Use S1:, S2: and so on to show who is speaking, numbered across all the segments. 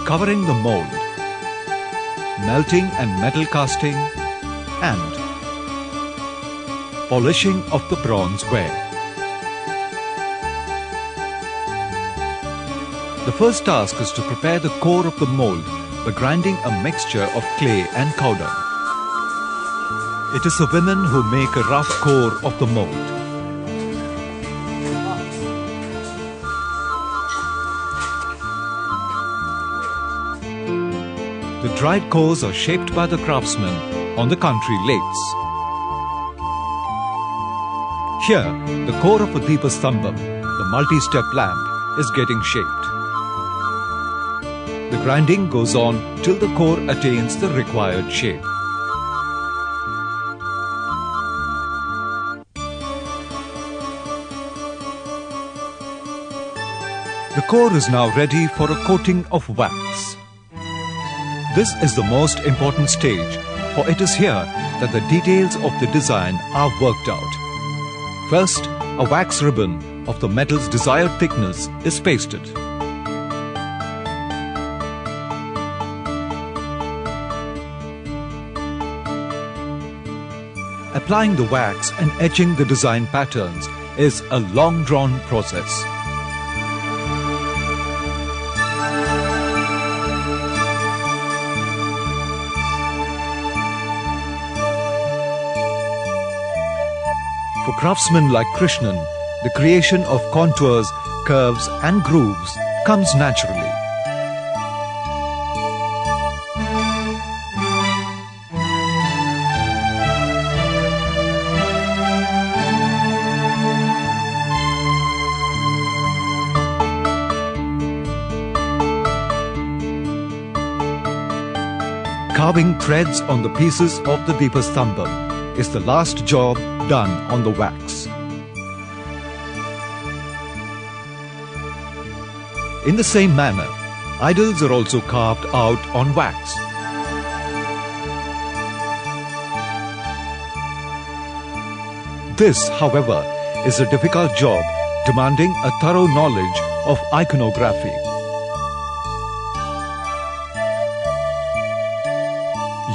S1: covering the mold, melting and metal casting, and polishing of the bronze ware. The first task is to prepare the core of the mold by grinding a mixture of clay and cow dung. It is the women who make a rough core of the mold. The dried cores are shaped by the craftsmen on the country lathes. Here, the core of a Deepastambham, the multi-step lamp, is getting shaped. The grinding goes on till the core attains the required shape. The core is now ready for a coating of wax. This is the most important stage, for it is here that the details of the design are worked out. First, a wax ribbon of the metal's desired thickness is pasted. Applying the wax and etching the design patterns is a long-drawn process. For craftsmen like Krishnan, the creation of contours, curves and grooves comes naturally. Carving threads on the pieces of the Deepastambham is the last job done on the wax. In the same manner, idols are also carved out on wax. This, however, is a difficult job demanding a thorough knowledge of iconography.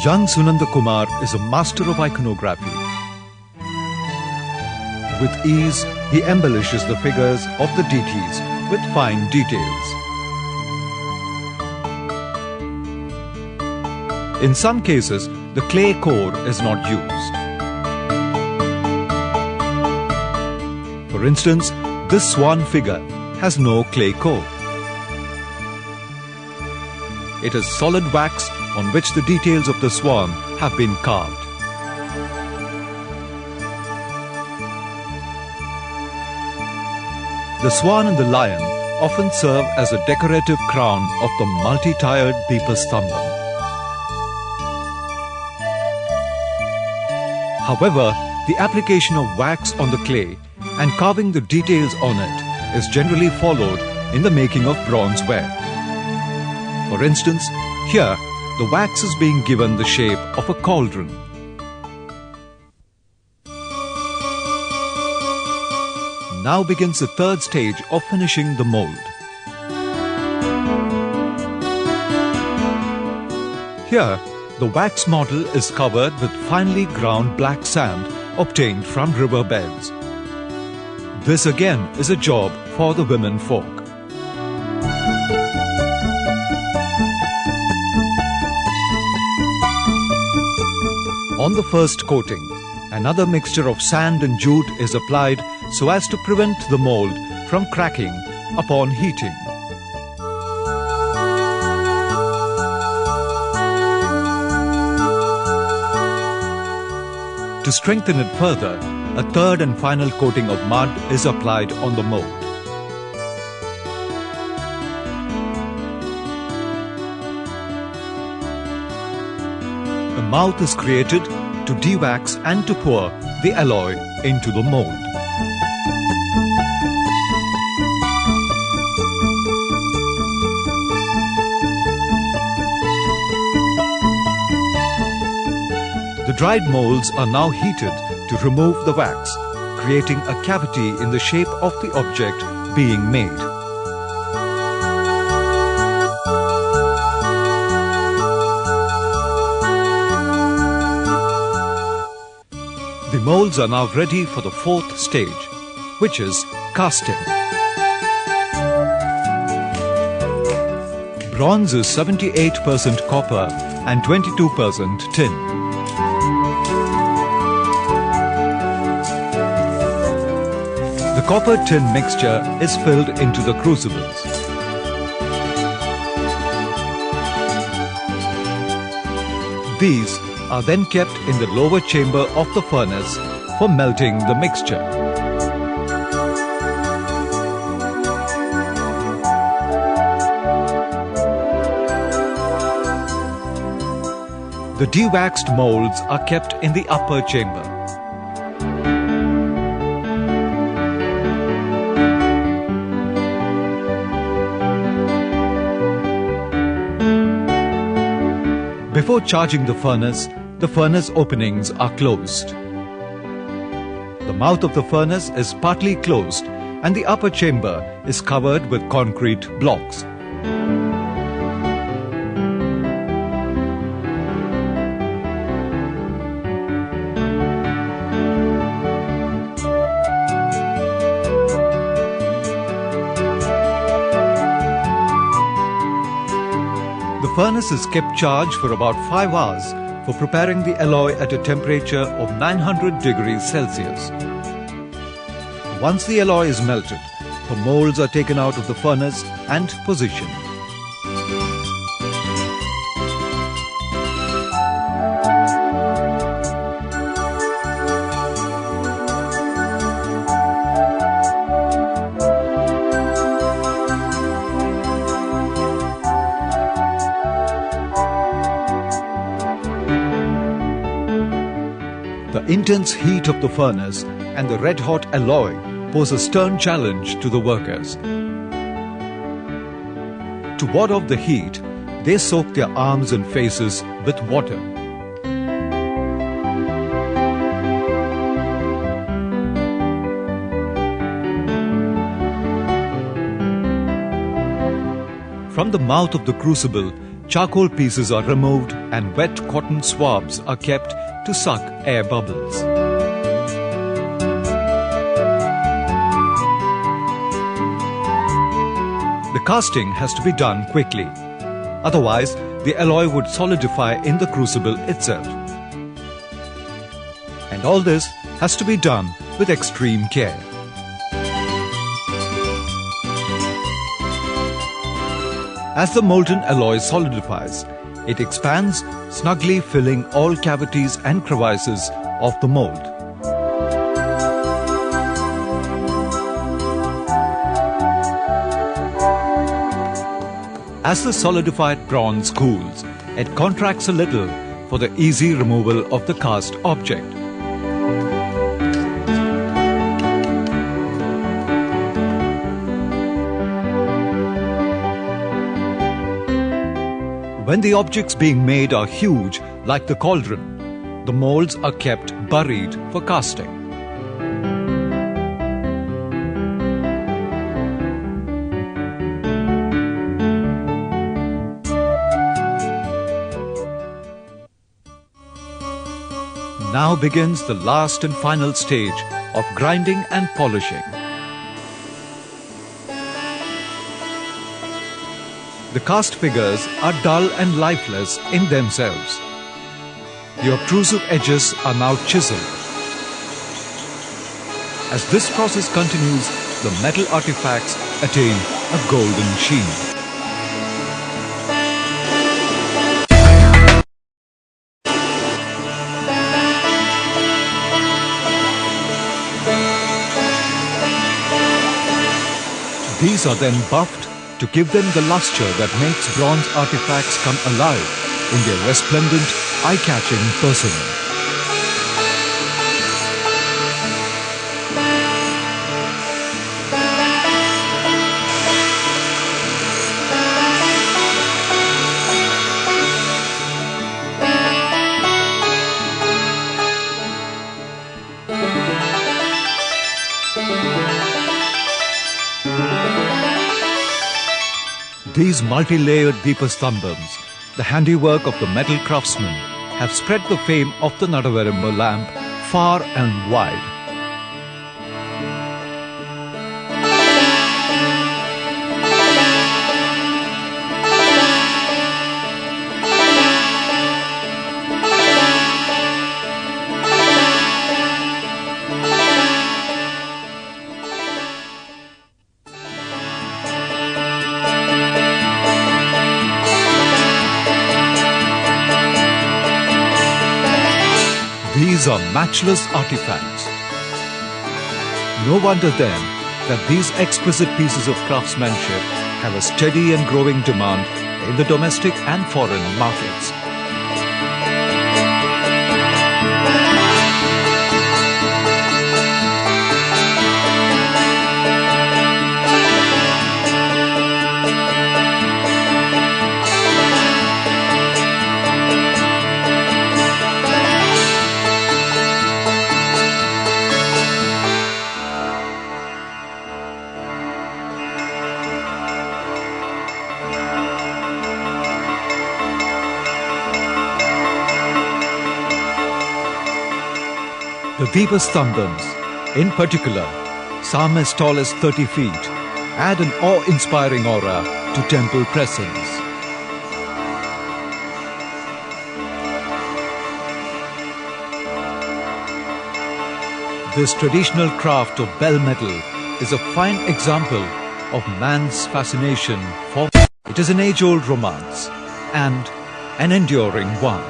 S1: Young Sunanda Kumar is a master of iconography. With ease, he embellishes the figures of the deities with fine details. In some cases, the clay core is not used. For instance, this swan figure has no clay core. It is solid wax on which the details of the swan have been carved. The swan and the lion often serve as a decorative crown of the multi-tiered Deepastambham. However, the application of wax on the clay and carving the details on it is generally followed in the making of bronze ware. For instance, here the wax is being given the shape of a cauldron. Now begins the third stage of finishing the mold. Here, the wax model is covered with finely ground black sand obtained from river beds. This again is a job for the women folk. On the first coating, another mixture of sand and jute is applied so as to prevent the mold from cracking upon heating. To strengthen it further, a third and final coating of mud is applied on the mold. A mouth is created to de-wax and to pour the alloy into the mold. The dried molds are now heated to remove the wax, creating a cavity in the shape of the object being made. molds are now ready for the fourth stage, which is casting. Bronze is 78% copper and 22% tin. The copper-tin mixture is filled into the crucibles. These are then kept in the lower chamber of the furnace for melting the mixture. The dewaxed molds are kept in the upper chamber. Before charging the furnace openings are closed. The mouth of the furnace is partly closed and the upper chamber is covered with concrete blocks. The furnace is kept charged for about 5 hours for preparing the alloy at a temperature of 900 degrees Celsius. Once the alloy is melted, the molds are taken out of the furnace and positioned. The intense heat of the furnace and the red-hot alloy pose a stern challenge to the workers. To ward off the heat, they soak their arms and faces with water. From the mouth of the crucible, charcoal pieces are removed and wet cotton swabs are kept to suck air bubbles. The casting has to be done quickly, otherwise the alloy would solidify in the crucible itself. And all this has to be done with extreme care. As the molten alloy solidifies, it expands, snugly filling all cavities and crevices of the mold. As the solidified bronze cools, it contracts a little for the easy removal of the cast object. When the objects being made are huge, like the cauldron, the molds are kept buried for casting. Now begins the last and final stage of grinding and polishing. The cast figures are dull and lifeless in themselves. The obtrusive edges are now chiseled. As this process continues, the metal artifacts attain a golden sheen. These are then buffed to give them the luster that makes bronze artifacts come alive in their resplendent, eye-catching persona. These multi-layered Deepastambams, the handiwork of the metal craftsmen, have spread the fame of the Nadavaramba lamp far and wide. These are matchless artifacts. No wonder then that these exquisite pieces of craftsmanship have a steady and growing demand in the domestic and foreign markets. The Deepastambhams, in particular, some as tall as 30 feet, add an awe-inspiring aura to temple presence. This traditional craft of bell metal is a fine example of man's fascination for it. It is an age-old romance and an enduring one.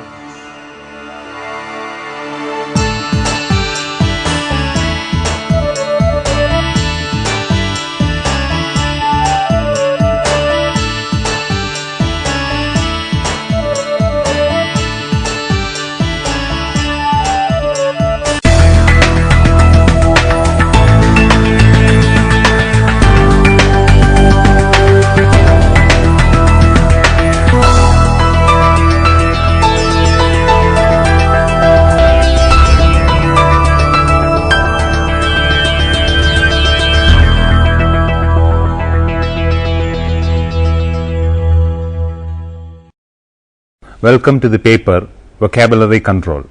S2: Welcome to the paper Vocabulary Control.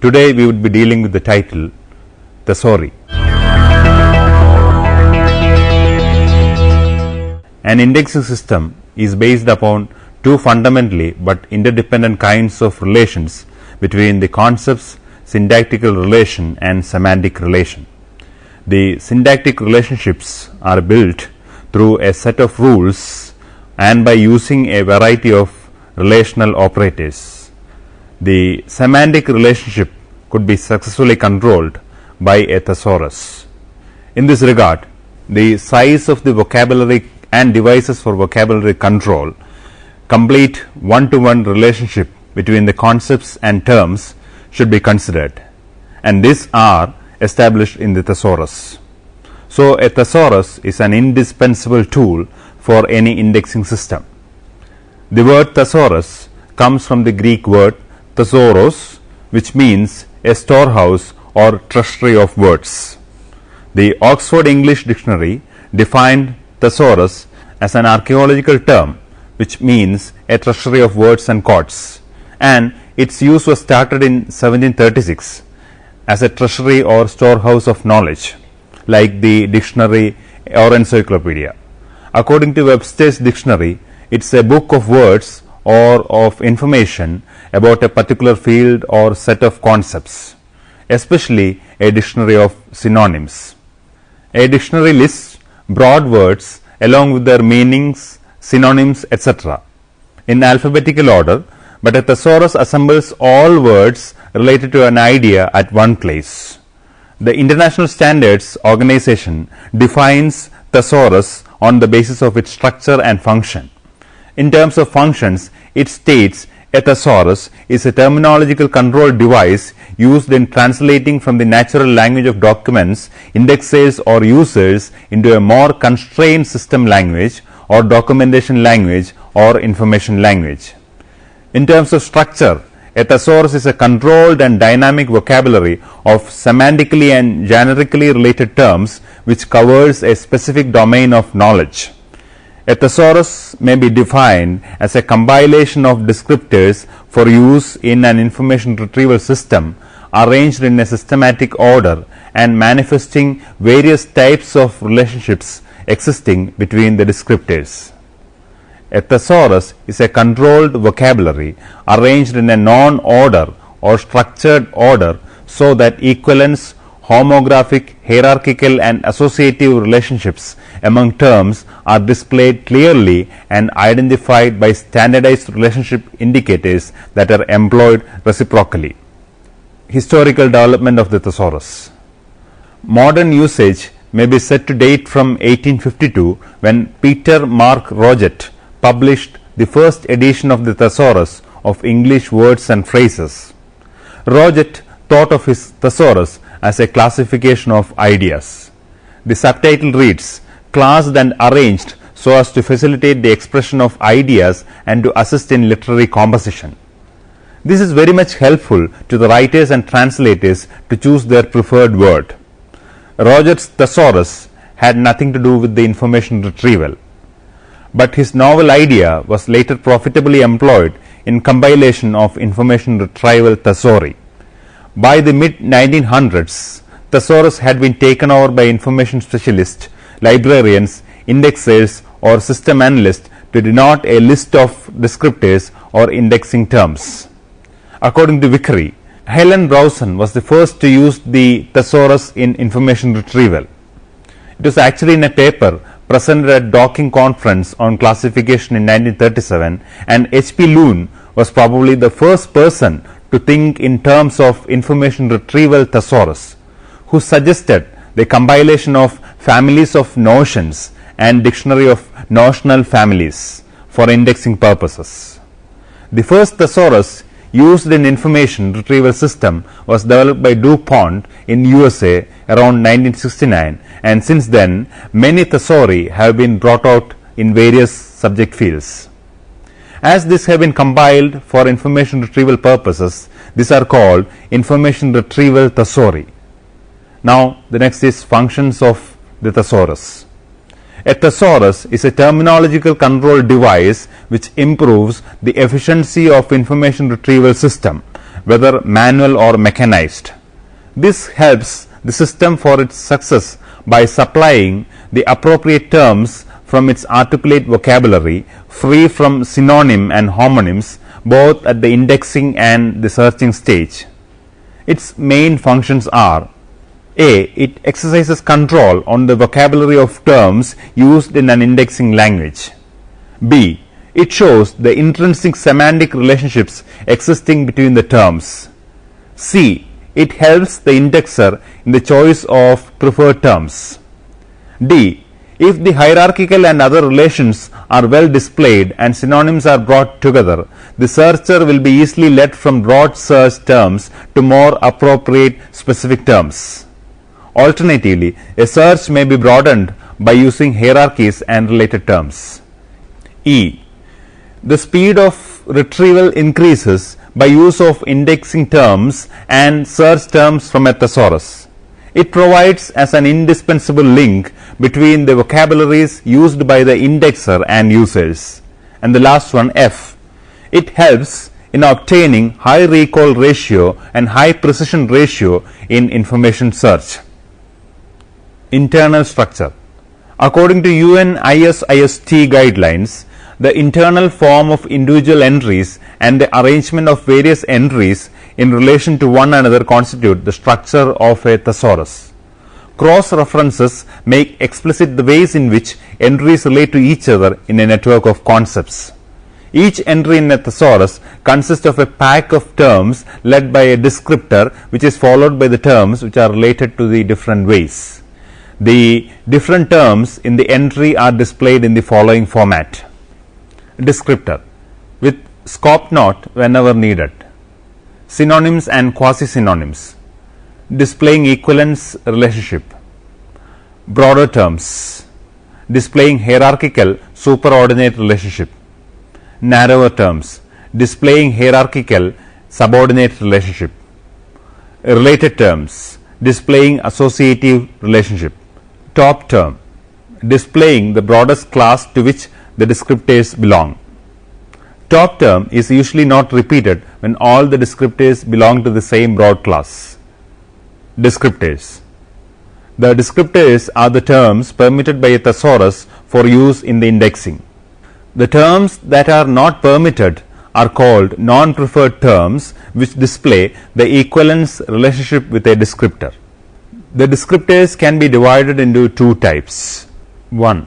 S2: Today we would be dealing with the title Thesauri. An indexing system is based upon two fundamentally but interdependent kinds of relations between the concepts syntactical relation and semantic relation. The syntactic relationships are built through a set of rules and by using a variety of relational operators. The semantic relationship could be successfully controlled by a thesaurus. In this regard, the size of the vocabulary and devices for vocabulary control complete one-to-one relationship between the concepts and terms should be considered, and these are established in the thesaurus. So, a thesaurus is an indispensable tool for any indexing system. The word thesaurus comes from the Greek word thesauros, which means a storehouse or treasury of words. The Oxford English Dictionary defined thesaurus as an archaeological term, which means a treasury of words and quotes, and its use was started in 1736 as a treasury or storehouse of knowledge, like the dictionary or encyclopedia. According to Webster's dictionary, it's a book of words or of information about a particular field or set of concepts, especially a dictionary of synonyms. A dictionary lists broad words along with their meanings, synonyms, etc. in alphabetical order, but a thesaurus assembles all words related to an idea at one place. The International Standards Organization defines thesaurus on the basis of its structure and function. In terms of functions, it states a thesaurus is a terminological control device used in translating from the natural language of documents, indexers or users into a more constrained system language or documentation language or information language. In terms of structure, a thesaurus is a controlled and dynamic vocabulary of semantically and generically related terms which covers a specific domain of knowledge. A thesaurus may be defined as a compilation of descriptors for use in an information retrieval system arranged in a systematic order and manifesting various types of relationships existing between the descriptors. A thesaurus is a controlled vocabulary arranged in a non-order or structured order so that equivalence, homographic, hierarchical and associative relationships among terms are displayed clearly and identified by standardized relationship indicators that are employed reciprocally. Historical development of the thesaurus. Modern usage may be said to date from 1852 when Peter Mark Roget published the first edition of the thesaurus of English words and phrases. Roget thought of his thesaurus as a classification of ideas. The subtitle reads, "Classed and arranged so as to facilitate the expression of ideas and to assist in literary composition." This is very much helpful to the writers and translators to choose their preferred word. Roget's thesaurus had nothing to do with the information retrieval, but his novel idea was later profitably employed in compilation of information retrieval thesauri. By the mid-1900s, thesaurus had been taken over by information specialists, librarians, indexers or system analysts to denote a list of descriptors or indexing terms. According to Vickery, Helen Browson was the first to use the thesaurus in information retrieval. It was actually in a paper presented at Docking Conference on Classification in 1937, and H.P. Loon was probably the first person to think in terms of information retrieval thesaurus, who suggested the compilation of families of notions and dictionary of notional families for indexing purposes. The first thesaurus used in information retrieval system was developed by DuPont in USA around 1969, and since then many thesauri have been brought out in various subject fields. As these have been compiled for information retrieval purposes, these are called information retrieval thesauri. Now the next is functions of the thesaurus. A thesaurus is a terminological control device which improves the efficiency of information retrieval system, whether manual or mechanized. This helps the system for its success by supplying the appropriate terms from its articulate vocabulary, free from synonym and homonyms, both at the indexing and the searching stage. Its main functions are: A. It exercises control on the vocabulary of terms used in an indexing language. B. It shows the intrinsic semantic relationships existing between the terms. C. It helps the indexer in the choice of preferred terms. D. If the hierarchical and other relations are well displayed and synonyms are brought together, the searcher will be easily led from broad search terms to more appropriate specific terms. Alternatively, a search may be broadened by using hierarchies and related terms. E. The speed of retrieval increases by use of indexing terms and search terms from a thesaurus. It provides as an indispensable link between the vocabularies used by the indexer and users. And the last one, F. It helps in obtaining high recall ratio and high precision ratio in information search. Internal structure. According to UN-ISIST guidelines, the internal form of individual entries and the arrangement of various entries in relation to one another constitute the structure of a thesaurus. Cross-references make explicit the ways in which entries relate to each other in a network of concepts. Each entry in a thesaurus consists of a pack of terms led by a descriptor, which is followed by the terms which are related to the different ways. The different terms in the entry are displayed in the following format. Descriptor with scope note whenever needed. Synonyms and quasi-synonyms displaying equivalence relationship. Broader terms displaying hierarchical superordinate relationship. Narrower terms displaying hierarchical subordinate relationship. Related terms displaying associative relationship. Top term displaying the broadest class to which the descriptors belong. Top term is usually not repeated when all the descriptors belong to the same broad class. Descriptors. The descriptors are the terms permitted by a thesaurus for use in the indexing. The terms that are not permitted are called non-preferred terms, which display the equivalence relationship with a descriptor. The descriptors can be divided into two types. 1.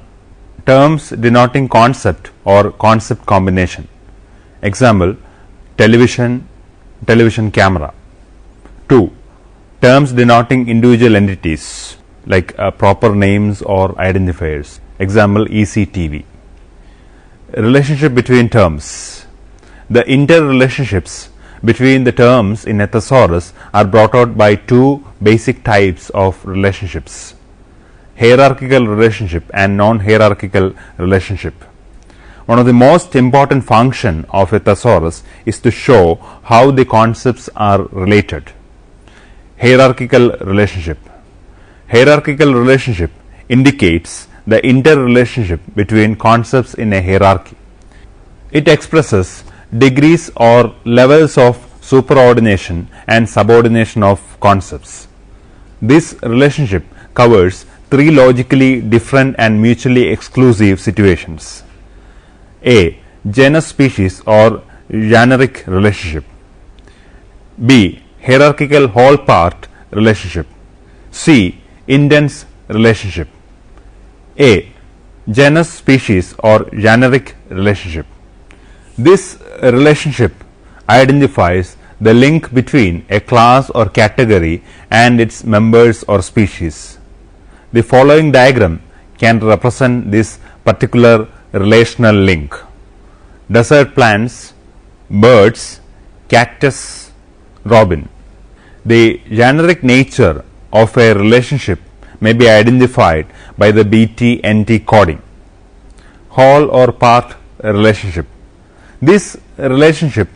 S2: Terms denoting concept or concept combination. Example, television, television camera. 2. Terms denoting individual entities like proper names or identifiers. Example, ECTV. Relationship between terms. The interrelationships between the terms in a thesaurus are brought out by two basic types of relationships: hierarchical relationship and non-hierarchical relationship. One of the most important functions of a thesaurus is to show how the concepts are related. Hierarchical relationship. Hierarchical relationship indicates the interrelationship between concepts in a hierarchy. It expresses degrees or levels of superordination and subordination of concepts. This relationship covers three logically different and mutually exclusive situations. A. Genus species or generic relationship. B. Hierarchical whole part relationship. C. Intense relationship. A. Genus species or generic relationship. This relationship identifies the link between a class or category and its members or species. The following diagram can represent this particular relational link: desert plants, birds, cactus, robin. The generic nature of a relationship may be identified by the BT-NT coding. Whole or part relationship. This relationship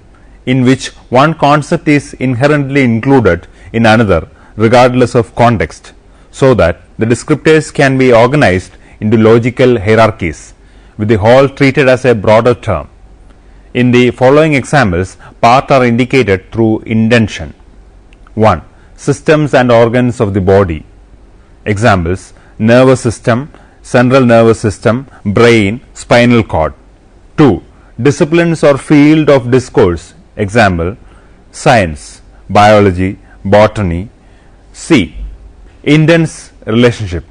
S2: in which one concept is inherently included in another regardless of context, so that the descriptors can be organized into logical hierarchies, with the whole treated as a broader term. In the following examples, part are indicated through indentation. 1. Systems and organs of the body. Examples: nervous system, central nervous system, brain, spinal cord. 2. Disciplines or field of discourse. Example: science, biology, botany. C. Intense relationship.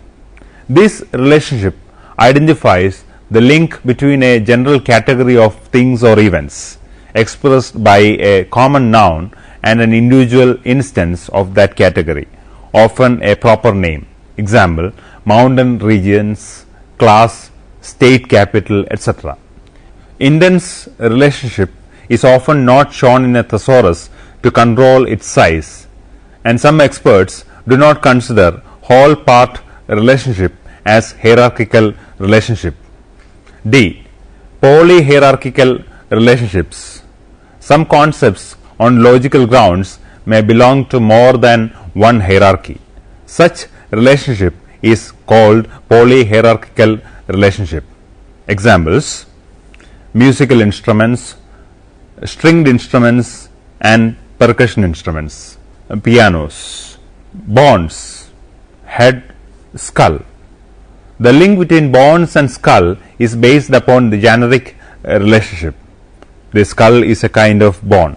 S2: This relationship identifies the link between a general category of things or events expressed by a common noun and an individual instance of that category, often a proper name. Example: mountain regions, class, state capital, etc. Intense relationship is often not shown in a thesaurus to control its size, and some experts do not consider whole part relationship as hierarchical relationship. D. Polyhierarchical relationships. Some concepts on logical grounds may belong to more than one hierarchy. Such relationship is called polyhierarchical relationship. Examples: musical instruments, stringed instruments and percussion instruments, pianos. Bones, head, skull. The link between bones and skull is based upon the generic relationship. The skull is a kind of bone,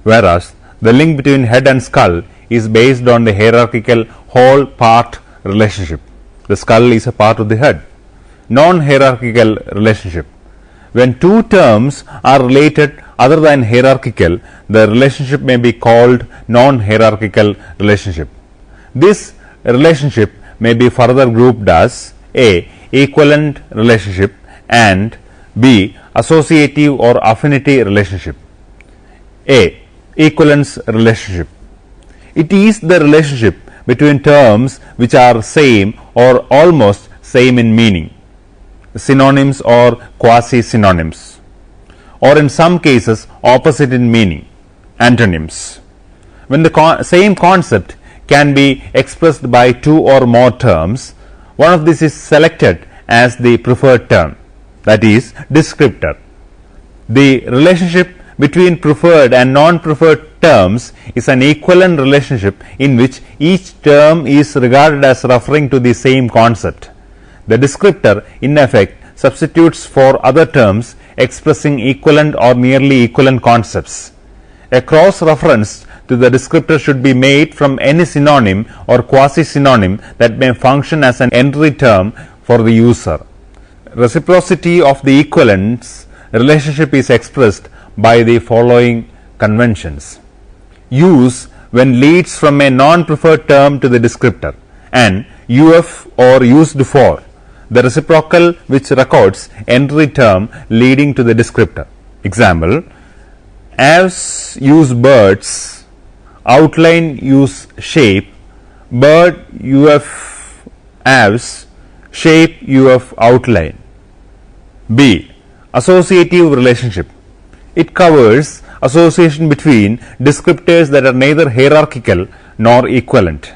S2: whereas the link between head and skull is based on the hierarchical whole part relationship. The skull is a part of the head. Non-hierarchical relationship. When two terms are related other than hierarchical, the relationship may be called non-hierarchical relationship. This relationship may be further grouped as A. Equivalent relationship and B. Associative or affinity relationship. A. Equivalence relationship. It is the relationship between terms which are same or almost same in meaning, synonyms or quasi-synonyms, or in some cases opposite in meaning, antonyms. When the same concept can be expressed by two or more terms, one of these is selected as the preferred term, that is, descriptor. The relationship between preferred and non-preferred terms is an equivalent relationship in which each term is regarded as referring to the same concept. The descriptor, in effect, substitutes for other terms expressing equivalent or nearly equivalent concepts. A cross-reference to the descriptor should be made from any synonym or quasi-synonym that may function as an entry term for the user. Reciprocity of the equivalence relationship is expressed by the following conventions. Use when leads from a non-preferred term to the descriptor, and UF or used for, the reciprocal which records entry term leading to the descriptor. Example, as use birds, outline use shape, bird UF as, shape UF outline. B. Associative relationship. It covers association between descriptors that are neither hierarchical nor equivalent.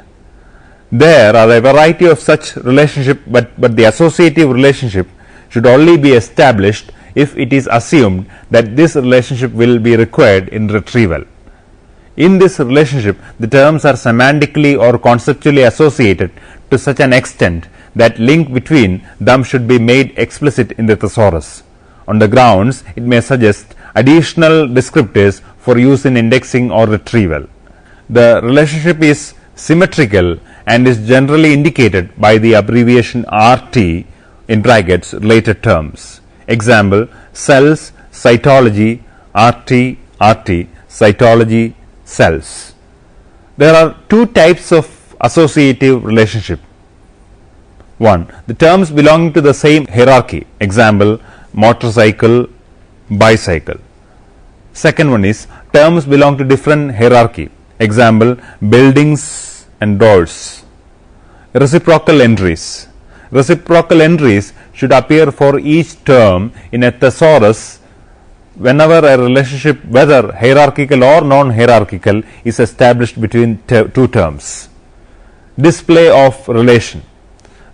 S2: There are a variety of such relationship, but the associative relationship should only be established if it is assumed that this relationship will be required in retrieval. In this relationship, the terms are semantically or conceptually associated to such an extent that link between them should be made explicit in the thesaurus. On the grounds, it may suggest additional descriptors for use in indexing or retrieval. The relationship is symmetrical and is generally indicated by the abbreviation RT in brackets related terms. Example, cells, cytology, RT, cytology, cells. There are two types of associative relationship. One, the terms belonging to the same hierarchy. Example, motorcycle, bicycle. Second one is terms belong to different hierarchy. Example, buildings and doors. Reciprocal entries. Reciprocal entries should appear for each term in a thesaurus whenever a relationship, whether hierarchical or non-hierarchical, is established between two terms. Display of relation.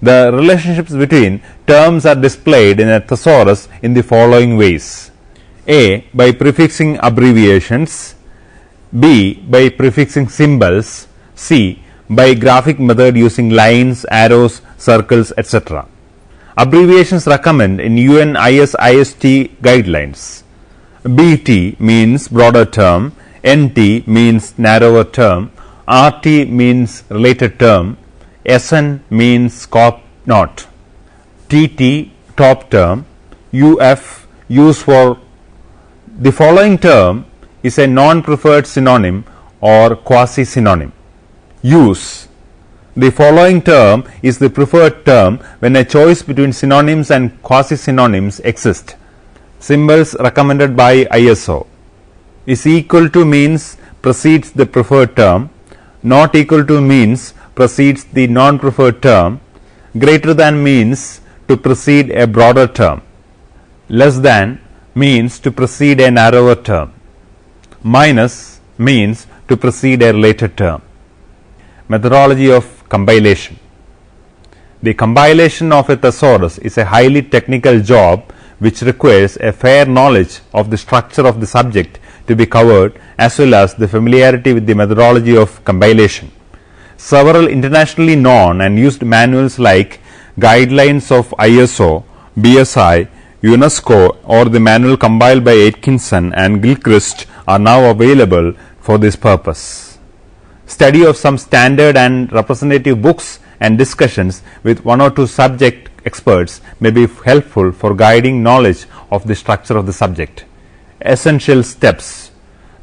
S2: The relationships between terms are displayed in a thesaurus in the following ways. A. By prefixing abbreviations. B. By prefixing symbols. C. By graphic method using lines, arrows, circles, etc. Abbreviations recommend in UN-IS-IST guidelines. BT means broader term, NT means narrower term, RT means related term, SN means scope not, TT top term, UF use for. The following term is a non-preferred synonym or quasi-synonym. Use. The following term is the preferred term when a choice between synonyms and quasi-synonyms exists. Symbols recommended by ISO. Is equal to means precedes the preferred term. Not equal to means precedes the non-preferred term. Greater than means to precede a broader term. Less than means to precede a narrower term. Minus means to precede a related term. Methodology of compilation. The compilation of a thesaurus is a highly technical job which requires a fair knowledge of the structure of the subject to be covered, as well as the familiarity with the methodology of compilation. Several internationally known and used manuals like Guidelines of ISO, BSI, UNESCO, or the manual compiled by Atkinson and Gilchrist are now available for this purpose. Study of some standard and representative books and discussions with one or two subject experts may be helpful for guiding knowledge of the structure of the subject. Essential steps.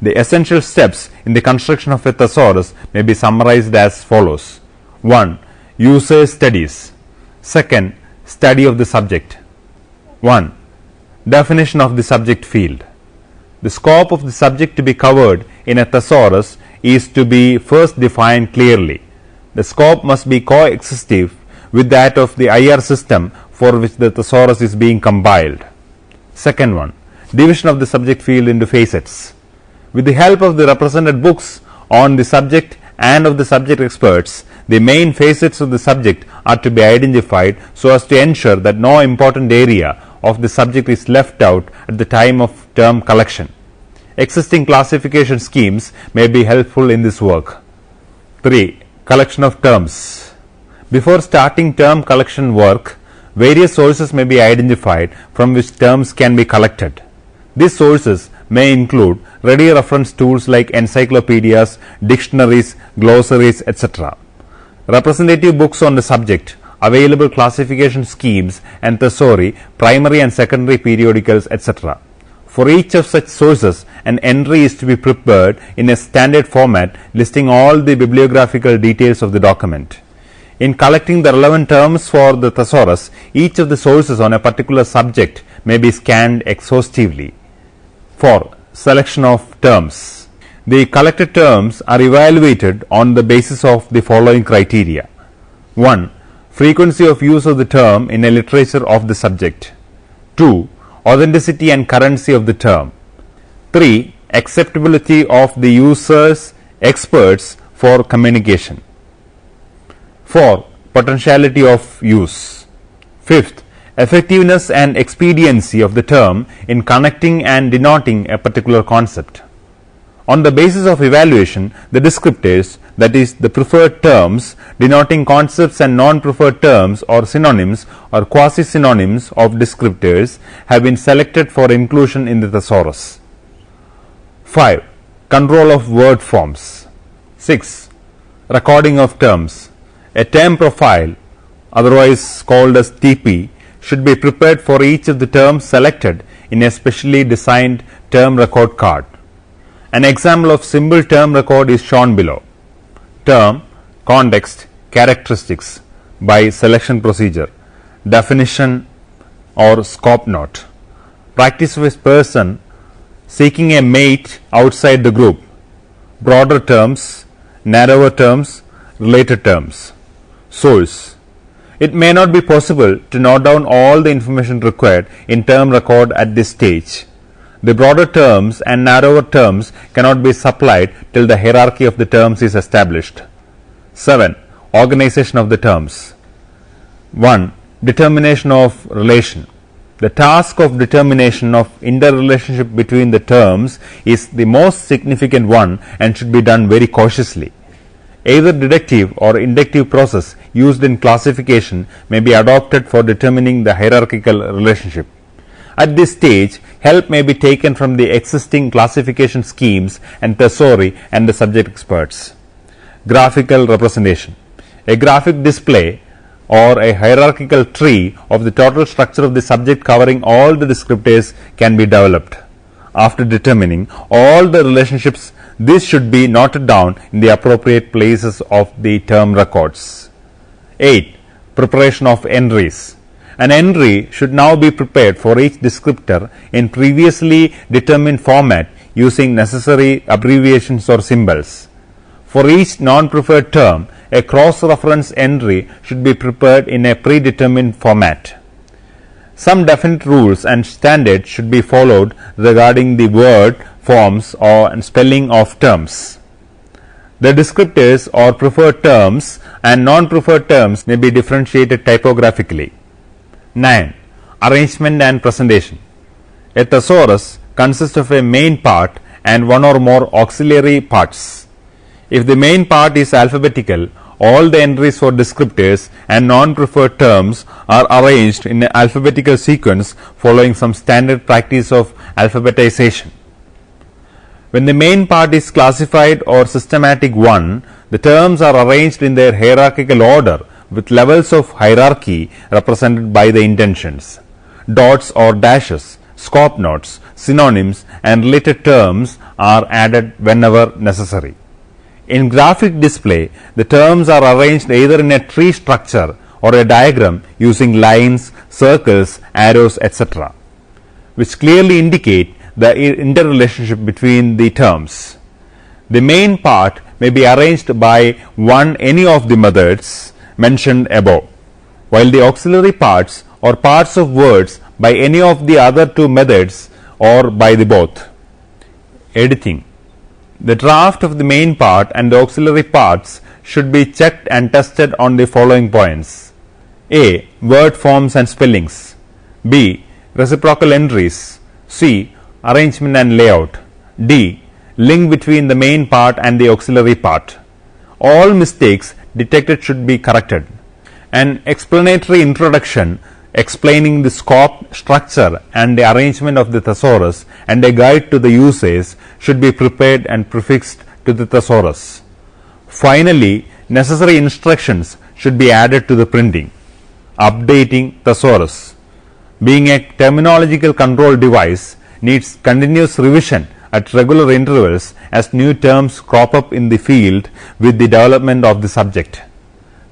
S2: The essential steps in the construction of a thesaurus may be summarized as follows. 1. User studies. 2. Study of the subject. 1. Definition of the subject field. The scope of the subject to be covered in a thesaurus is to be first defined clearly. The scope must be coexistent with that of the IR system for which the thesaurus is being compiled. Second one, division of the subject field into facets. With the help of the represented books on the subject and of the subject experts, the main facets of the subject are to be identified so as to ensure that no important area of the subject is left out at the time of term collection. Existing classification schemes may be helpful in this work. 3. Collection of terms. Before starting term collection work, various sources may be identified from which terms can be collected. These sources may include ready reference tools like encyclopedias, dictionaries, glossaries, etc. Representative books on the subject, available classification schemes and thesauri, primary and secondary periodicals, etc. For each of such sources, an entry is to be prepared in a standard format listing all the bibliographical details of the document. In collecting the relevant terms for the thesaurus, each of the sources on a particular subject may be scanned exhaustively. 4. Selection of terms. The collected terms are evaluated on the basis of the following criteria. 1. Frequency of use of the term in a literature of the subject. 2. Authenticity and currency of the term. 3. Acceptability of the users, experts for communication. 4. Potentiality of use. 5th. Effectiveness and expediency of the term in connecting and denoting a particular concept. On the basis of evaluation, the descriptors, that is, the preferred terms denoting concepts and non-preferred terms or synonyms or quasi-synonyms of descriptors, have been selected for inclusion in the thesaurus. 5. Control of word forms. 6. Recording of terms. A term profile, otherwise called as TP, should be prepared for each of the terms selected in a specially designed term record card. An example of simple term record is shown below. Term, context, characteristics by selection procedure, definition or scope note. Practice of a person seeking a mate outside the group. Broader terms, narrower terms, related terms. Source. It may not be possible to note down all the information required in term record at this stage. The broader terms and narrower terms cannot be supplied till the hierarchy of the terms is established. 7. Organization of the terms. 1. Determination of relation. The task of determination of interrelationship between the terms is the most significant one and should be done very cautiously. Either deductive or inductive process used in classification may be adopted for determining the hierarchical relationship. At this stage, help may be taken from the existing classification schemes and thesauri and the subject experts. Graphical representation. A graphic display or a hierarchical tree of the total structure of the subject covering all the descriptors can be developed. After determining all the relationships, this should be noted down in the appropriate places of the term records. 8. Preparation of entries. An entry should now be prepared for each descriptor in previously determined format using necessary abbreviations or symbols. For each non-preferred term, a cross-reference entry should be prepared in a predetermined format. Some definite rules and standards should be followed regarding the word forms or spelling of terms. The descriptors or preferred terms and non-preferred terms may be differentiated typographically. 9. Arrangement and presentation. A thesaurus consists of a main part and one or more auxiliary parts. If the main part is alphabetical, all the entries for descriptors and non-preferred terms are arranged in an alphabetical sequence following some standard practice of alphabetization. When the main part is classified or systematic one, the terms are arranged in their hierarchical order with levels of hierarchy represented by the intentions. Dots or dashes, scope notes, synonyms and related terms are added whenever necessary. In graphic display, the terms are arranged either in a tree structure or a diagram using lines, circles, arrows, etc., which clearly indicate the interrelationship between the terms. The main part may be arranged by any of the methods mentioned above, while the auxiliary parts or parts of words by any of the other two methods or by the both. Editing. The draft of the main part and the auxiliary parts should be checked and tested on the following points. A. Word forms and spellings. B. Reciprocal entries. C. arrangement and layout. D. Link between the main part and the auxiliary part. All mistakes detected should be corrected. An explanatory introduction explaining the scope, structure and the arrangement of the thesaurus and a guide to the usage should be prepared and prefixed to the thesaurus. Finally, necessary instructions should be added to the printing. Updating thesaurus. Being a terminological control device, needs continuous revision at regular intervals as new terms crop up in the field with the development of the subject.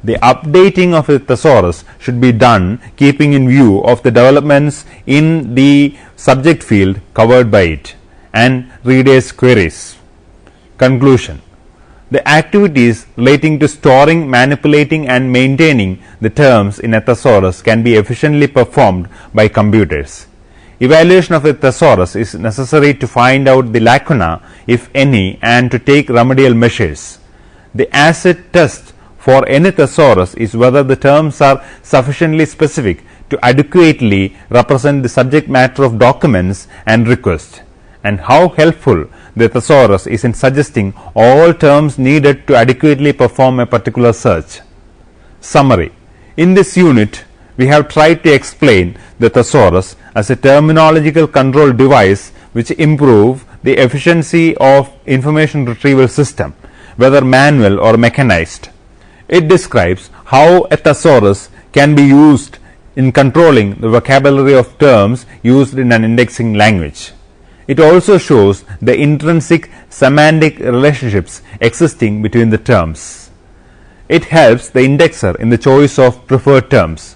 S2: The updating of a thesaurus should be done keeping in view of the developments in the subject field covered by it and readers' queries. Conclusion. The activities relating to storing, manipulating and maintaining the terms in a thesaurus can be efficiently performed by computers. Evaluation of a thesaurus is necessary to find out the lacuna, if any, and to take remedial measures. The acid test for any thesaurus is whether the terms are sufficiently specific to adequately represent the subject matter of documents and requests, and how helpful the thesaurus is in suggesting all terms needed to adequately perform a particular search. Summary. In this unit, we have tried to explain the thesaurus as a terminological control device which improve the efficiency of information retrieval system, whether manual or mechanized. It describes how a thesaurus can be used in controlling the vocabulary of terms used in an indexing language. It also shows the intrinsic semantic relationships existing between the terms. It helps the indexer in the choice of preferred terms.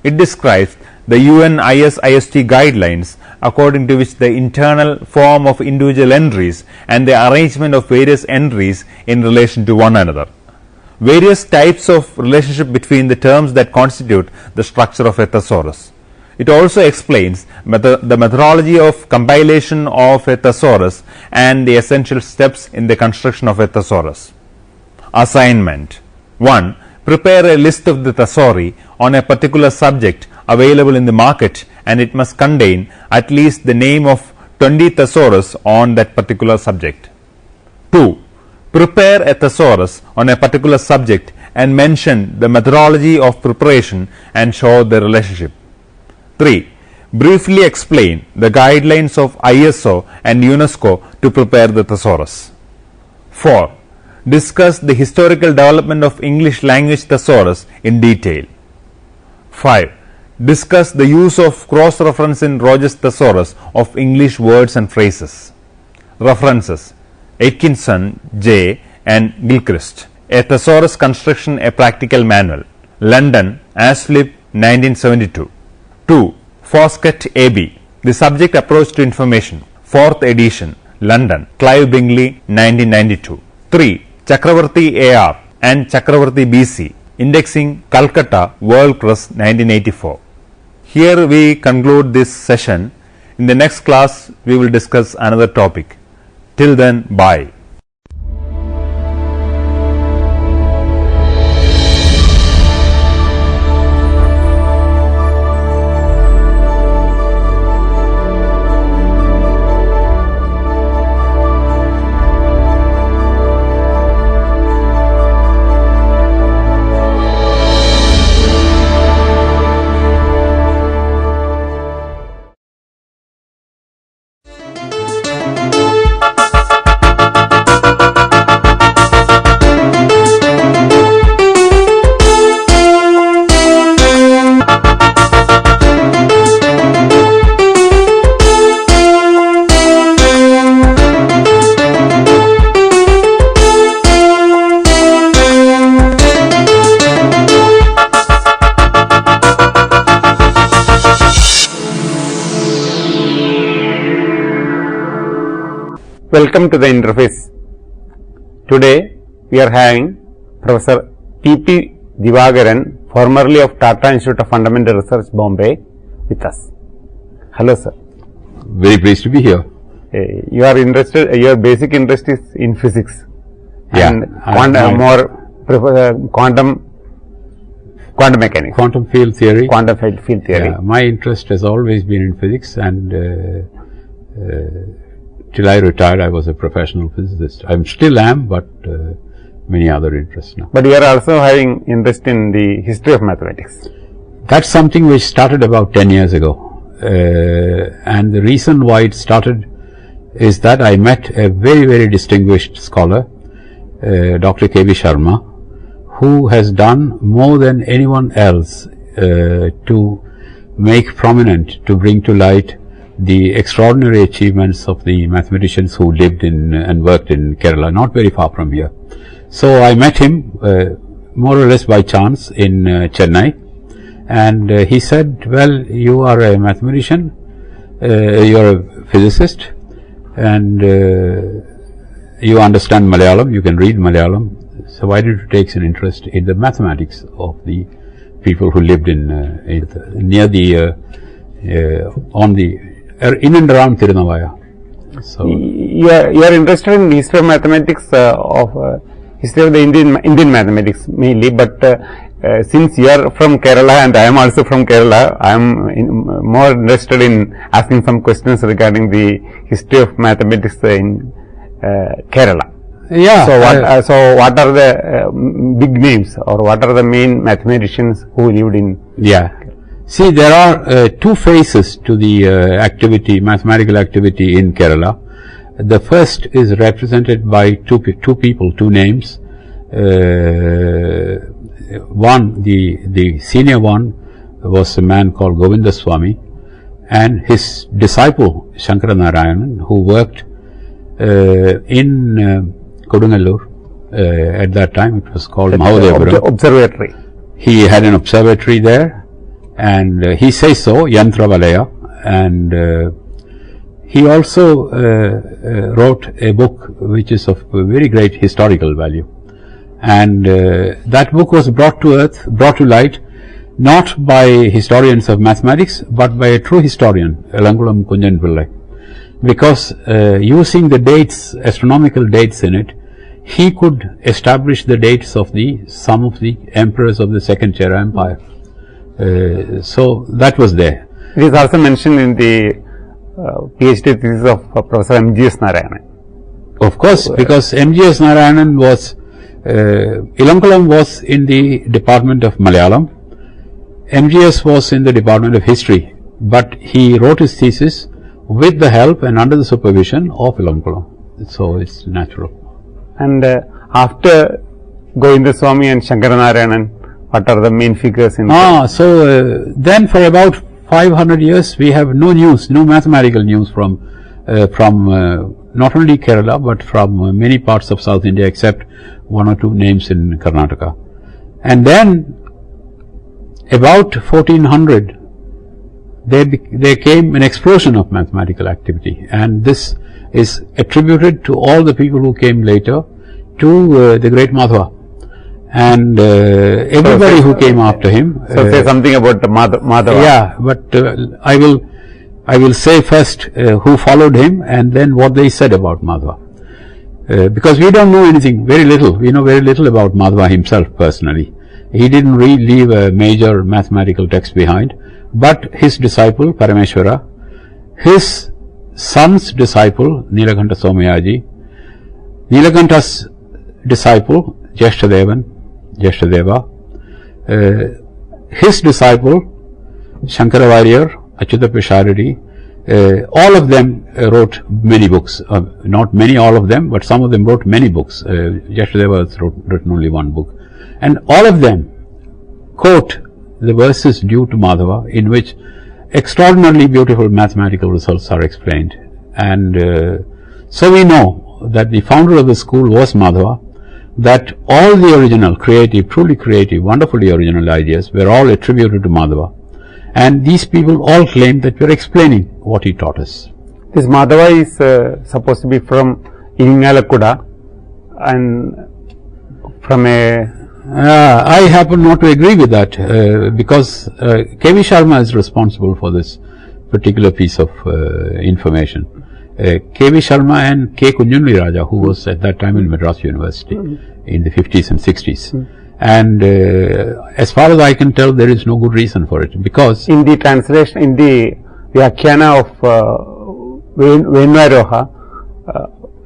S2: It describes the UN-ISIST guidelines according to which the internal form of individual entries and the arrangement of various entries in relation to one another. Various types of relationship between the terms that constitute the structure of a thesaurus. It also explains the methodology of compilation of a thesaurus and the essential steps in the construction of a thesaurus. Assignment. 1. Prepare a list of the thesauri on a particular subject available in the market, and it must contain at least the name of 20 thesaurus on that particular subject. 2. Prepare a thesaurus on a particular subject and mention the methodology of preparation and show the relationship. 3. Briefly explain the guidelines of ISO and UNESCO to prepare the thesaurus. 4. Discuss the historical development of English language thesaurus in detail. 5. Discuss the use of cross-reference in Rogers thesaurus of English words and phrases. References. Atkinson, J. and Gilchrist. A Thesaurus Construction, a Practical Manual. London, Asflip, 1972. 2. Foskett, A.B. The Subject Approach to Information. 4th edition. London, Clive Bingley, 1992. 3. Chakravarti, A.R. and Chakravarti, B.C. Indexing, Calcutta, World Press, 1984. Here we conclude this session. In the next class, we will discuss another topic. Till then, bye.
S3: Welcome to the interface. Today we are having Professor T.P. Divagaran, formerly of Tata Institute of Fundamental Research, Bombay, with us. Hello, sir.
S4: Very pleased to be here.
S3: You are interested. Your basic interest is in physics, and quantum mechanics,
S4: quantum field theory.
S3: Quantum field theory.
S4: Yeah, my interest has always been in physics, and
S5: Till I retired, I was a professional physicist. I still am, but many other interests now.
S3: But you are also having interest in the history of mathematics.
S5: That's something which started about 10 years ago. And the reason why it started is that I met a very, very distinguished scholar, Dr. K.V. Sharma, who has done more than anyone else to make prominent, to bring to light the extraordinary achievements of the mathematicians who lived in and worked in Kerala, not very far from here. So I met him more or less by chance in Chennai, and he said, well, you are a mathematician, you are a physicist, and you understand Malayalam, you can read Malayalam, so why did you take an interest in the mathematics of the people who lived in near the in and around Tirunavaya? So
S3: you are interested in history of mathematics history of the Indian mathematics mainly, but since you are from Kerala and I am also from Kerala, I am more interested in asking some questions regarding the history of mathematics in Kerala.
S5: yeah.
S3: So what are the big names, or what are the main mathematicians who lived in?
S5: Yeah. See, there are two phases to the activity, mathematical activity in Kerala. The first is represented by two names. One, the senior one was a man called Govindaswamy, and his disciple Shankara Narayanan, who worked in Kodungalur. At that time it was called Mahadevapuram.
S3: Observatory.
S5: He had an observatory there, and he says so, Yantra Valaya, and he also wrote a book which is of very great historical value, and that book was brought to light not by historians of mathematics but by a true historian, Elankulam Kunjan Pillai, because using the dates, astronomical dates in it, he could establish the dates of some of the emperors of the Second Chera Empire. So that was there.
S3: It is also mentioned in the PhD thesis of Professor M.G.S. Narayanan.
S5: Of course, because M.G.S. Narayanan was, Ilankulam was in the department of Malayalam, M.G.S. was in the department of history, but he wrote his thesis with the help and under the supervision of Ilankulam. So it's natural.
S3: And after Govindaswamy and Shankara Narayanan, what are the main figures in?
S5: Then for about 500 years we have no news, no mathematical news from not only Kerala but from many parts of South India, except one or two names in Karnataka. And then about 1400 there came an explosion of mathematical activity, and this is attributed to all the people who came later to the great Madhava, and everybody who came after him.
S3: So say something about Madhava.
S5: Yeah, but I will say first who followed him and then what they said about Madhava, because we don't know anything, very little. We know very little about Madhava himself personally. He didn't really leave a major mathematical text behind, but his disciple Parameshwara, his son's disciple Nilakanta Somayaji, Nilakantha's disciple Jeshtadeva, his disciple Shankara Variyar, Achyuta Pisharadi, all of them wrote many books. Not many, all of them, but some of them wrote many books. Jeshtadeva has written only one book, and all of them quote the verses due to Madhava, in which extraordinarily beautiful mathematical results are explained. And so we know that the founder of the school was Madhava, that all the original creative, truly creative, wonderfully original ideas were all attributed to Madhava, and these people all claim that we are explaining what he taught us.
S3: This Madhava is supposed to be from Irinalakuda, and from a
S5: I happen not to agree with that, because K.V. Sharma is responsible for this particular piece of information. K.V. Sharma and K. Kunjunli Raja, who was at that time in Madras University in the 50s and 60s. And as far as I can tell, there is no good reason for it, because
S3: in the translation, in the Vyakhyana of Venvaroha,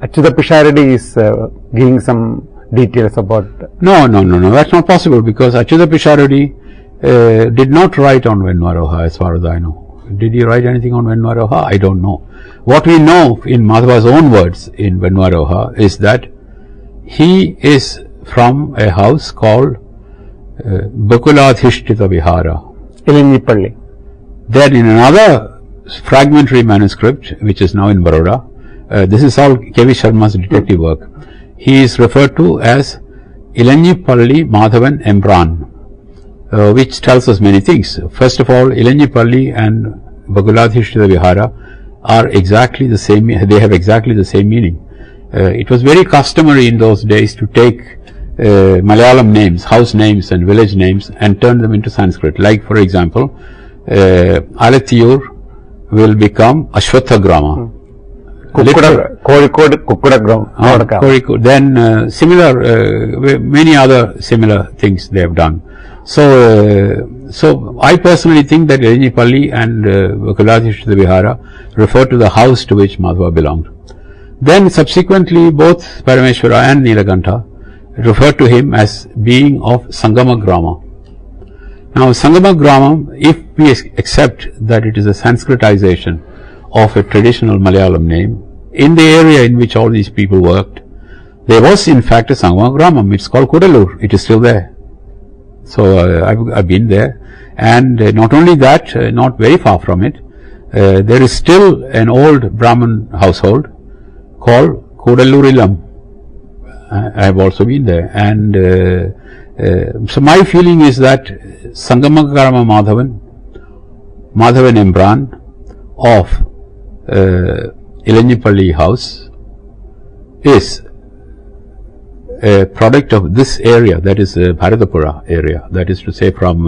S3: Achyuta Pisharadi is giving some details about.
S5: No, that's not possible, because Achyuta Pisharadi did not write on Venvaroha, as far as I know. Did he write anything on Venvaroha? I don't know. What we know in Madhava's own words in Venvaroha is that he is from a house called Bakuladhishtita Vihara.
S3: Ilanjipalli.
S5: Then in another fragmentary manuscript, which is now in Baroda, this is all K.V. Sharma's detective work, he is referred to as Ilanjipalli Madhavan Emmrc, which tells us many things. First of all, Ilanjipalli and Bakuladhishtita Vihara are exactly the same, they have exactly the same meaning. It was very customary in those days to take Malayalam names, house names and village names, and turn them into Sanskrit. Like, for example, Alathiyur will become Ashwathagrama.
S3: Kozhikode Kukkudagram.
S5: Then similar, many other similar things they have done. So I personally think that Ilanjipalli and Bakuladhishtita Vihara refer to the house to which Madhava belonged. Then subsequently both Parameshwara and Nilakantha refer to him as being of Sangama Grama. Now Sangama Grama, if we accept that it is a Sanskritization of a traditional Malayalam name, in the area in which all these people worked, there was in fact a Sangama Gramam. It's called Kudalur. It is still there. So I've been there, and not only that, not very far from it, there is still an old Brahmin household called Kudalurilam. I have also been there, and so my feeling is that Sangamagrama Madhavan Emmrc of Ilanjipalli house is a product of this area, that is Bharatapura area, that is to say from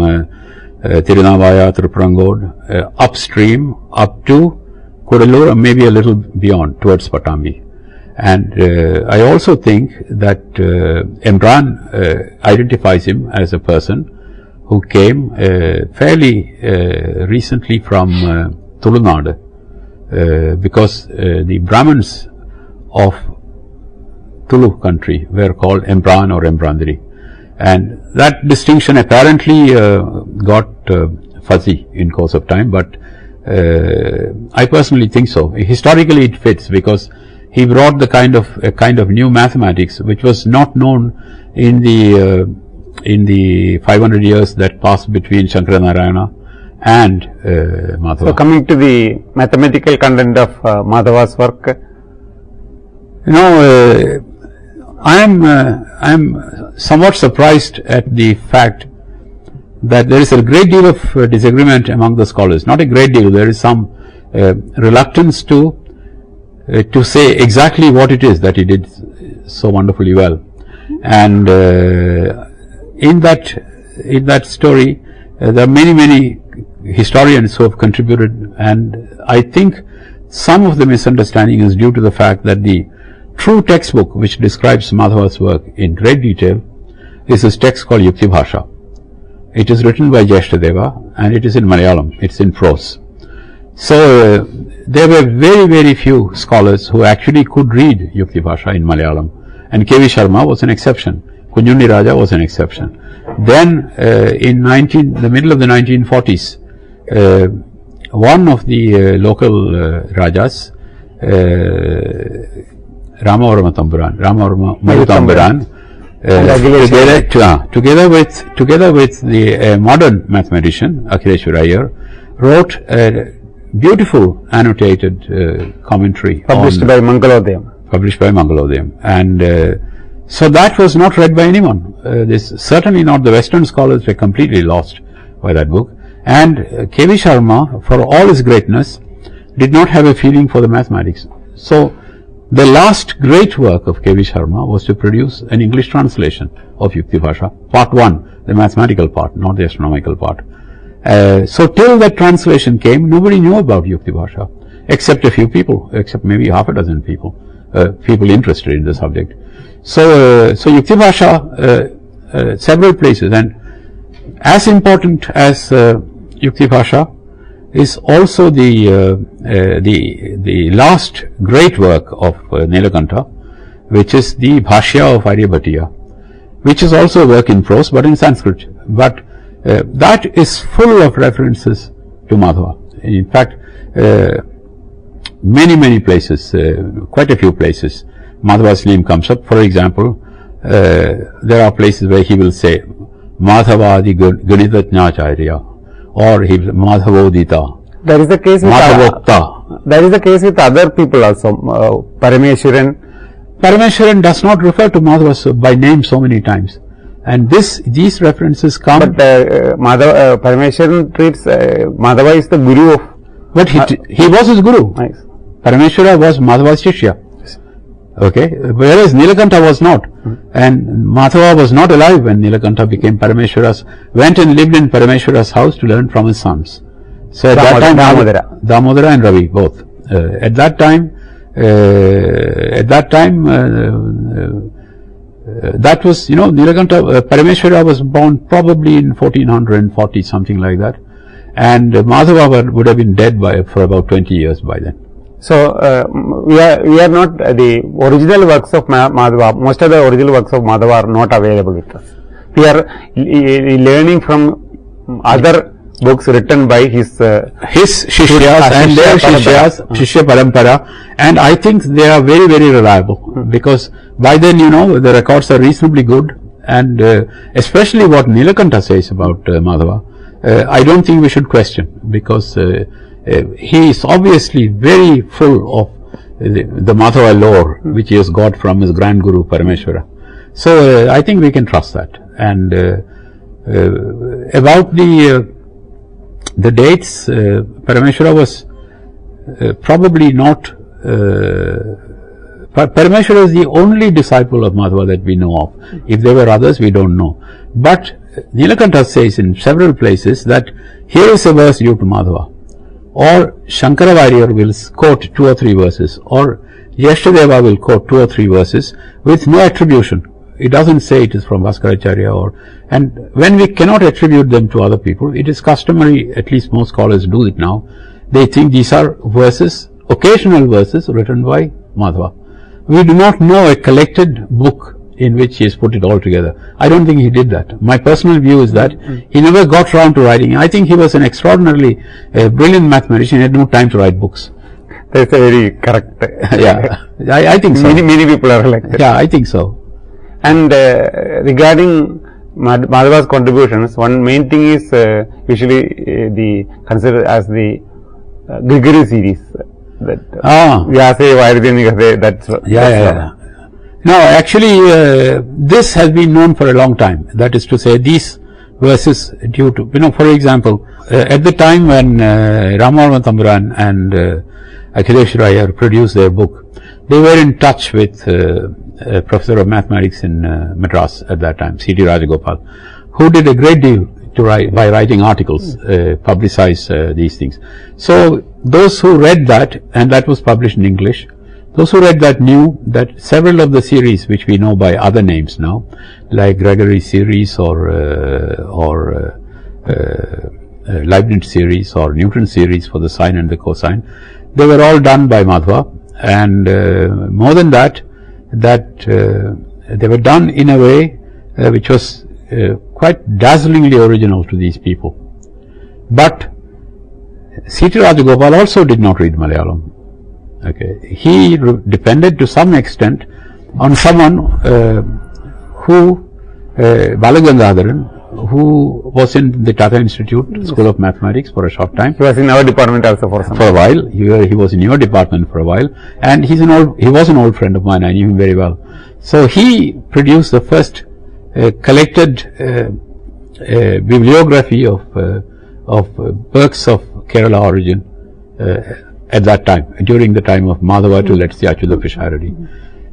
S5: Tirunavaya, Tripurangod, upstream up to Kudalur, and maybe a little beyond towards Patambi. And I also think that Emmrc identifies him as a person who came fairly recently from Tulunadu, because the Brahmins of Tulu country were called Emmrc or Embrandri, and that distinction apparently got fuzzy in course of time, but I personally think so. Historically it fits, because he brought a kind of new mathematics which was not known in the 500 years that passed between Shankaranarayana and Madhava.
S3: So coming to the mathematical content of Madhava's work,
S5: I am somewhat surprised at the fact that there is a great deal of disagreement among the scholars. Not a great deal, there is some reluctance to say exactly what it is that he did so wonderfully well. And in that story, there are many historians who have contributed, and I think some of the misunderstanding is due to the fact that the true textbook which describes Madhava's work in great detail is this text called Yukti Bhasha. It is written by Jeshtadeva, and it is in Malayalam, it's in prose. So there were very few scholars who actually could read Yukti Bhasha in Malayalam, and K.V. Sharma was an exception. Kunjundi Raja was an exception. Then in the middle of the 1940s, one of the local Rajas, Ramavarma Tamburan, together with the modern mathematician Akhileshwar Iyer, wrote a beautiful annotated commentary
S3: published by Mangalodayam.
S5: And so that was not read by anyone. Certainly not the Western scholars were completely lost by that book. And K.V. Sharma, for all his greatness, did not have a feeling for the mathematics. So the last great work of K.V. Sharma was to produce an English translation of Yukti Bhasha, part 1, the mathematical part, not the astronomical part. So till that translation came, nobody knew about Yukti Bhasha, except a few people, except maybe half a dozen people, people interested in the subject. So Yukti Bhasha, several places, and as important as Yukti Bhasha is also the last great work of Nilakantha, which is the Bhashya of Aryabhatiya, which is also a work in prose but in Sanskrit. But that is full of references to Madhava. In fact, many places, quite a few places, Madhava's name comes up. For example, there are places where he will say Madhavadi Ganithatnacharya, or he will Madhavodita.
S3: That is the case with that is the case with other people also.
S5: Parameshwaran does not refer to Madhava by name so many times, and these references come.
S3: But Parameshwaran treats Madhava is the guru of.
S5: But he was his guru.
S3: Nice.
S5: Parameshwara was Madhava's Shishya. Okay, whereas Nilakantha was not, and Madhava was not alive when Nilakantha became Parameshwara's, went and lived in Parameshwara's house to learn from his sons. So at that time, Damodara and Ravi both. At that time, that was, Nilakantha, Parameshwara was born probably in 1440, something like that, and Madhava would have been dead for about 20 years by then.
S3: So we are not the original works of Madhava. Most of the original works of Madhava are not available with us. We are learning from other books written by his
S5: Shishyas and their Shishyas, Shishya Parampara, and I think they are very, very reliable, because by then, the records are reasonably good, and especially what Nilakantha says about Madhava, I don't think we should question, because he is obviously very full of the Madhava lore, which he has got from his grand guru Parameshwara. So I think we can trust that. And about the dates, Parameshwara was probably not. Parameshwara is the only disciple of Madhava that we know of. If there were others, we don't know. But Nilakantha says in several places that here is a verse due to Madhava, or Shankaravarya will quote 2 or 3 verses, or Yashtadeva will quote 2 or 3 verses with no attribution. It doesn't say it is from Bhaskaracharya, and when we cannot attribute them to other people, it is customary, at least most scholars do it now, they think these are verses, occasional verses written by Madhava. We do not know a collected book in which he has put it all together. I don't think he did that. My personal view is that he never got round to writing. I think he was an extraordinarily brilliant mathematician. He had no time to write books.
S3: That's a very correct.
S5: Yeah, I think so.
S3: Many people are like that.
S5: Yeah, I think so.
S3: And regarding Madhava's contributions, one main thing is usually considered as the Grigori series. That's
S5: No, actually, this has been known for a long time. That is to say, these verses due to, for example, at the time when Ramavarma Tamburan and Akhilesh Rayar produced their book, they were in touch with Professor of Mathematics in Madras at that time, C.T. Rajagopal, who did a great deal to write by writing articles, publicize these things. So those who read that, and that was published in English, those who read that knew that several of the series which we know by other names now, like Gregory series or Leibniz series or Newton series for the sine and the cosine, they were all done by Madhava, and more than that, they were done in a way which was quite dazzlingly original to these people. But C.T. Rajagopal also did not read Malayalam. Okay, he depended to some extent on someone who Balagangadharan, who was in the Tata Institute School of Mathematics for a short time.
S3: He was in our department also for a
S5: while. He was in your department for a while, and he was an old friend of mine. I knew him very well. So he produced the first collected bibliography of works of Kerala origin at that time, during the time of Madhava to let's say Achyuta Pisharadi.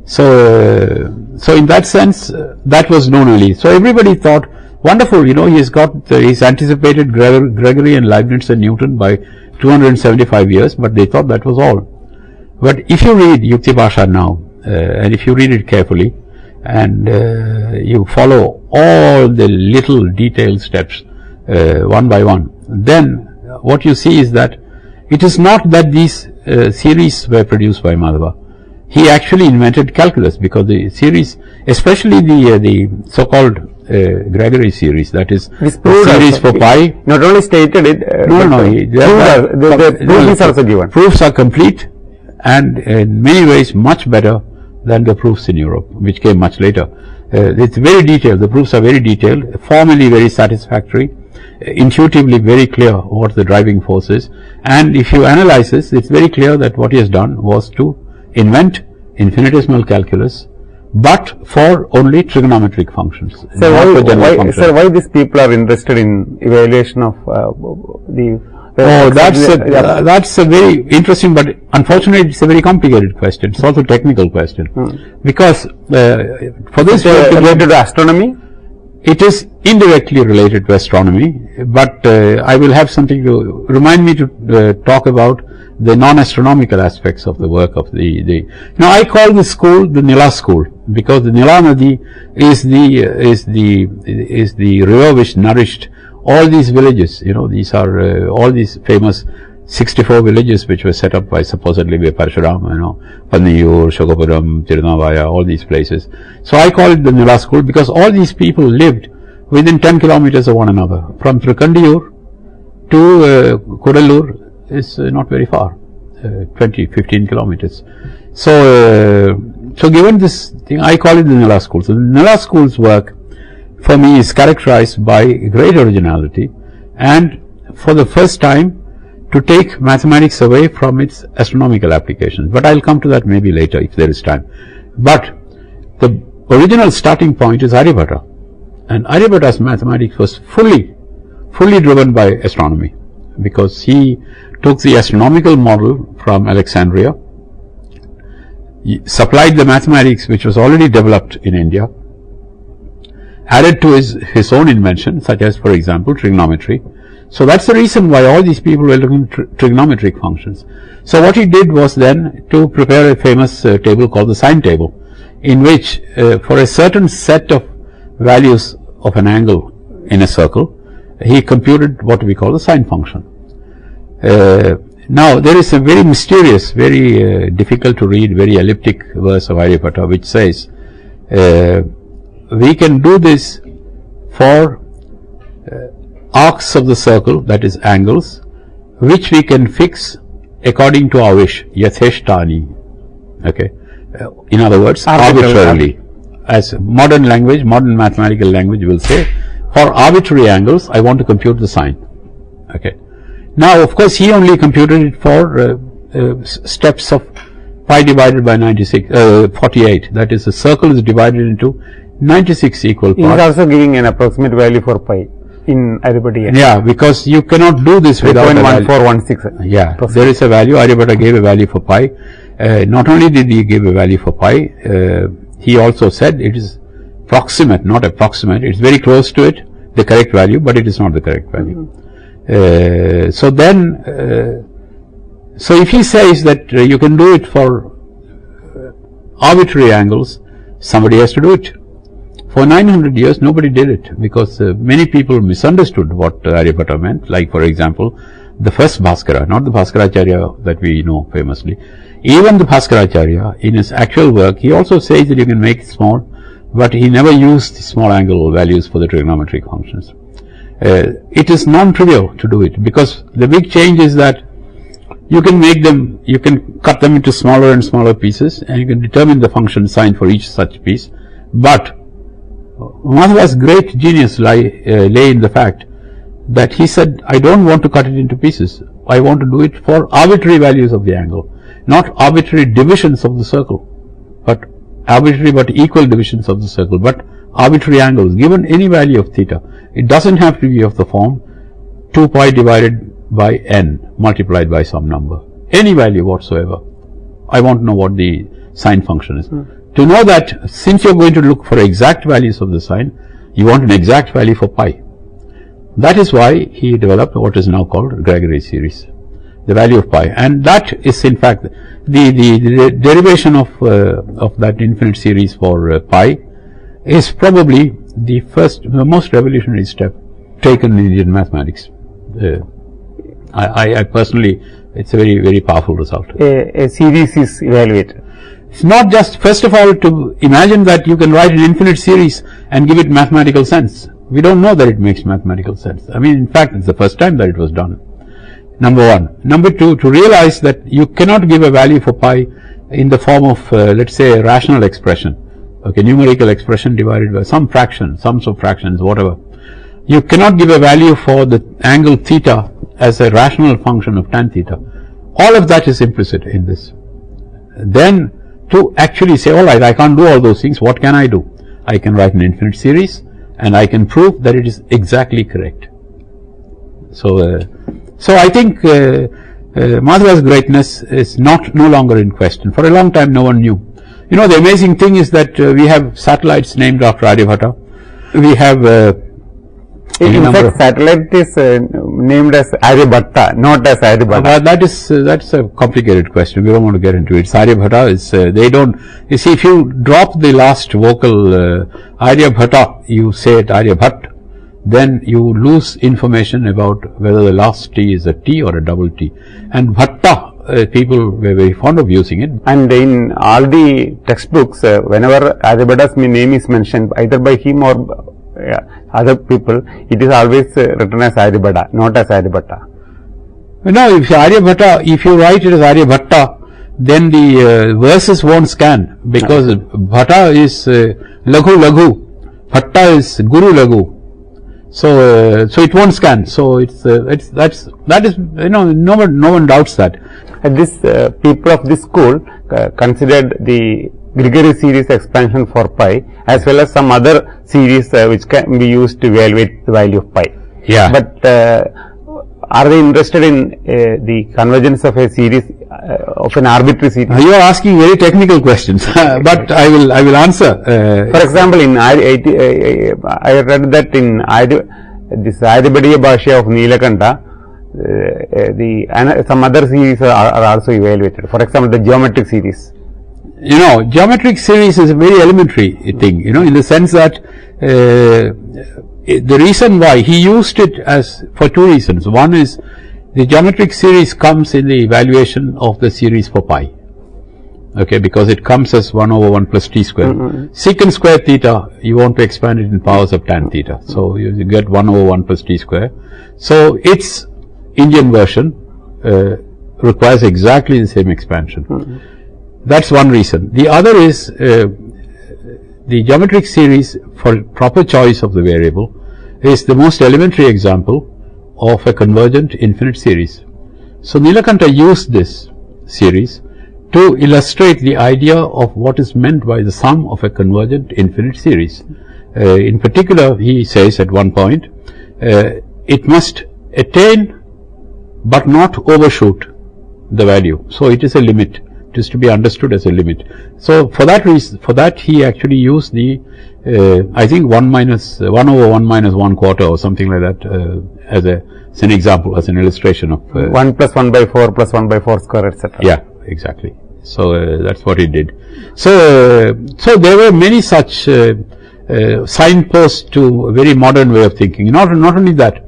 S5: So in that sense, that was known only. So everybody thought, wonderful, he's anticipated Gregory and Leibniz and Newton by 275 years, but they thought that was all. But if you read Yukti Bhasha now, and if you read it carefully, and you follow all the little detailed steps one by one, then what you see is that it is not that these series were produced by Madhava. He actually invented calculus, because the series, especially the so-called Gregory series, that is the series for pi.
S3: Not only stated it.
S5: The
S3: proof is also given.
S5: Proofs are complete, and in many ways much better than the proofs in Europe, which came much later. It's very detailed. The proofs are very detailed, formally very satisfactory, intuitively very clear what the driving force is. And if you analyze this, it's very clear that what he has done was to invent infinitesimal calculus, but for only trigonometric functions.
S3: So why these people are interested in evaluation of
S5: that's a very interesting, but unfortunately it's a very complicated question. It's also a technical question, because for this
S3: related to astronomy,
S5: it is indirectly related to astronomy, but I will have something to remind me to talk about the non-astronomical aspects of the work of Now I call this school the Nila school, because the Nila Nadi is the river which nourished all these villages. These are all these famous 64 villages which were set up by supposedly by Parshuram, Panniyur, Shogapuram, Tirunavaya, all these places. So I call it the Nila school, because all these people lived within 10 kilometers of one another. From Trikandiyur to Kudallur is not very far, 15 kilometers. So given this thing, I call it the Nila school. So the Nila school's work for me is characterized by great originality, and for the first time to take mathematics away from its astronomical applications. But I'll come to that maybe later if there is time. But the original starting point is Aryabhatta, and Aryabhatta's mathematics was fully driven by astronomy, because he took the astronomical model from Alexandria, supplied the mathematics which was already developed in India, added to his own invention, such as, for example, trigonometry. So that's the reason why all these people were looking at trigonometric functions. So what he did was then to prepare a famous table called the sine table, in which for a certain set of values of an angle in a circle, he computed what we call the sine function. Now there is a very mysterious, very difficult to read, very elliptic verse of Aryabhatta which says, we can do this for arcs of the circle, that is angles, which we can fix according to our wish, yatheshtani. Okay, in other words, arbitrarily. As modern language, modern mathematical language will say, for arbitrary angles, I want to compute the sine. Okay. Now, of course, he only computed it for steps of pi divided by 48. That is, the circle is divided into 96 equal parts.
S3: He is also giving an approximate value for pi in Aryabhatta.
S5: Yeah, because you cannot do this without a value.
S3: 0.1416.
S5: Yeah, there is a value. Aryabhatta gave a value for pi. Not only did he give a value for pi, he also said it is proximate, not approximate. It's very close to it, the correct value, but it is not the correct value. So if he says that you can do it for arbitrary angles, somebody has to do it. For 900 years, nobody did it, because many people misunderstood what Aryabhatta meant. Like, for example, the first Bhaskara, not the Bhaskaracharya that we know famously. Even the Bhaskaracharya, in his actual work, he also says that you can make it small, but he never used small angle values for the trigonometric functions. It is non-trivial to do it, because the big change is that you can make them, you can cut them into smaller and smaller pieces, and you can determine the function sign for each such piece. But Madhava's great genius lay in the fact that he said, I don't want to cut it into pieces. I want to do it for arbitrary values of the angle, not arbitrary divisions of the circle, but arbitrary but equal divisions of the circle, but arbitrary angles given any value of theta. It doesn't have to be of the form 2 pi divided by n multiplied by some number, any value whatsoever. I want to know what the sine function is. To know that, since you're going to look for exact values of the sine, you want an exact value for pi. That is why he developed what is now called Gregory series, the value of pi, and that is in fact the derivation of that infinite series for pi is probably the most revolutionary step taken in Indian mathematics. I personally, it's a very, very powerful result.
S3: A series is evaluated.
S5: It's not just, first of all, to imagine that you can write an infinite series and give it mathematical sense. We don't know that it makes mathematical sense. I mean, in fact, it's the first time that it was done. Number one. Number two, to realize that you cannot give a value for pi in the form of, let's say, a rational expression. Okay, numerical expression divided by some fraction, sums of fractions, whatever. You cannot give a value for the angle theta as a rational function of tan theta. All of that is implicit in this. Then, to actually say, all right, I can't do all those things, what can I do? I can write an infinite series, and I can prove that it is exactly correct. So, so I think Madhava's greatness is no longer in question. For a long time, no one knew. You know, the amazing thing is that we have satellites named after Aryabhata. We have
S3: in fact, satellite is named as Aryabhatta, not as Aryabhata.
S5: That's a complicated question. We don't want to get into it. Aryabhata is they don't. You see, if you drop the last vocal Aryabhata, you say it Aryabhat, then you lose information about whether the last T is a T or a double T. And Bhatta, people were very fond of using it.
S3: And in all the textbooks, whenever Aryabhata's name is mentioned, either by him or other people, it is always written as Aryabhata, not as Aryabhata.
S5: No, if Aryabhata, if you write it as Aryabhatta, then the verses won't scan, because Bhatta is Laghu Laghu, Bhatta is Guru Laghu. So, so it won't scan. So that is, you know, no one doubts that.
S3: And this people of this school considered the Grigori series expansion for pi as well as some other series which can be used to evaluate the value of pi.
S5: Yeah.
S3: But are they interested in the convergence of a series of an arbitrary series?
S5: You are asking very technical questions, but I will answer.
S3: For example, in I read that in this Aryabhatiya Bhashya of Nilakanta, some other series are also evaluated. For example, the geometric series.
S5: You know, geometric series is a very elementary thing, you know, in the sense that the reason why he used it as for two reasons. One is the geometric series comes in the evaluation of the series for pi. Okay, because it comes as 1 over 1 plus t square. Secant square theta, you want to expand it in powers of tan theta. So you get 1 over 1 plus t square. So its Indian version requires exactly the same expansion. That's one reason. The other is the geometric series, for proper choice of the variable, is the most elementary example of a convergent infinite series. So Nilakanta used this series to illustrate the idea of what is meant by the sum of a convergent infinite series. In particular, he says at one point, it must attain but not overshoot the value. So it is a limit. It is to be understood as a limit. So for that reason, for that he actually used the I think 1 over 1 minus 1 quarter or something like that as an example, as an illustration of
S3: 1 plus 1 by 4 plus 1 by 4 square, etc.
S5: Yeah, exactly. So that's what he did. So so there were many such signposts to a very modern way of thinking. Not only that,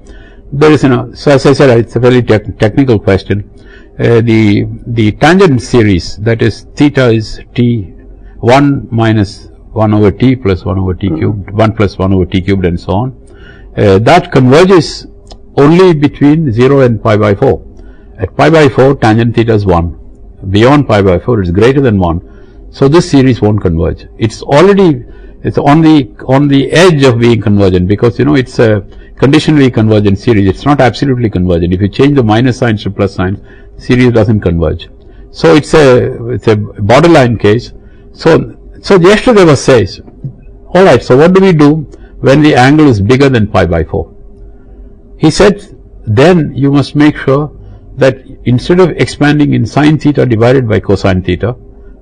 S5: there is, you know, so as I said, it's a very technical question. The tangent series, that is theta is t 1 minus 1 over t plus 1 over t cubed, 1 plus 1 over t cubed and so on, that converges only between 0 and pi by 4. At pi by 4, tangent theta is 1. Beyond pi by 4, it's greater than 1. So this series won't converge. It's already, it's on the edge of being convergent, because, you know, it's a conditionally convergent series. It's not absolutely convergent. If you change the minus signs to plus signs, series doesn't converge. So it's a borderline case. So Yashdeva says, all right, so what do we do when the angle is bigger than pi by 4? He said, then you must make sure that instead of expanding in sine theta divided by cosine theta,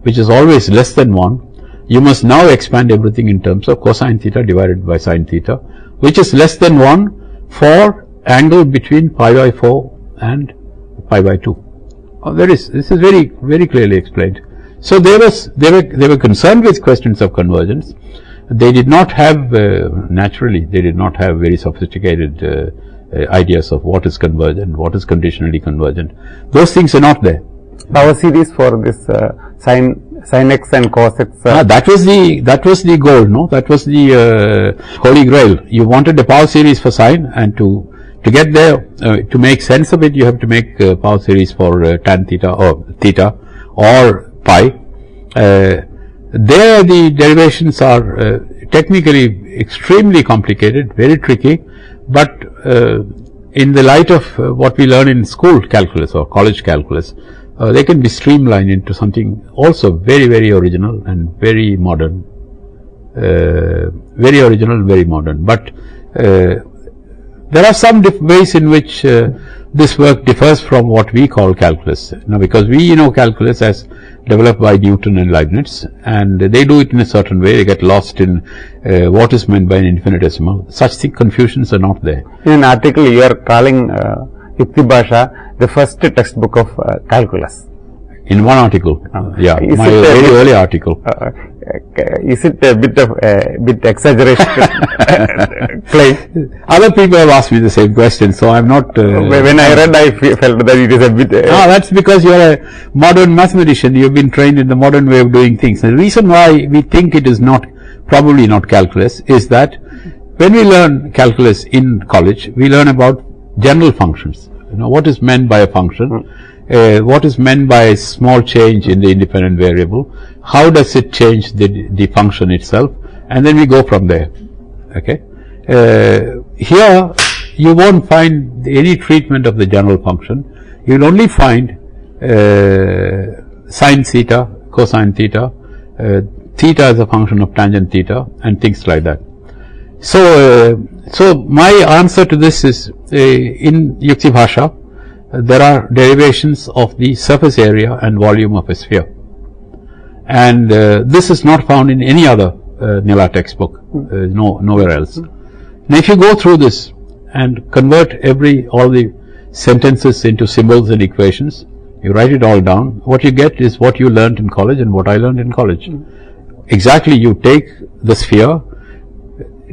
S5: which is always less than 1, you must now expand everything in terms of cosine theta divided by sine theta, which is less than 1 for angle between pi by 4 and pi by 2. This is very, very clearly explained. So they were concerned with questions of convergence. They did not have, naturally, they did not have very sophisticated ideas of what is convergent, what is conditionally convergent. Those things are not there.
S3: Power series for this sin x and cos x.
S5: That was the goal, no? That was the holy grail. You wanted a power series for sine, and to get there, to make sense of it, you have to make power series for tan theta or pi. There the derivations are technically extremely complicated, very tricky, but in the light of what we learn in school calculus or college calculus, they can be streamlined into something also very, very original and very modern. Very original, very modern. But there are some ways in which this work differs from what we call calculus. Now, because we know calculus as developed by Newton and Leibniz, and they do it in a certain way. They get lost in what is meant by an infinitesimal. Such confusions are not there.
S3: In an article, you are calling Yukti Bhasha the first textbook of calculus.
S5: In one article, yeah, my very early article.
S3: Is it a bit exaggeration claim?
S5: Other people have asked me the same question, so I'm not.
S3: When I read, I felt that it is a bit.
S5: That's because you are a modern mathematician. You've been trained in the modern way of doing things. The reason why we think it is probably not calculus, is that when we learn calculus in college, we learn about general functions. You know, what is meant by a function. What is meant by a small change in the independent variable, how does it change the function itself, and then we go from there. Okay. Here you won't find any treatment of the general function. You will only find sine theta, cosine theta, theta as a function of tangent theta, and things like that. So my answer to this is in Yukti Bhasha. There are derivations of the surface area and volume of a sphere, and this is not found in any other Nila textbook, nowhere else. Now, if you go through this and convert all the sentences into symbols and equations, you write it all down. What you get is what you learned in college and what I learned in college. Exactly, you take the sphere,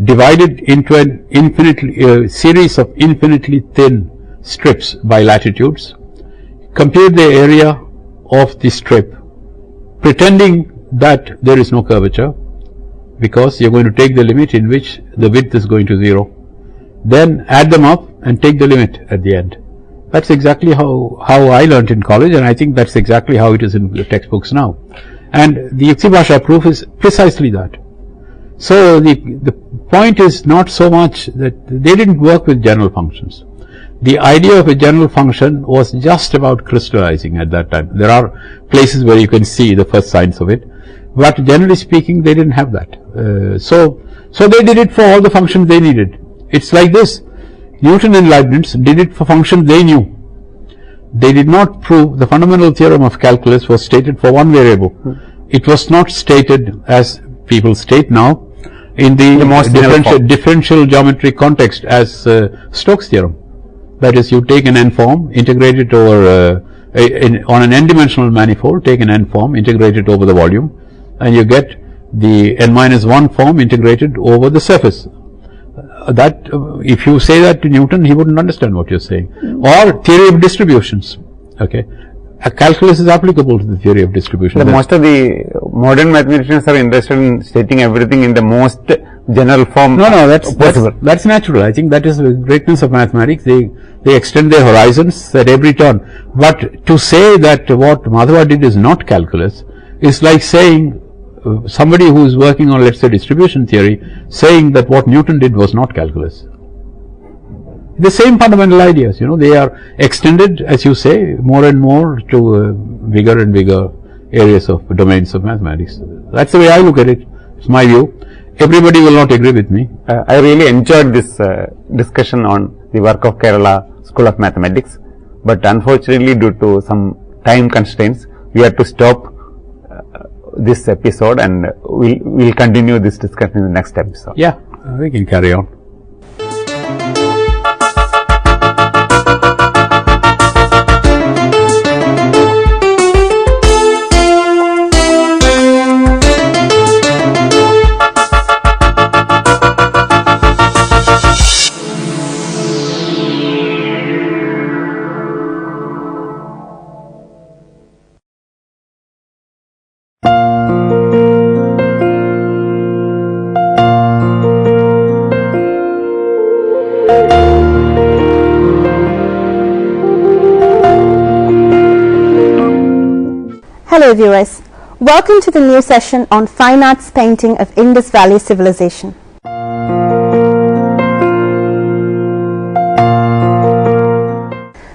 S5: divide it into an series of infinitely thin strips by latitudes, compute the area of the strip, pretending that there is no curvature, because you are going to take the limit in which the width is going to 0. Then add them up and take the limit at the end. That's exactly how I learnt in college, and I think that's exactly how it is in the textbooks now. And the Yukti Bhasha proof is precisely that. So the point is not so much that they didn't work with general functions. The idea of a general function was just about crystallizing at that time. There are places where you can see the first signs of it, but generally speaking, they didn't have that. So they did it for all the functions they needed. It's like this. Newton and Leibniz did it for functions they knew. They did not prove the fundamental theorem of calculus was stated for one variable. It was not stated as people state now in the differential geometry context as Stokes' theorem. That is, you take an n form, integrate it over on an n-dimensional manifold, take an n form, integrate it over the volume, and you get the n-1 form integrated over the surface. If you say that to Newton, he wouldn't understand what you're saying. Or theory of distributions. Okay, a calculus is applicable to the theory of distribution.
S3: Most of the modern mathematicians are interested in stating everything in the most general form.
S5: No, that's natural. I think that is the greatness of mathematics. They extend their horizons at every turn. But to say that what Madhava did is not calculus is like saying somebody who is working on, let's say, distribution theory, saying that what Newton did was not calculus. The same fundamental ideas, they are extended, as you say, more and more to bigger and bigger areas of domains of mathematics. That's the way I look at it. It's my view. Everybody will not agree with me.
S3: I really enjoyed this discussion on the work of Kerala School of Mathematics, but unfortunately, due to some time constraints, we have to stop this episode, and we'll continue this discussion in the next episode.
S5: Yeah, we can carry on.
S6: Dear viewers, welcome to the new session on Fine Arts Painting of Indus Valley Civilization.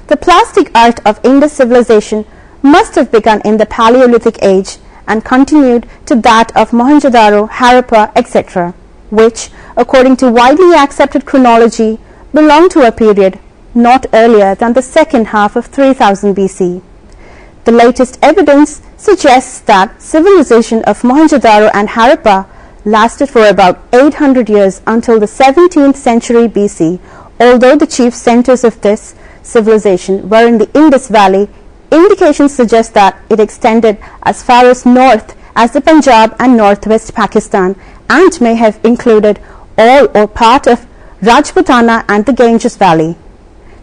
S6: The plastic art of Indus civilization must have begun in the Paleolithic age and continued to that of Mohenjo-daro, Harappa, etc., which, according to widely accepted chronology, belong to a period not earlier than the second half of 3000 BC. The latest evidence suggests that civilization of Mohenjo-daro and Harappa lasted for about 800 years until the 17th century BC. Although the chief centers of this civilization were in the Indus Valley, indications suggest that it extended as far as north as the Punjab and northwest Pakistan and may have included all or part of Rajputana and the Ganges Valley.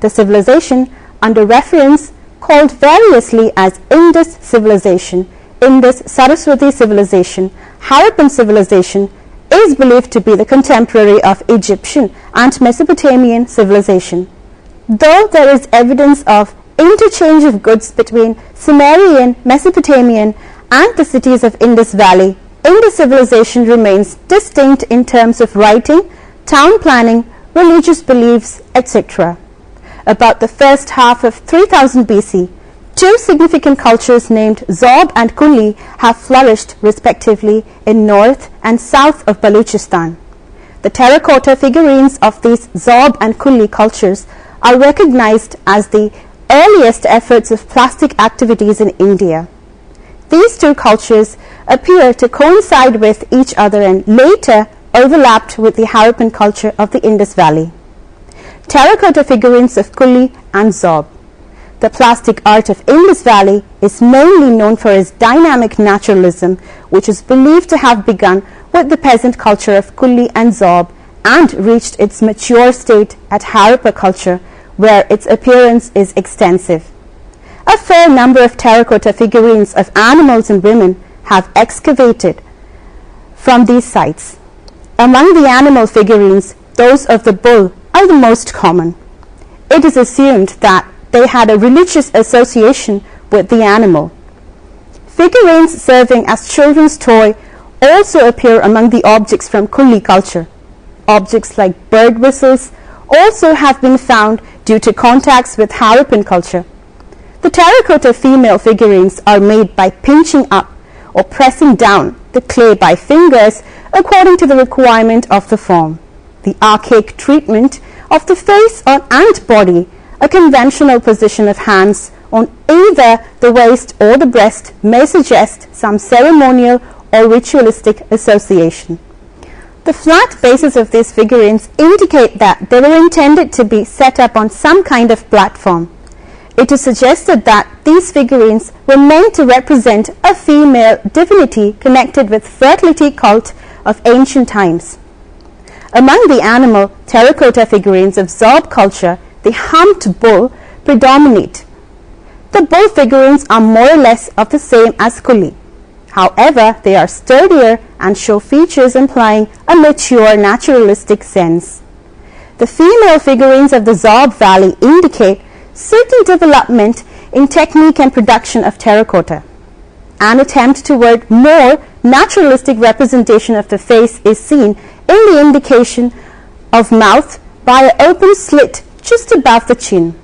S6: The civilization, under reference, called variously as Indus civilization, Indus Saraswati civilization, Harappan civilization, is believed to be the contemporary of Egyptian and Mesopotamian civilization. Though there is evidence of interchange of goods between Sumerian, Mesopotamian and the cities of Indus Valley, Indus civilization remains distinct in terms of writing, town planning, religious beliefs, etc. About the first half of 3000 BC, two significant cultures named Zob and Kulli have flourished respectively in north and south of Baluchistan. The terracotta figurines of these Zob and Kulli cultures are recognized as the earliest efforts of plastic activities in India. These two cultures appear to coincide with each other and later overlapped with the Harappan culture of the Indus Valley. Terracotta figurines of Kulli and Zob. The plastic art of Indus Valley is mainly known for its dynamic naturalism, which is believed to have begun with the peasant culture of Kulli and Zob and reached its mature state at Harappa culture, where its appearance is extensive. A fair number of terracotta figurines of animals and women have excavated from these sites. Among the animal figurines, those of the bull are the most common. It is assumed that they had a religious association with the animal. Figurines serving as children's toy also appear among the objects from Kulli culture. Objects like bird whistles also have been found due to contacts with Harappan culture. The terracotta female figurines are made by pinching up or pressing down the clay by fingers according to the requirement of the form. The archaic treatment of the face and body, a conventional position of hands on either the waist or the breast, may suggest some ceremonial or ritualistic association. The flat bases of these figurines indicate that they were intended to be set up on some kind of platform. It is suggested that these figurines were meant to represent a female divinity connected with fertility cult of ancient times. Among the animal terracotta figurines of Zob culture, the humped bull predominate. The bull figurines are more or less of the same as Kulli. However, they are sturdier and show features implying a mature naturalistic sense. The female figurines of the Zob Valley indicate certain development in technique and production of terracotta. An attempt toward more naturalistic representation of the face is seen in the indication of mouth by an open slit just above the chin.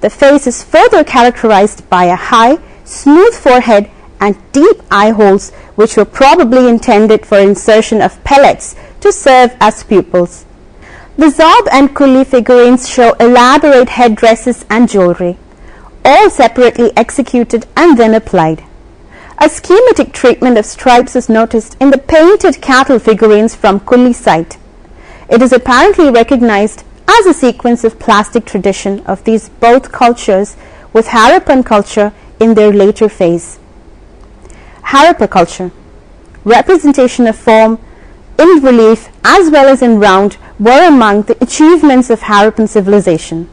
S6: The face is further characterized by a high, smooth forehead and deep eye holes, which were probably intended for insertion of pellets to serve as pupils. The Zob and Kulli figurines show elaborate headdresses and jewelry, all separately executed and then applied. A schematic treatment of stripes is noticed in the painted cattle figurines from Kulli site. It is apparently recognized as a sequence of plastic tradition of these both cultures, with Harappan culture in their later phase. Harappa culture. Representation of form in relief as well as in round were among the achievements of Harappan civilization.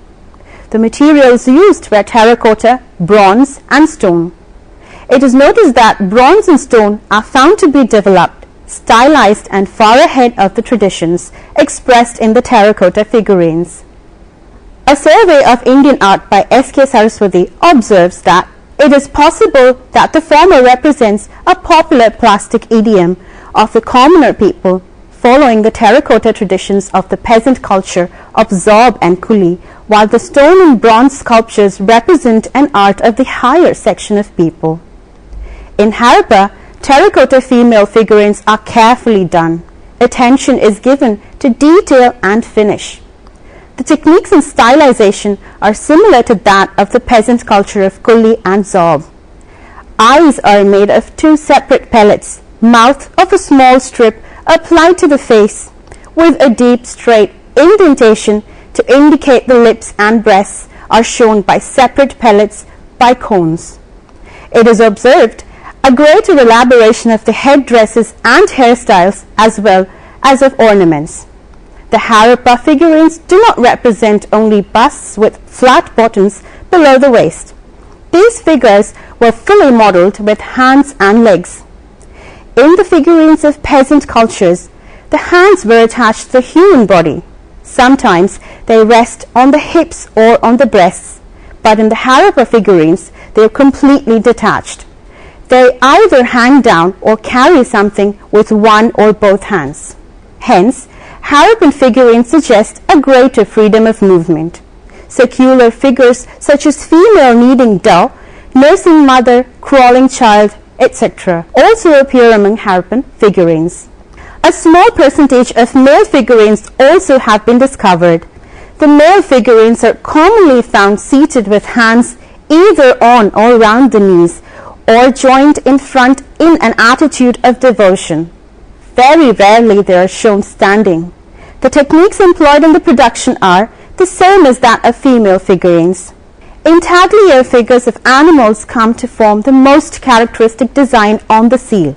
S6: The materials used were terracotta, bronze and stone. It is noticed that bronze and stone are found to be developed, stylized and far ahead of the traditions expressed in the terracotta figurines. A survey of Indian art by S.K. Saraswati observes that It is possible that the former represents a popular plastic idiom of the commoner people following the terracotta traditions of the peasant culture of Zob and Kuli, while the stone and bronze sculptures represent an art of the higher section of people. In Harappa, terracotta female figurines are carefully done. Attention is given to detail and finish. The techniques and stylization are similar to that of the peasant culture of Kuli and Zob. Eyes are made of two separate pellets, mouth of a small strip applied to the face, with a deep straight indentation to indicate the lips and breasts are shown by separate pellets by cones. It is observed a greater elaboration of the headdresses and hairstyles as well as of ornaments. The Harappa figurines do not represent only busts with flat bottoms below the waist. These figures were fully modelled with hands and legs. In the figurines of peasant cultures, the hands were attached to the human body. Sometimes they rest on the hips or on the breasts, but in the Harappa figurines they are completely detached. They either hang down or carry something with one or both hands. Hence, Harappan figurines suggest a greater freedom of movement. Secular figures such as female kneading dough, nursing mother, crawling child, etc. also appear among Harappan figurines. A small percentage of male figurines also have been discovered. The male figurines are commonly found seated with hands either on or round the knees or joined in front in an attitude of devotion. Very rarely they are shown standing. The techniques employed in the production are the same as that of female figurines. Intaglio figures of animals come to form the most characteristic design on the seal.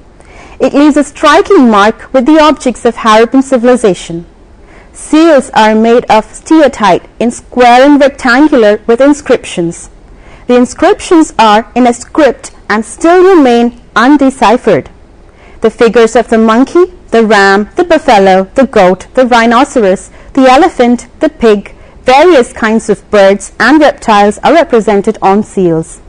S6: It leaves a striking mark with the objects of Harappan civilization. Seals are made of steatite in square and rectangular with inscriptions. The inscriptions are in a script and still remain undeciphered. The figures of the monkey, the ram, the buffalo, the goat, the rhinoceros, the elephant, the pig, various kinds of birds and reptiles are represented on seals.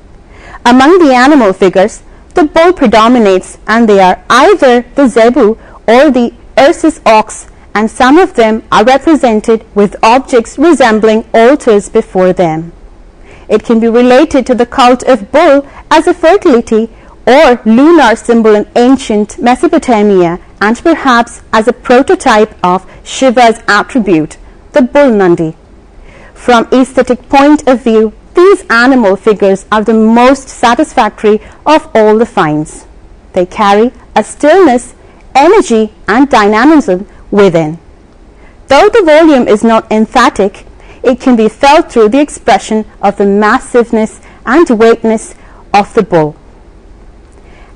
S6: Among the animal figures, the bull predominates, and they are either the zebu or the Ursus ox, and some of them are represented with objects resembling altars before them. It can be related to the cult of bull as a fertility or lunar symbol in ancient Mesopotamia, and perhaps as a prototype of Shiva's attribute, the bull Nandi. From aesthetic point of view, these animal figures are the most satisfactory of all the finds. They carry a stillness, energy and dynamism within. Though the volume is not emphatic, it can be felt through the expression of the massiveness and weightness of the bull.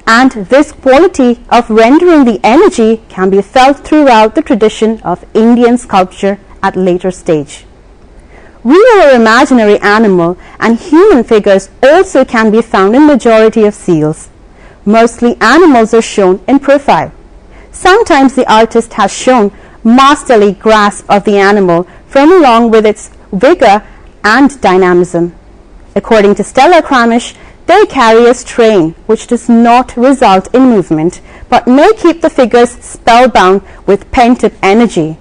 S6: And this quality of rendering the energy can be felt throughout the tradition of Indian sculpture at later stage. Real or imaginary animal and human figures also can be found in majority of seals. Mostly animals are shown in profile. Sometimes the artist has shown masterly grasp of the animal from along with its vigor and dynamism. According to Stella Kramish, they carry a strain which does not result in movement, but may keep the figures spellbound with pent-up energy.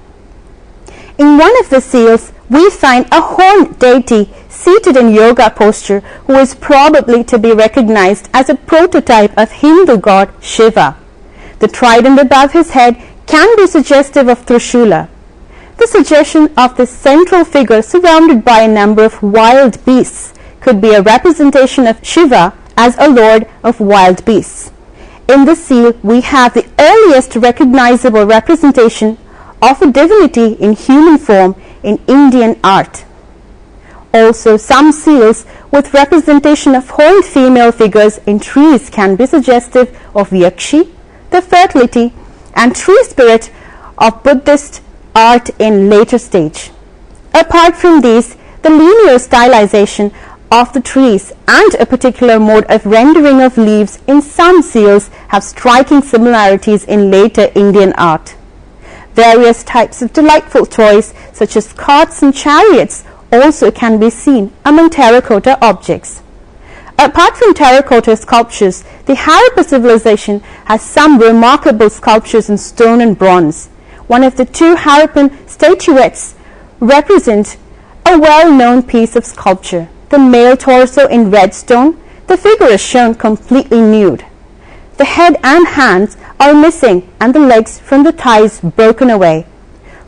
S6: In one of the seals, we find a horned deity seated in yoga posture who is probably to be recognized as a prototype of Hindu god Shiva. The trident above his head can be suggestive of Trishula. The suggestion of this central figure surrounded by a number of wild beasts could be a representation of Shiva as a lord of wild beasts. In the seal, we have the earliest recognizable representation of a divinity in human form in Indian art. Also, some seals with representation of horned female figures in trees can be suggestive of Yakshi, the fertility and tree spirit of Buddhist art in later stage. Apart from these, the linear stylization of the trees and a particular mode of rendering of leaves in some seals have striking similarities in later Indian art. Various types of delightful toys such as carts and chariots also can be seen among terracotta objects. Apart from terracotta sculptures, the Harappa civilization has some remarkable sculptures in stone and bronze. One of the two Harappan statuettes represents a well-known piece of sculpture. The male torso in red stone, the figure is shown completely nude. The head and hands are missing and the legs from the thighs broken away.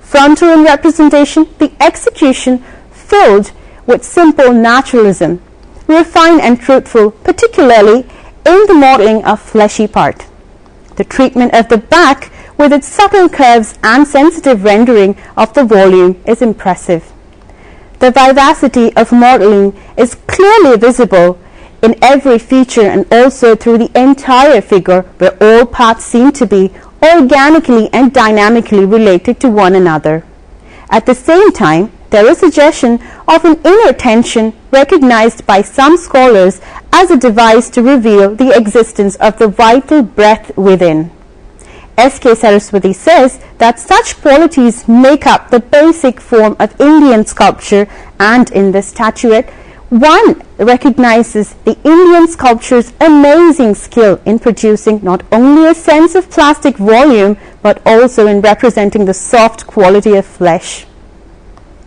S6: Frontal in representation, the execution filled with simple naturalism, refined and truthful, particularly in the modeling of fleshy part. The treatment of the back with its subtle curves and sensitive rendering of the volume is impressive. The vivacity of modeling is clearly visible in every feature and also through the entire figure, where all parts seem to be organically and dynamically related to one another. At the same time, there is suggestion of an inner tension recognized by some scholars as a device to reveal the existence of the vital breath within. S.K. Saraswati says that such qualities make up the basic form of Indian sculpture, and in this statuette, one recognizes the Indian sculpture's amazing skill in producing not only a sense of plastic volume, but also in representing the soft quality of flesh.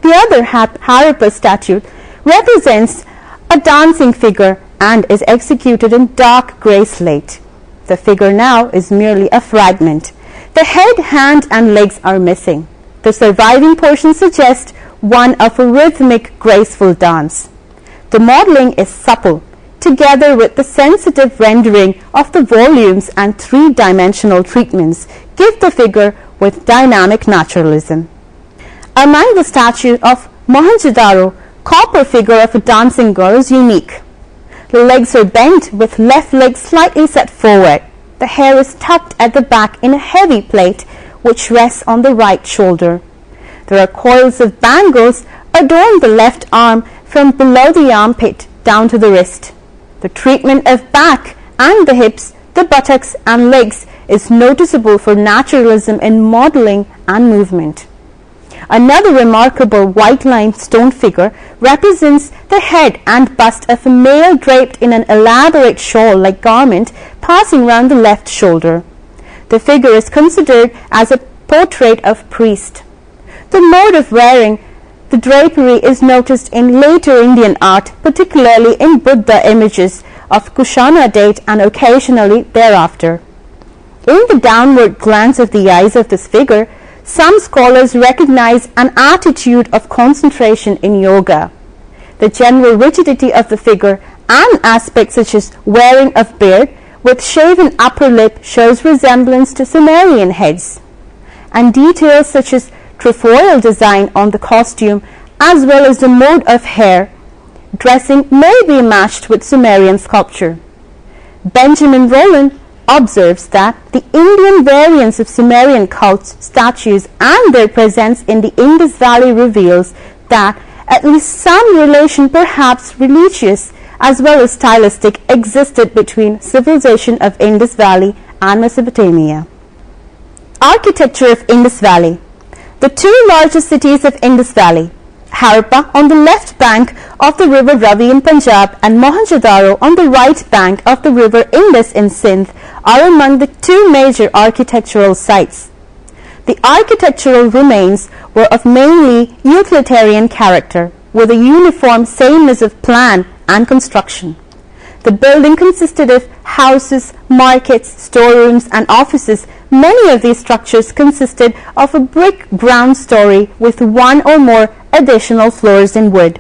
S6: The other Harappa statue represents a dancing figure and is executed in dark grey slate. The figure now is merely a fragment. The head, hand and legs are missing. The surviving portion suggests one of a rhythmic, graceful dance. The modeling is supple, together with the sensitive rendering of the volumes and three-dimensional treatments, give the figure with dynamic naturalism. Among the statues of Mohenjo-daro, copper figure of a dancing girl is unique. The legs are bent with left leg slightly set forward. The hair is tucked at the back in a heavy plait which rests on the right shoulder. There are coils of bangles adorn the left arm from below the armpit down to the wrist. The treatment of back and the hips, the buttocks and legs is noticeable for naturalism in modeling and movement. Another remarkable white limestone figure represents the head and bust of a male draped in an elaborate shawl-like garment passing round the left shoulder. The figure is considered as a portrait of priest. The mode of wearing the drapery is noticed in later Indian art, particularly in Buddha images of Kushana date and occasionally thereafter. In the downward glance of the eyes of this figure, some scholars recognize an attitude of concentration in yoga. The general rigidity of the figure and aspects such as wearing of beard with shaven upper lip shows resemblance to Sumerian heads, and details such as trefoil design on the costume as well as the mode of hair dressing may be matched with Sumerian sculpture. Benjamin Rowland observes that the Indian variants of Sumerian cults, statues and their presence in the Indus Valley reveals that at least some relation, perhaps religious as well as stylistic, existed between civilization of Indus Valley and Mesopotamia. Architecture of Indus Valley. The two largest cities of Indus Valley, Harappa on the left bank of the river Ravi in Punjab and Mohenjo-daro on the right bank of the river Indus in Sindh, are among the two major architectural sites. The architectural remains were of mainly utilitarian character, with a uniform sameness of plan and construction. The building consisted of houses, markets, storerooms and offices. Many of these structures consisted of a brick ground story with one or more additional floors in wood.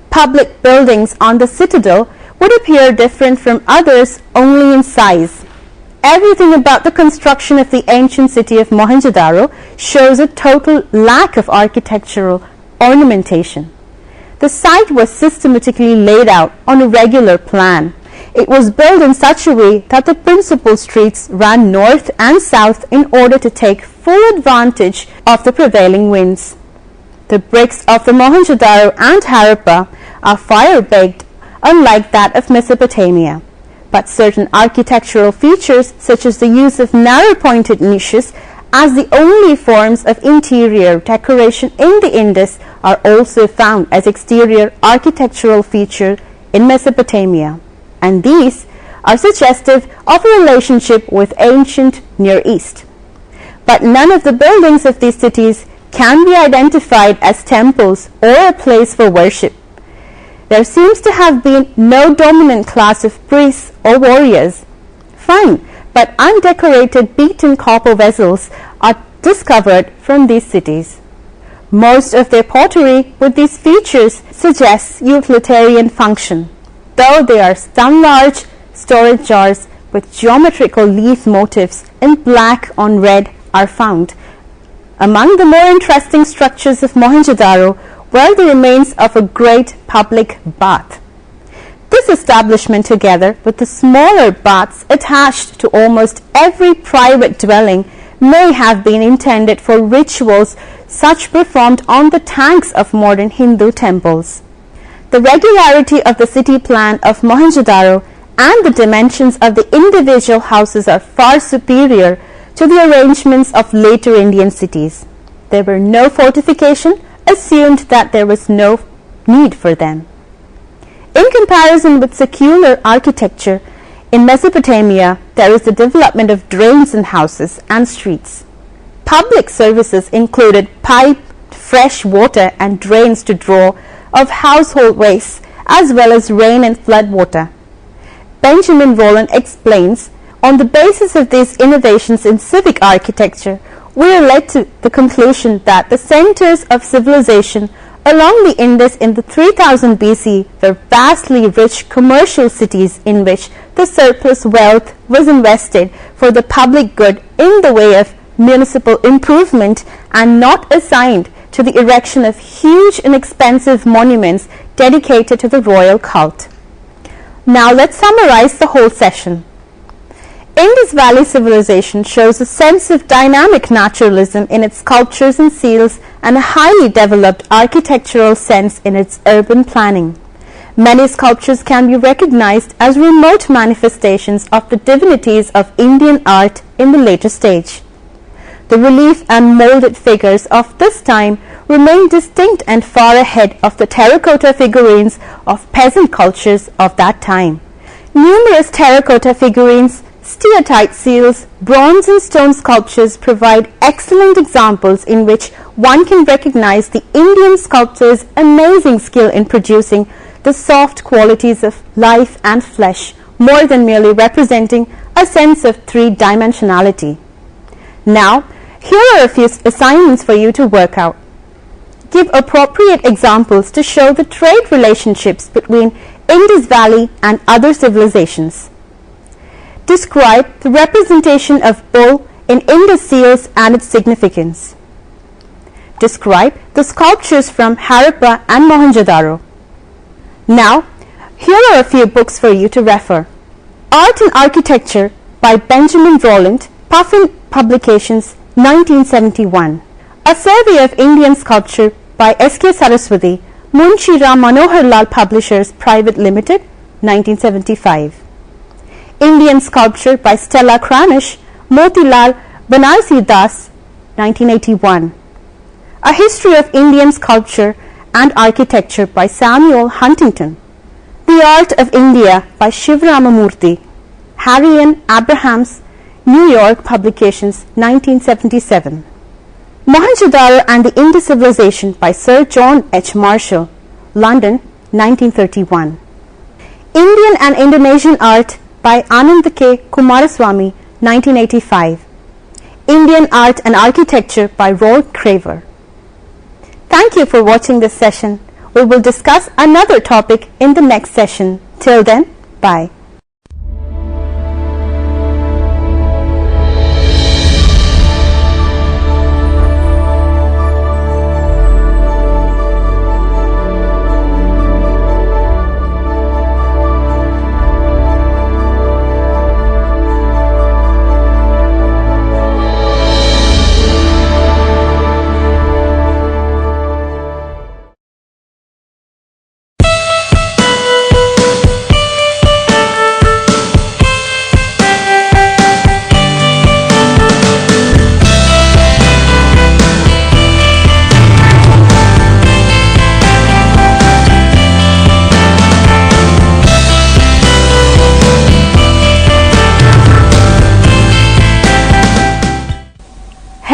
S6: Public buildings on the citadel would appear different from others only in size. Everything about the construction of the ancient city of Mohenjo-daro shows a total lack of architectural ornamentation. The site was systematically laid out on a regular plan. It was built in such a way that the principal streets ran north and south in order to take full advantage of the prevailing winds. The bricks of the Mohenjo-daro and Harappa are fire-baked, unlike that of Mesopotamia. But certain architectural features, such as the use of narrow-pointed niches as the only forms of interior decoration in the Indus, are also found as exterior architectural feature in Mesopotamia. and these are suggestive of a relationship with ancient Near East. But none of the buildings of these cities can be identified as temples or a place for worship. There seems to have been no dominant class of priests or warriors. Fine, but undecorated beaten copper vessels are discovered from these cities. Most of their pottery with these features suggests utilitarian function, though there are some large storage jars with geometrical leaf motifs in black on red are found. Among the more interesting structures of Mohenjo-daro were the remains of a great public bath. This establishment, together with the smaller baths attached to almost every private dwelling, may have been intended for rituals such performed on the tanks of modern Hindu temples. The regularity of the city plan of Mohenjo-daro and the dimensions of the individual houses are far superior to the arrangements of later Indian cities. There were no fortification, assumed that there was no need for them. In comparison with secular architecture, in Mesopotamia, there is the development of drains in houses and streets. Public services included piped fresh water and drains to draw of household waste, as well as rain and flood water. Benjamin Rolland explains, on the basis of these innovations in civic architecture, we are led to the conclusion that the centers of civilization along the Indus in the 3000 BC were vastly rich commercial cities in which the surplus wealth was invested for the public good in the way of municipal improvement and not assigned to the erection of huge and expensive monuments dedicated to the royal cult. Now let's summarize the whole session. Indus Valley civilization shows a sense of dynamic naturalism in its sculptures and seals and a highly developed architectural sense in its urban planning. Many sculptures can be recognized as remote manifestations of the divinities of Indian art in the later stage. The relief and molded figures of this time remain distinct and far ahead of the terracotta figurines of peasant cultures of that time. Numerous terracotta figurines, steatite seals, bronze and stone sculptures provide excellent examples in which one can recognize the Indian sculptor's amazing skill in producing the soft qualities of life and flesh, more than merely representing a sense of three-dimensionality. Now, here are a few assignments for you to work out. Give appropriate examples to show the trade relationships between Indus Valley and other civilizations. Describe the representation of bull in Indus seals and its significance. Describe the sculptures from Harappa and Mohenjo-daro. Now, here are a few books for you to refer. Art and Architecture by Benjamin Rolland, Puffin Publications, 1971. A Survey of Indian Sculpture by S.K. Saraswati, Munshi Ram Manohar Lal Publishers Private Limited, 1975. Indian Sculpture by Stella Kranish, Motilal Banarsi Das, 1981. A History of Indian Sculpture and Architecture by Samuel Huntington. The Art of India by Shiv Ramamurthy, Harry N. Abrahams, New York Publications, 1977. Mohenjo-daro and the Indus Civilization by Sir John H. Marshall, London, 1931. Indian and Indonesian Art by Anand K. Kumaraswamy, 1985. Indian Art and Architecture by Roy Craver. Thank you for watching this session. We will discuss another topic in the next session. Till then, bye.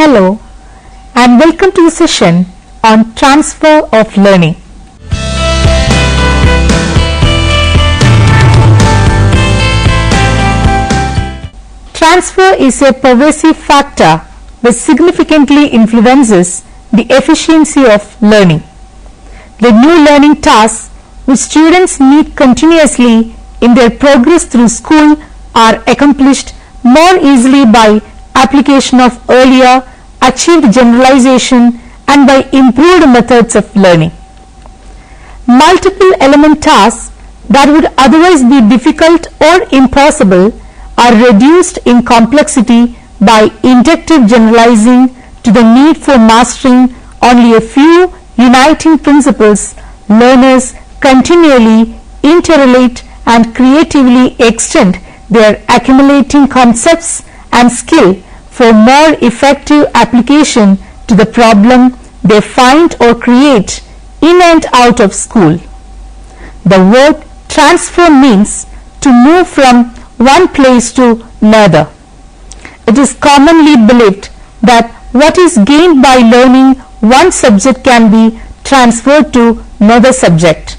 S7: Hello and welcome to the session on transfer of learning. Transfer is a pervasive factor which significantly influences the efficiency of learning. The new learning tasks which students meet continuously in their progress through school are accomplished more easily by application of earlier achieved generalization and by improved methods of learning. Multiple element tasks that would otherwise be difficult or impossible are reduced in complexity by inductive generalizing to the need for mastering only a few uniting principles. Learners continually interrelate and creatively extend their accumulating concepts and skill for more effective application to the problem they find or create in and out of school. The word transfer means to move from one place to another. It is commonly believed that what is gained by learning one subject can be transferred to another subject.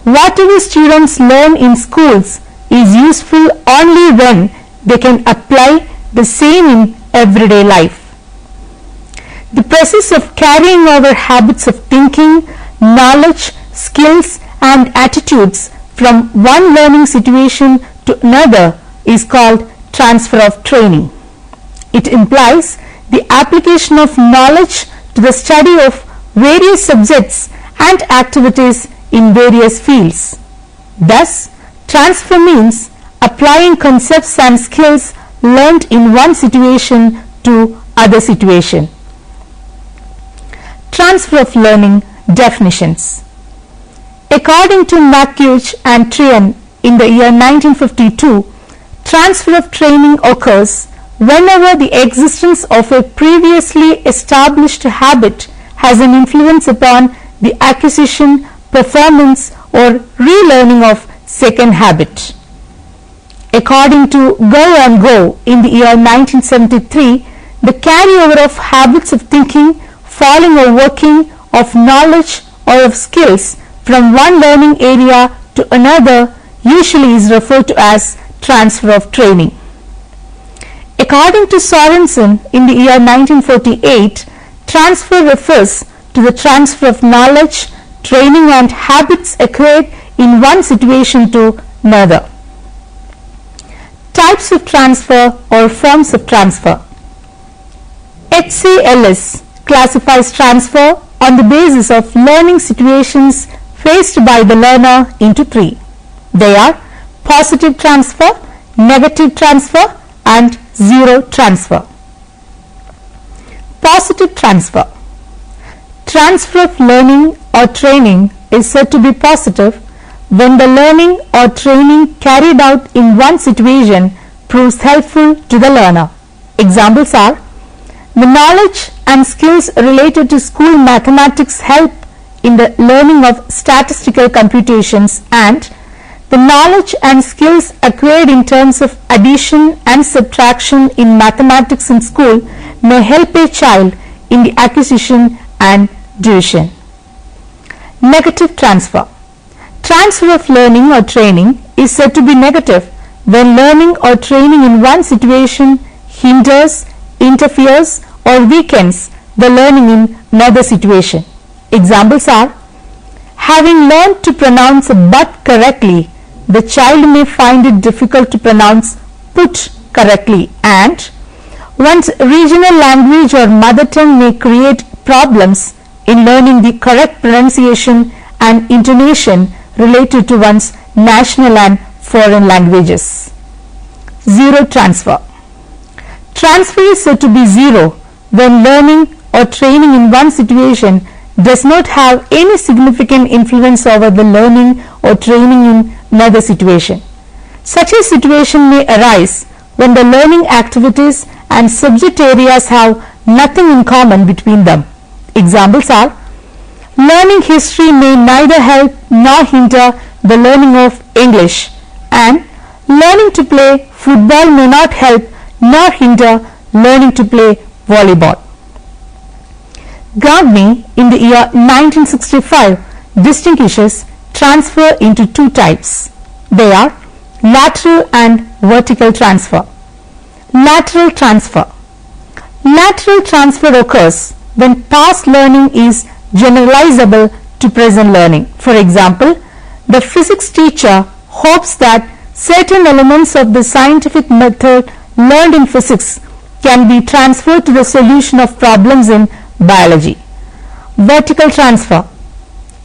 S7: Whatever students learn in schools is useful only when they can apply the same in everyday life. The process of carrying over habits of thinking, knowledge, skills and attitudes from one learning situation to another is called transfer of training. It implies the application of knowledge to the study of various subjects and activities in various fields. Thus, transfer means applying concepts and skills learnt in one situation to other situation. Transfer of learning definitions. According to McCuge and Trian in the year 1952, transfer of training occurs whenever the existence of a previously established habit has an influence upon the acquisition, performance or relearning of second habit. According to Go and Go in the year 1973, the carryover of habits of thinking, falling or working, of knowledge or of skills from one learning area to another usually is referred to as transfer of training. According to Sorensen in the year 1948, transfer refers to the transfer of knowledge, training and habits acquired in one situation to another. Types of transfer or forms of transfer. H.C. Ellis classifies transfer on the basis of learning situations faced by the learner into three. They are positive transfer, negative transfer and zero transfer. Positive transfer. Transfer of learning or training is said to be positive when the learning or training carried out in one situation proves helpful to the learner. Examples are: the knowledge and skills related to school mathematics help in the learning of statistical computations, and the knowledge and skills acquired in terms of addition and subtraction in mathematics in school may help a child in the acquisition and division. Negative transfer. Transfer of learning or training is said to be negative when learning or training in one situation hinders, interferes or weakens the learning in another situation. Examples are: having learned to pronounce a but correctly, the child may find it difficult to pronounce put correctly, and one's regional language or mother tongue may create problems in learning the correct pronunciation and intonation related to one's national and foreign languages. Zero transfer. Transfer is said to be zero when learning or training in one situation does not have any significant influence over the learning or training in another situation. Such a situation may arise when the learning activities and subject areas have nothing in common between them. Examples are: learning history may neither help nor hinder the learning of English, and learning to play football may not help nor hinder learning to play volleyball. Gardner in the year 1965 distinguishes transfer into two types. They are lateral and vertical transfer. Lateral transfer. Lateral transfer occurs when past learning is generalizable to present learning. For example, the physics teacher hopes that certain elements of the scientific method learned in physics can be transferred to the solution of problems in biology. Vertical transfer.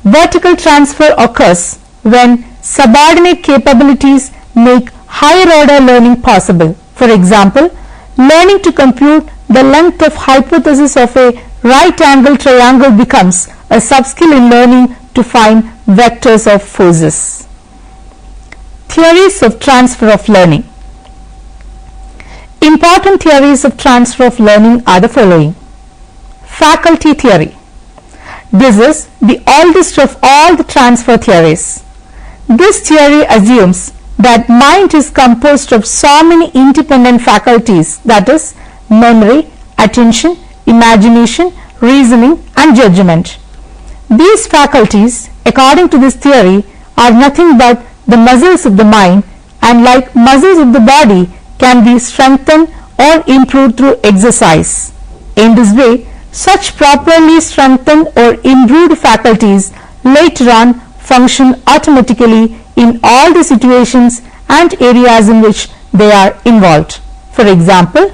S7: Vertical transfer occurs when subordinate capabilities make higher order learning possible. For example, learning to compute the length of hypothesis of a right angle triangle becomes a subskill in learning to find vectors of forces. Theories of transfer of learning. Important theories of transfer of learning are the following. Faculty theory. This is the oldest of all the transfer theories. This theory assumes that mind is composed of so many independent faculties, that is, memory, attention, imagination, reasoning and judgment. These faculties, according to this theory, are nothing but the muscles of the mind, and like muscles of the body can be strengthened or improved through exercise. In this way, such properly strengthened or improved faculties later on function automatically in all the situations and areas in which they are involved. For example,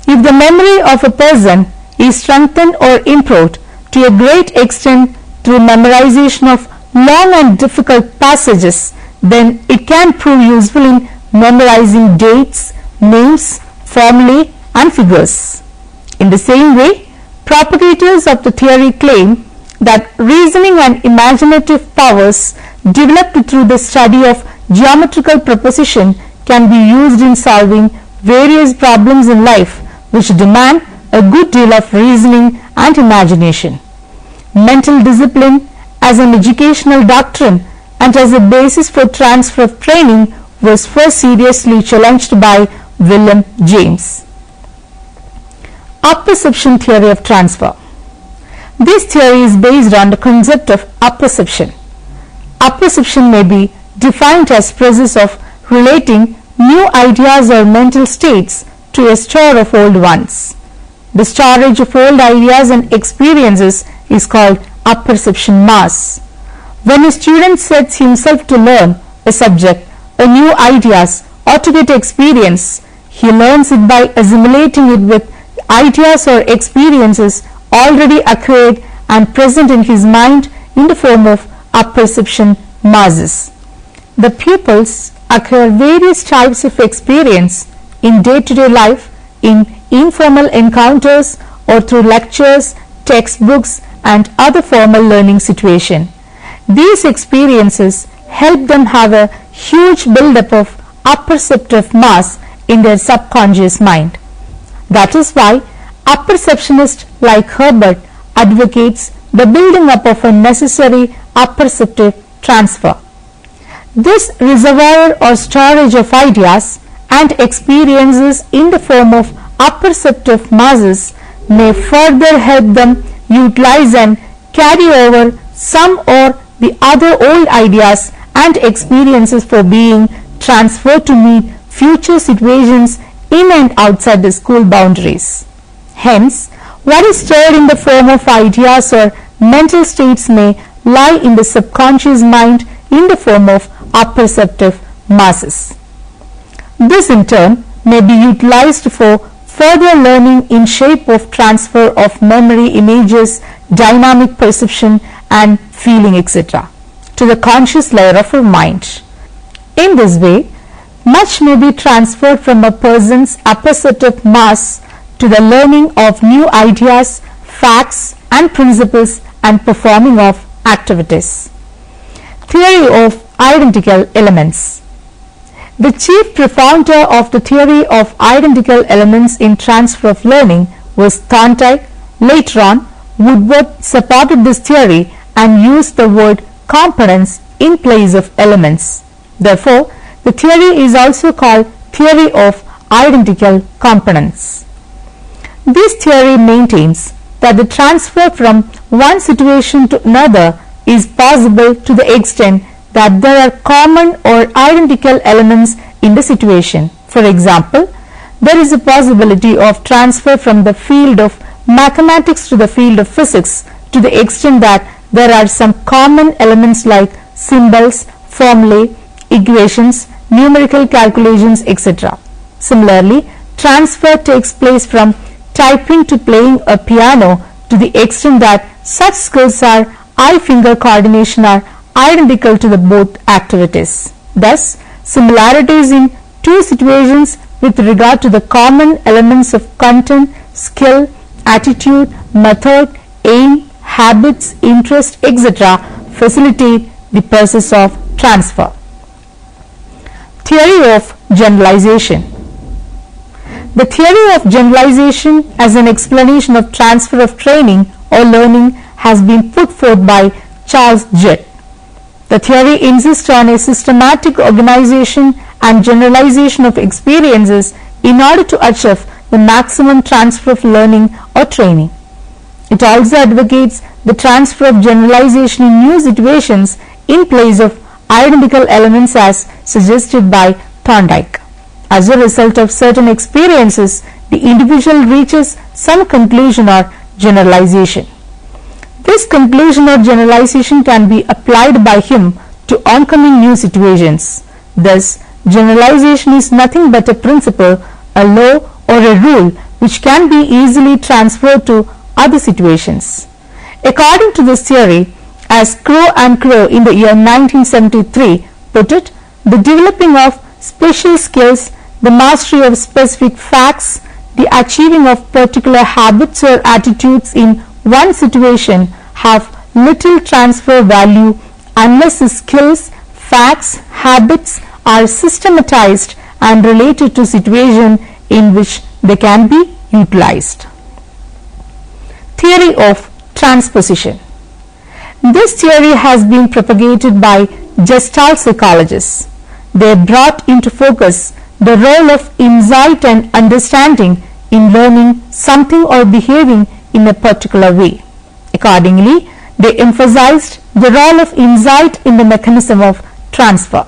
S7: if the memory of a person is strengthened or improved to a great extent through memorization of long and difficult passages, then it can prove useful in memorizing dates, names, formulae and figures. In the same way, propagators of the theory claim that reasoning and imaginative powers developed through the study of geometrical proposition can be used in solving various problems in life which demand a good deal of reasoning and imagination. Mental discipline as an educational doctrine and as a basis for transfer of training was first seriously challenged by William James. Apperception theory of transfer. This theory is based on the concept of apperception. Apperception may be defined as process of relating new ideas or mental states to a store of old ones. The storage of old ideas and experiences is called apperception mass. When a student sets himself to learn a subject, a new ideas or to get experience, he learns it by assimilating it with ideas or experiences already acquired and present in his mind in the form of apperception masses. The pupils acquire various types of experience in day-to-day life, in informal encounters or through lectures, textbooks and other formal learning situations. These experiences help them have a huge build-up of apperceptive mass in their subconscious mind. That is why apperceptionists like Herbert advocates the building up of a necessary apperceptive transfer. This reservoir or storage of ideas and experiences in the form of apperceptive masses may further help them utilize and carry over some or the other old ideas and experiences for being transferred to meet future situations in and outside the school boundaries. Hence, what is stored in the form of ideas or mental states may lie in the subconscious mind in the form of apperceptive masses. This in turn may be utilized for further learning in shape of transfer of memory images, dynamic perception and feeling etc. to the conscious layer of our mind. In this way, much may be transferred from a person's apperceptive mass to the learning of new ideas, facts and principles and performing of activities. Theory of identical elements. The chief profounder of the theory of identical elements in transfer of learning was Thorndike. Later on, Woodward supported this theory and used the word components in place of elements. Therefore, the theory is also called theory of identical components. This theory maintains that the transfer from one situation to another is possible to the extent that there are common or identical elements in the situation. For example, there is a possibility of transfer from the field of mathematics to the field of physics to the extent that there are some common elements like symbols, formulae, equations, numerical calculations, etc. Similarly, transfer takes place from typing to playing a piano to the extent that such skills are eye-finger coordination are identical to the both activities. Thus, similarities in two situations with regard to the common elements of content, skill, attitude, method, aim, habits, interest, etc. facilitate the process of transfer. Theory of generalization. The theory of generalization as an explanation of transfer of training or learning has been put forth by Charles Jett. The theory insists on a systematic organization and generalization of experiences in order to achieve the maximum transfer of learning or training. It also advocates the transfer of generalization in new situations in place of identical elements as suggested by Thorndike. As a result of certain experiences, the individual reaches some conclusion or generalization. This conclusion or generalization can be applied by him to oncoming new situations. Thus, generalization is nothing but a principle, a law or a rule which can be easily transferred to other situations. According to this theory, as Crow and Crow in the year 1973 put it, the developing of special skills, the mastery of specific facts, the achieving of particular habits or attitudes in one situation have little transfer value unless the skills, facts, habits are systematized and related to situation in which they can be utilized. Theory of transposition. This theory has been propagated by Gestalt psychologists. They brought into focus the role of insight and understanding in learning something or behaving in a particular way. Accordingly, they emphasized the role of insight in the mechanism of transfer.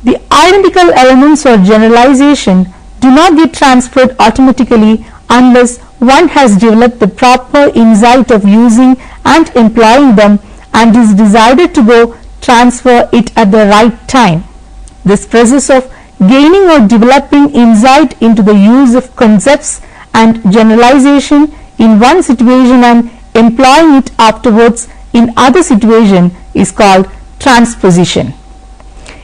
S7: The identical elements or generalization do not get transferred automatically unless one has developed the proper insight of using and employing them and is decided to go transfer it at the right time. This process of gaining or developing insight into the use of concepts and generalization in one situation and employing it afterwards in other situation is called transposition.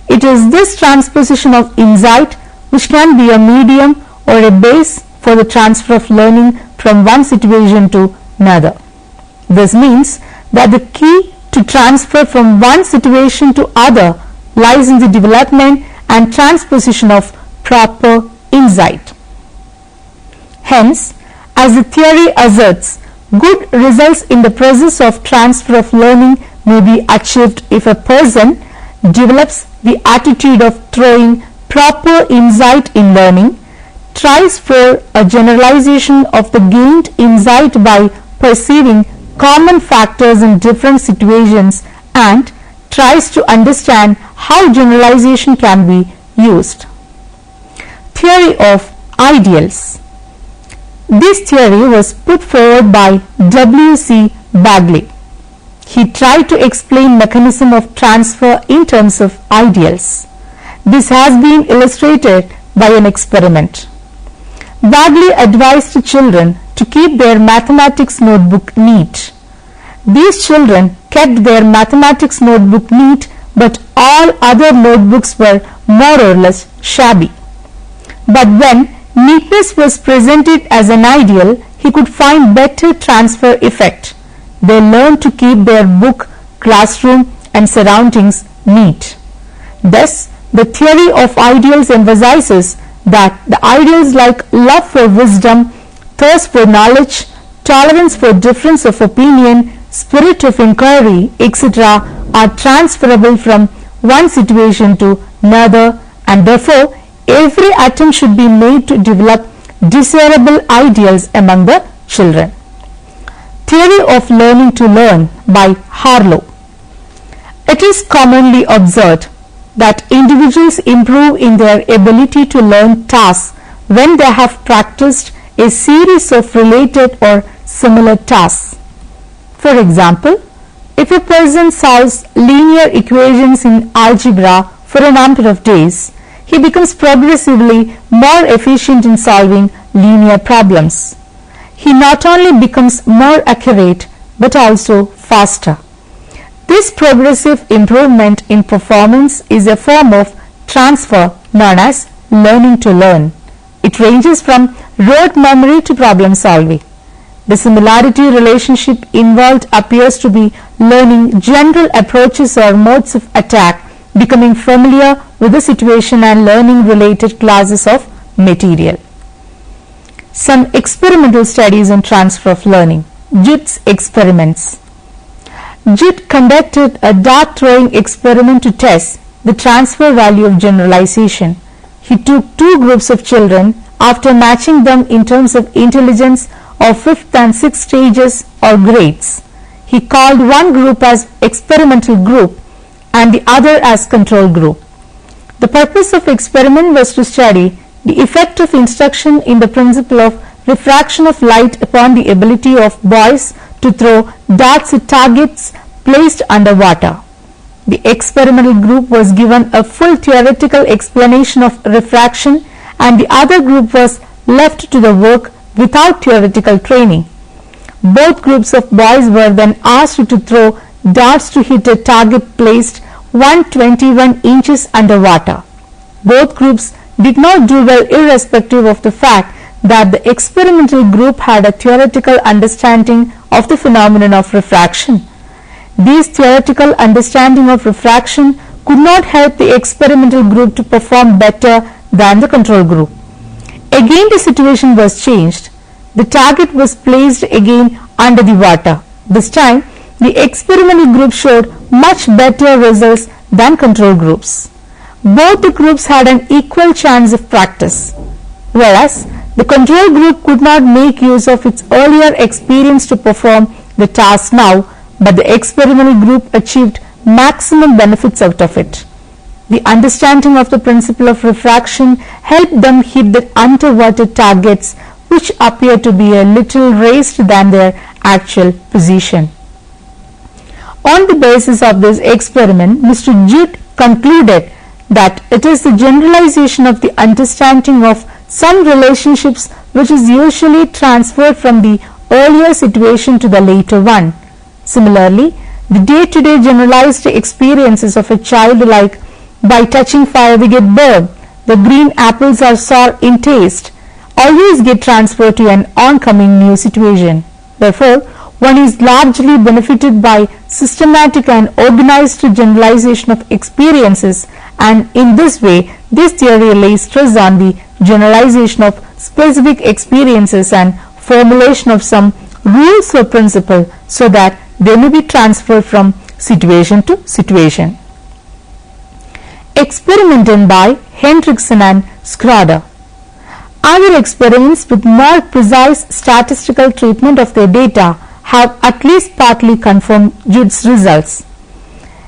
S7: It is this transposition of insight which can be a medium or a base for the transfer of learning from one situation to another. This means that the key to transfer from one situation to other lies in the development and transposition of proper insight. Hence, as the theory asserts, good results in the process of transfer of learning may be achieved if a person develops the attitude of throwing proper insight in learning, tries for a generalization of the gained insight by perceiving common factors in different situations, and tries to understand how generalization can be used. Theory of ideals. This theory was put forward by W.C. Bagley. He tried to explain mechanism of transfer in terms of ideals. This has been illustrated by an experiment. Bagley advised children to keep their mathematics notebook neat. These children kept their mathematics notebook neat, but all other notebooks were more or less shabby. But when neatness was presented as an ideal, he could find better transfer effect. They learned to keep their book, classroom and surroundings neat. Thus, the theory of ideals emphasizes that the ideals like love for wisdom, thirst for knowledge, tolerance for difference of opinion, spirit of inquiry, etc. are transferable from one situation to another, and therefore every attempt should be made to develop desirable ideals among the children. Theory of Learning to Learn by Harlow. It is commonly observed that individuals improve in their ability to learn tasks when they have practiced a series of related or similar tasks. For example, if a person solves linear equations in algebra for a number of days, he becomes progressively more efficient in solving linear problems. He not only becomes more accurate but also faster. This progressive improvement in performance is a form of transfer known as learning to learn. It ranges from rote memory to problem solving. The similarity relationship involved appears to be learning general approaches or modes of attack, becoming familiar with the situation and learning related classes of material. Some experimental studies on transfer of learning. Judd's experiments. Judd conducted a dart throwing experiment to test the transfer value of generalization. He took two groups of children after matching them in terms of intelligence of 5th and 6th stages or grades. He called one group as experimental group and the other as control group. The purpose of experiment was to study the effect of instruction in the principle of refraction of light upon the ability of boys to throw darts at targets placed under water. The experimental group was given a full theoretical explanation of refraction and the other group was left to the work without theoretical training. Both groups of boys were then asked to throw darts to hit a target placed 121 inches under water. Both groups did not do well irrespective of the fact that the experimental group had a theoretical understanding of the phenomenon of refraction. This theoretical understanding of refraction could not help the experimental group to perform better than the control group. Again the situation was changed. The target was placed again under the water. This time the experimental group showed much better results than control groups. Both the groups had an equal chance of practice, whereas the control group could not make use of its earlier experience to perform the task now, but the experimental group achieved maximum benefits out of it. The understanding of the principle of refraction helped them hit the underwater targets which appear to be a little raised than their actual position. On the basis of this experiment, Mr. Judd concluded that it is the generalization of the understanding of some relationships which is usually transferred from the earlier situation to the later one. Similarly, the day-to-day generalized experiences of a child, like by touching fire we get burned, the green apples are sour in taste, always get transferred to an oncoming new situation. Therefore, one is largely benefited by systematic and organized generalization of experiences, and in this way this theory lays stress on the generalization of specific experiences and formulation of some rules or principle so that they may be transferred from situation to situation. Experimented by Hendrickson and Schroeder. Other experiments with more precise statistical treatment of their data have at least partly confirmed Judd's results.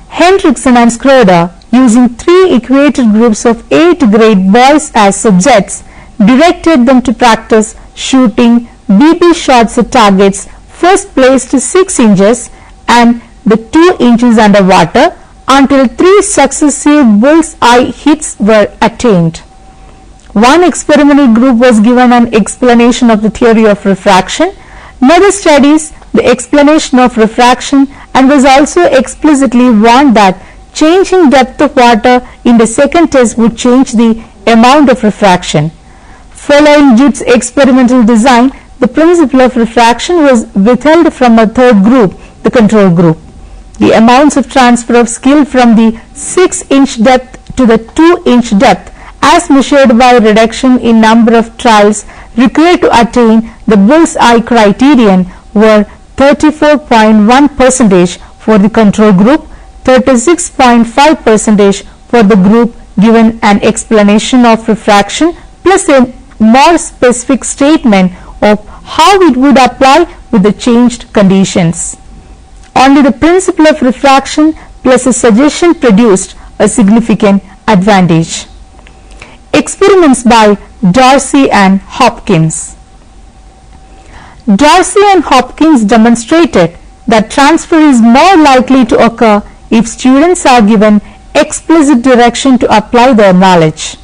S7: Hendrickson and Schroeder, using 3 equated groups of 8th grade boys as subjects, directed them to practice shooting BB shots at targets first placed 6 inches and the 2 inches underwater until 3 successive bull's-eye hits were attained. One experimental group was given an explanation of the theory of refraction. Another studies the explanation of refraction and was also explicitly warned that changing depth of water in the second test would change the amount of refraction. Following Judd's experimental design, the principle of refraction was withheld from a third group, the control group. The amounts of transfer of skill from the 6-inch depth to the 2-inch depth, as measured by reduction in number of trials required to attain the bull's-eye criterion, were 34.1% for the control group, 36.5% for the group given an explanation of refraction plus a more specific statement of how it would apply with the changed conditions. Only the principle of refraction plus a suggestion produced a significant advantage. Experiments by Dorsey and Hopkins. Dorsey and Hopkins demonstrated that transfer is more likely to occur if students are given explicit direction to apply their knowledge.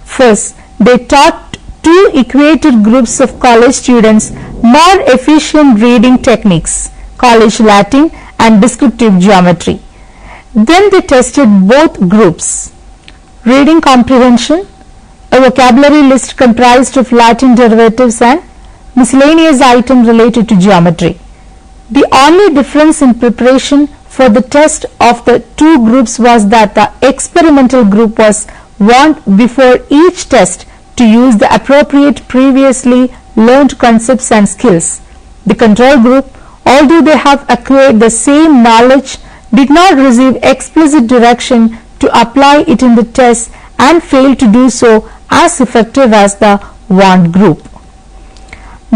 S7: First, they taught two equated groups of college students more efficient reading techniques, college Latin and descriptive geometry. Then they tested both groups. Reading comprehension, a vocabulary list comprised of Latin derivatives and miscellaneous items related to geometry. The only difference in preparation for the test of the two groups was that the experimental group was warned before each test to use the appropriate previously learned concepts and skills. The control group, although they have acquired the same knowledge, did not receive explicit direction to apply it in the test and failed to do so as effective as the warned group.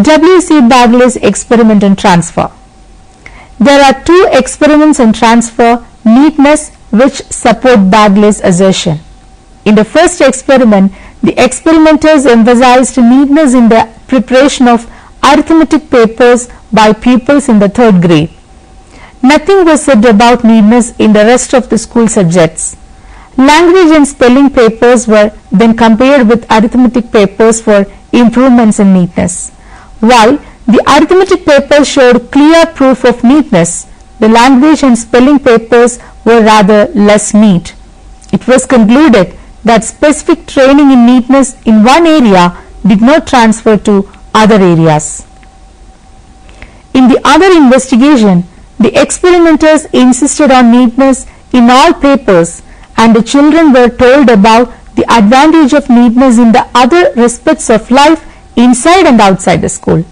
S7: W.C. Bagley's experiment on transfer. There are two experiments on transfer neatness which support Bagley's assertion. In the first experiment, the experimenters emphasized neatness in the preparation of arithmetic papers by pupils in the third grade. Nothing was said about neatness in the rest of the school subjects. Language and spelling papers were then compared with arithmetic papers for improvements in neatness. While the arithmetic papers showed clear proof of neatness, the language and spelling papers were rather less neat. It was concluded that specific training in neatness in one area did not transfer to other areas. In the other investigation, the experimenters insisted on neatness in all papers, and the children were told about the advantage of neatness in the other aspects of life inside and outside the school.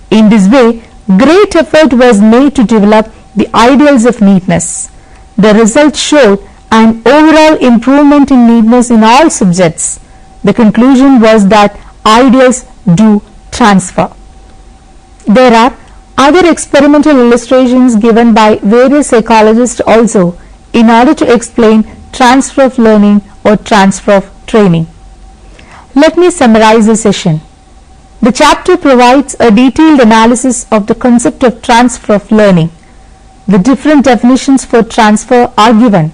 S7: In this way, great effort was made to develop the ideals of neatness. The results showed an overall improvement in neatness in all subjects. The conclusion was that ideals do transfer. There are other experimental illustrations given by various psychologists also in order to explain transfer of learning or transfer of training. Let me summarize the session. The chapter provides a detailed analysis of the concept of transfer of learning. The different definitions for transfer are given.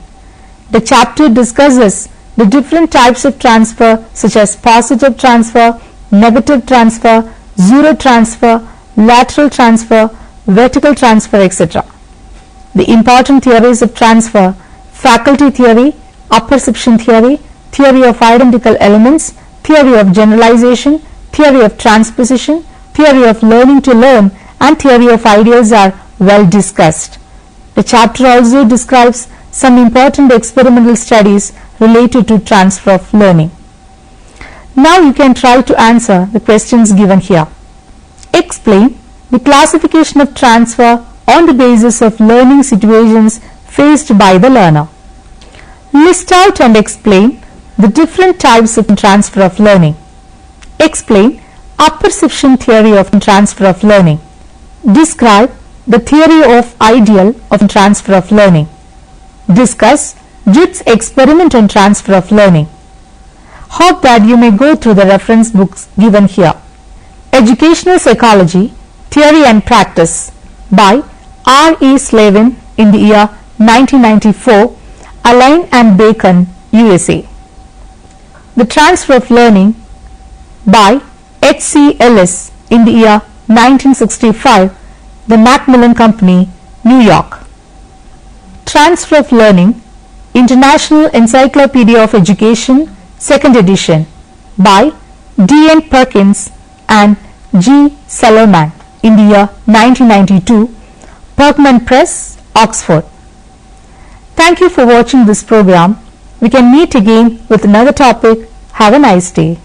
S7: The chapter discusses the different types of transfer such as positive transfer, negative transfer, zero transfer, lateral transfer, vertical transfer, etc. The important theories of transfer: faculty theory, apperception theory, theory of identical elements, theory of generalization, theory of transposition, theory of learning to learn, and theory of ideas are well discussed. The chapter also describes some important experimental studies related to transfer of learning. Now you can try to answer the questions given here. Explain the classification of transfer on the basis of learning situations faced by the learner. List out and explain the different types of transfer of learning. Explain apperception theory of transfer of learning. Describe the theory of ideal of transfer of learning. Discuss Judd's experiment on transfer of learning. Hope that you may go through the reference books given here. Educational Psychology, Theory and Practice by R. E. Slavin in the year 1994, Aline and Bacon, USA. The Transfer of Learning by H. C. Ellis in the year 1965, the Macmillan Company, New York. Transfer of Learning, International Encyclopedia of Education, 2nd edition by D. N. Perkins and G. Salomon in the year 1992, Perkman Press, Oxford. Thank you for watching this program. We can meet again with another topic. Have a nice day.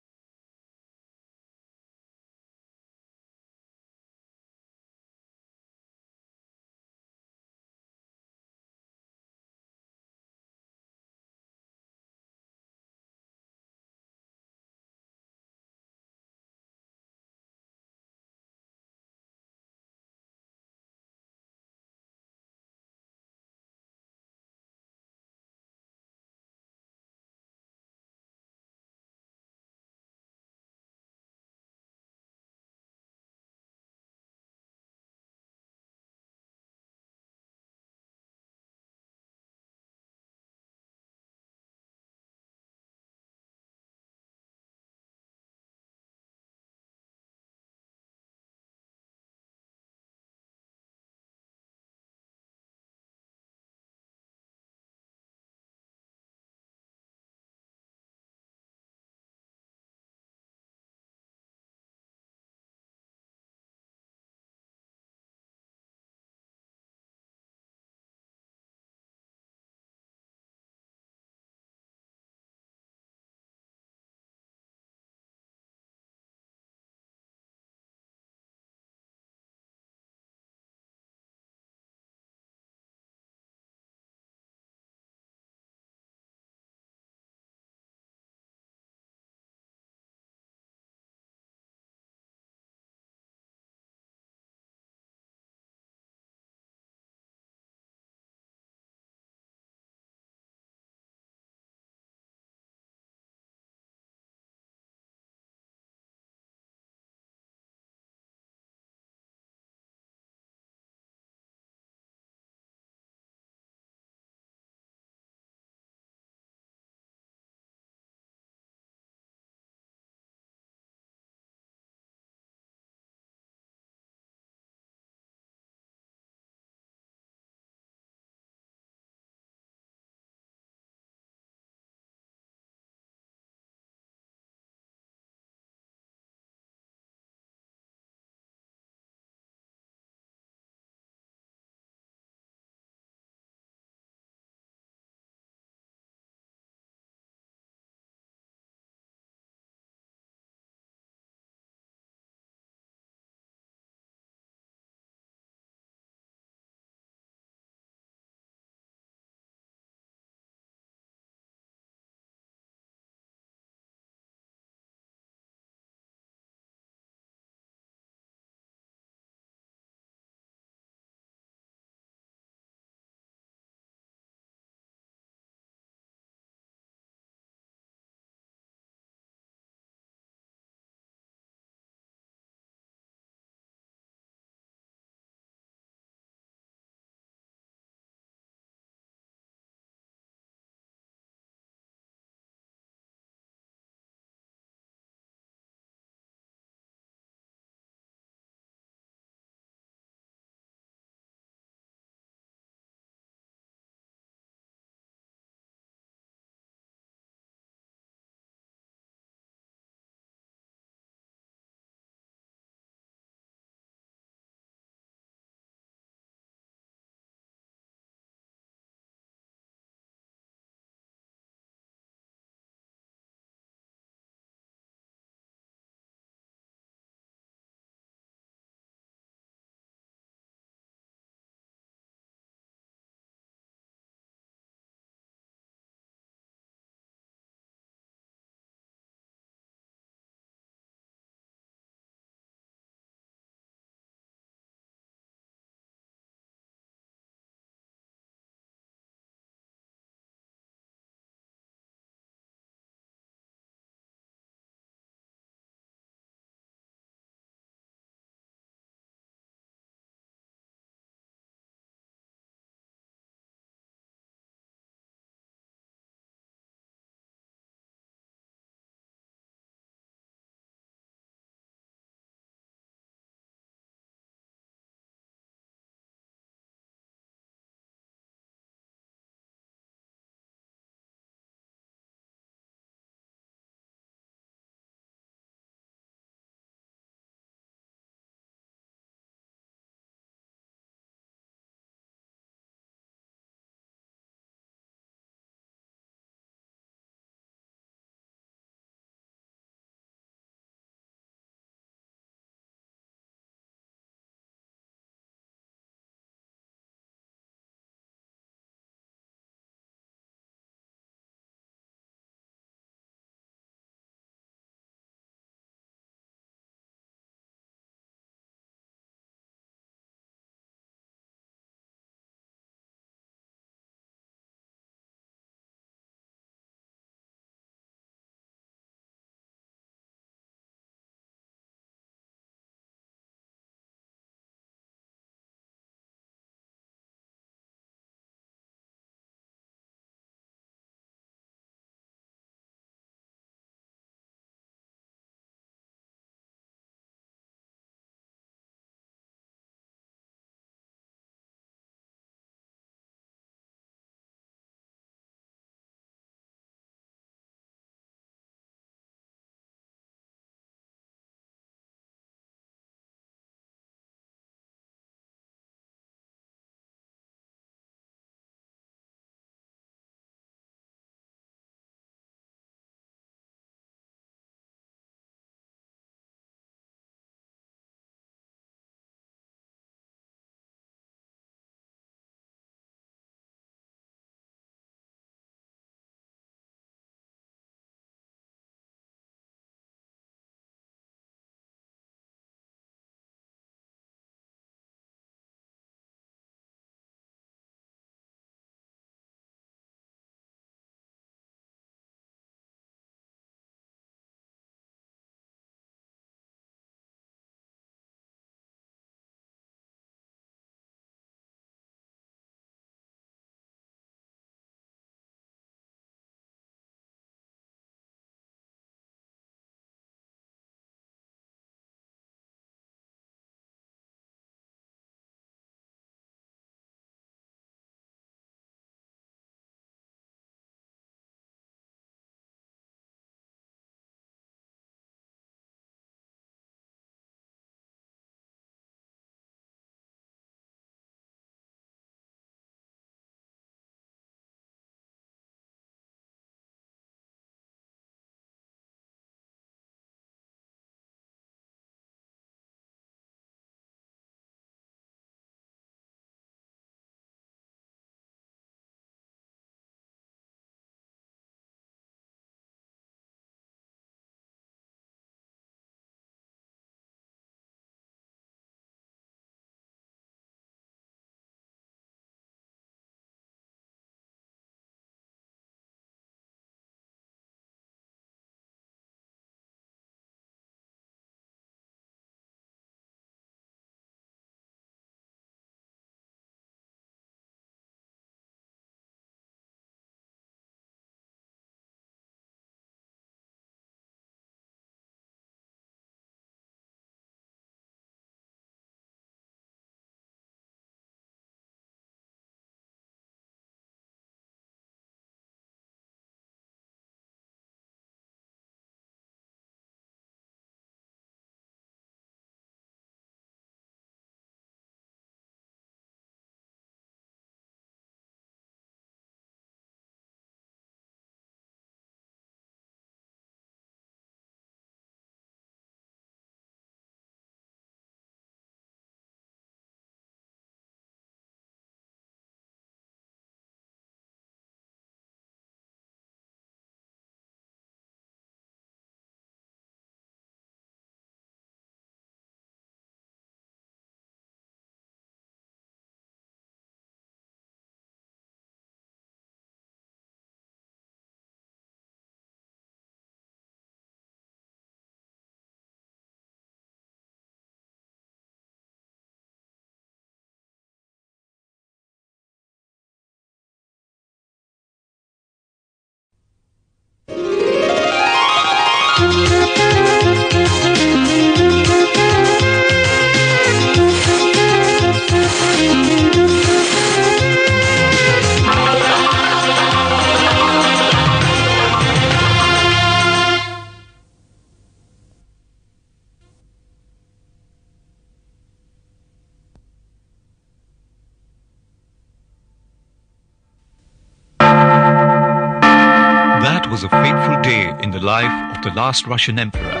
S1: was a fateful day in the life of the last Russian emperor,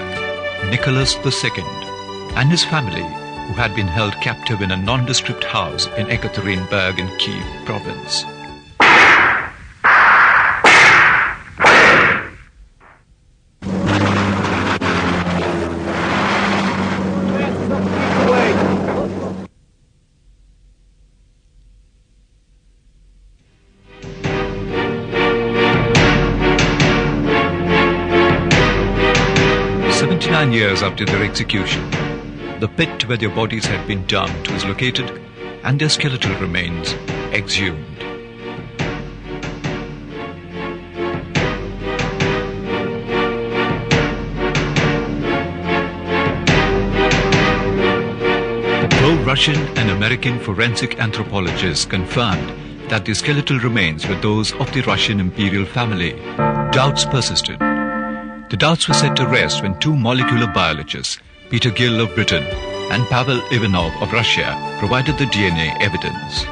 S1: Nicholas II, and his family, who had been held captive in a nondescript house in Ekaterinburg in Kiev province. Years after their execution, the pit where their bodies had been dumped was located and their skeletal remains exhumed. Both Russian and American forensic anthropologists confirmed that the skeletal remains were those of the Russian imperial family. Doubts persisted. The doubts were set to rest when two molecular biologists, Peter Gill of Britain and Pavel Ivanov of Russia, provided the DNA evidence.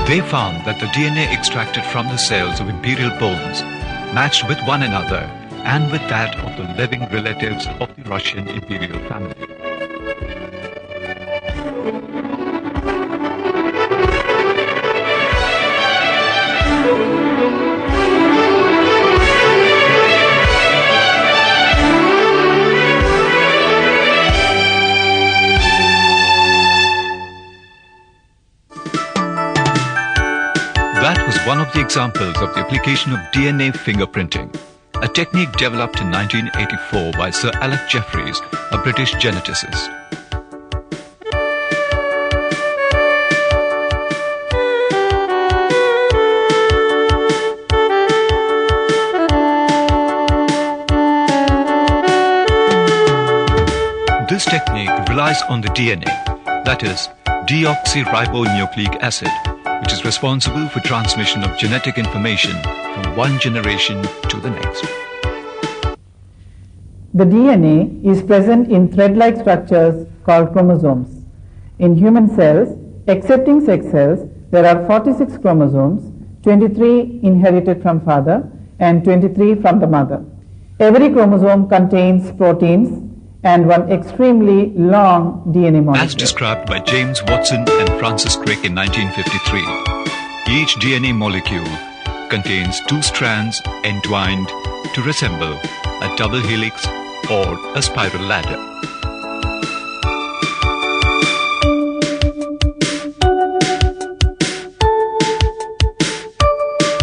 S1: They found that the DNA extracted from the cells of imperial bones matched with one another and with that of the living relatives of the Russian imperial family. That was one of the examples of the application of DNA fingerprinting, a technique developed in 1984 by Sir Alec Jeffreys, a British geneticist. This technique relies on the DNA, that is, deoxyribonucleic acid, which is responsible for transmission of genetic information from one generation to the next.
S8: The DNA is present in thread-like structures called chromosomes. In human cells, excepting sex cells, there are 46 chromosomes, 23 inherited from father and 23 from the mother. Every chromosome contains proteins and one extremely long DNA molecule.
S1: As described by James Watson and Francis Crick in 1953, each DNA molecule contains two strands entwined to resemble a double helix or a spiral ladder.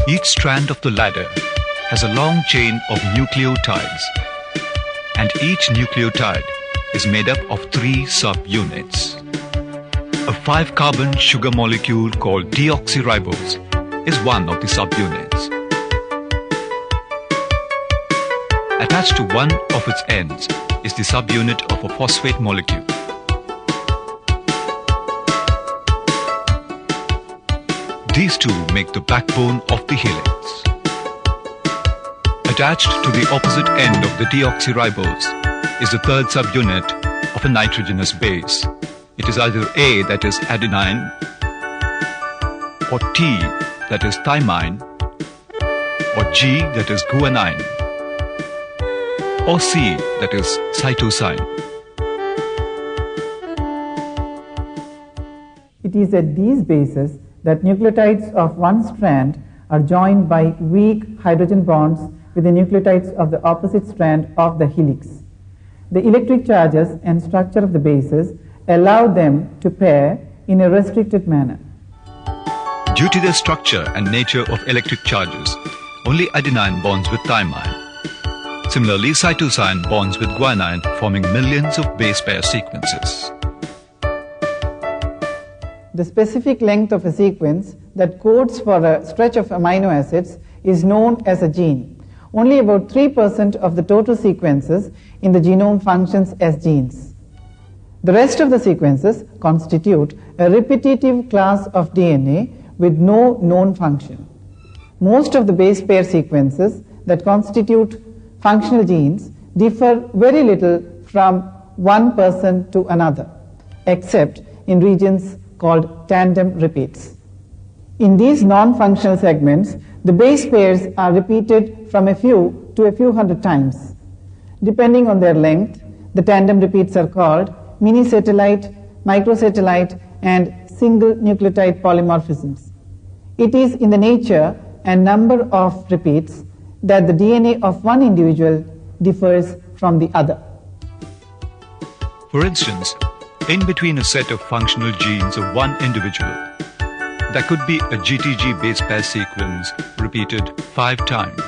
S1: Each strand of the ladder has a long chain of nucleotides, and each nucleotide is made up of 3 subunits. A 5-carbon sugar molecule called deoxyribose is one of the subunits. Attached to one of its ends is the subunit of a phosphate molecule. These two make the backbone of the helix. Attached to the opposite end of the deoxyribose is the third subunit of a nitrogenous base. It is either A, that is adenine, or T, that is thymine, or G, that is guanine, or C, that is cytosine.
S8: It is at these bases that nucleotides of one strand are joined by weak hydrogen bonds with the nucleotides of the opposite strand of the helix. The electric charges and structure of the bases allow them to pair in a restricted manner.
S1: Due to their structure and nature of electric charges, only adenine bonds with thymine. Similarly, cytosine bonds with guanine, forming millions of base pair sequences.
S8: The specific length of a sequence that codes for a stretch of amino acids is known as a gene. Only about 3% of the total sequences in the genome functions as genes. The rest of the sequences constitute a repetitive class of DNA with no known function. Most of the base pair sequences that constitute functional genes differ very little from one person to another, except in regions called tandem repeats. In these non-functional segments, the base pairs are repeated from a few to a few hundred times. Depending on their length, the tandem repeats are called mini-satellite, microsatellite, and single nucleotide polymorphisms. It is in the nature and number of repeats that the DNA of one individual differs from the other.
S1: For instance, in between a set of functional genes of one individual, there could be a GTG base pair sequence repeated 5 times.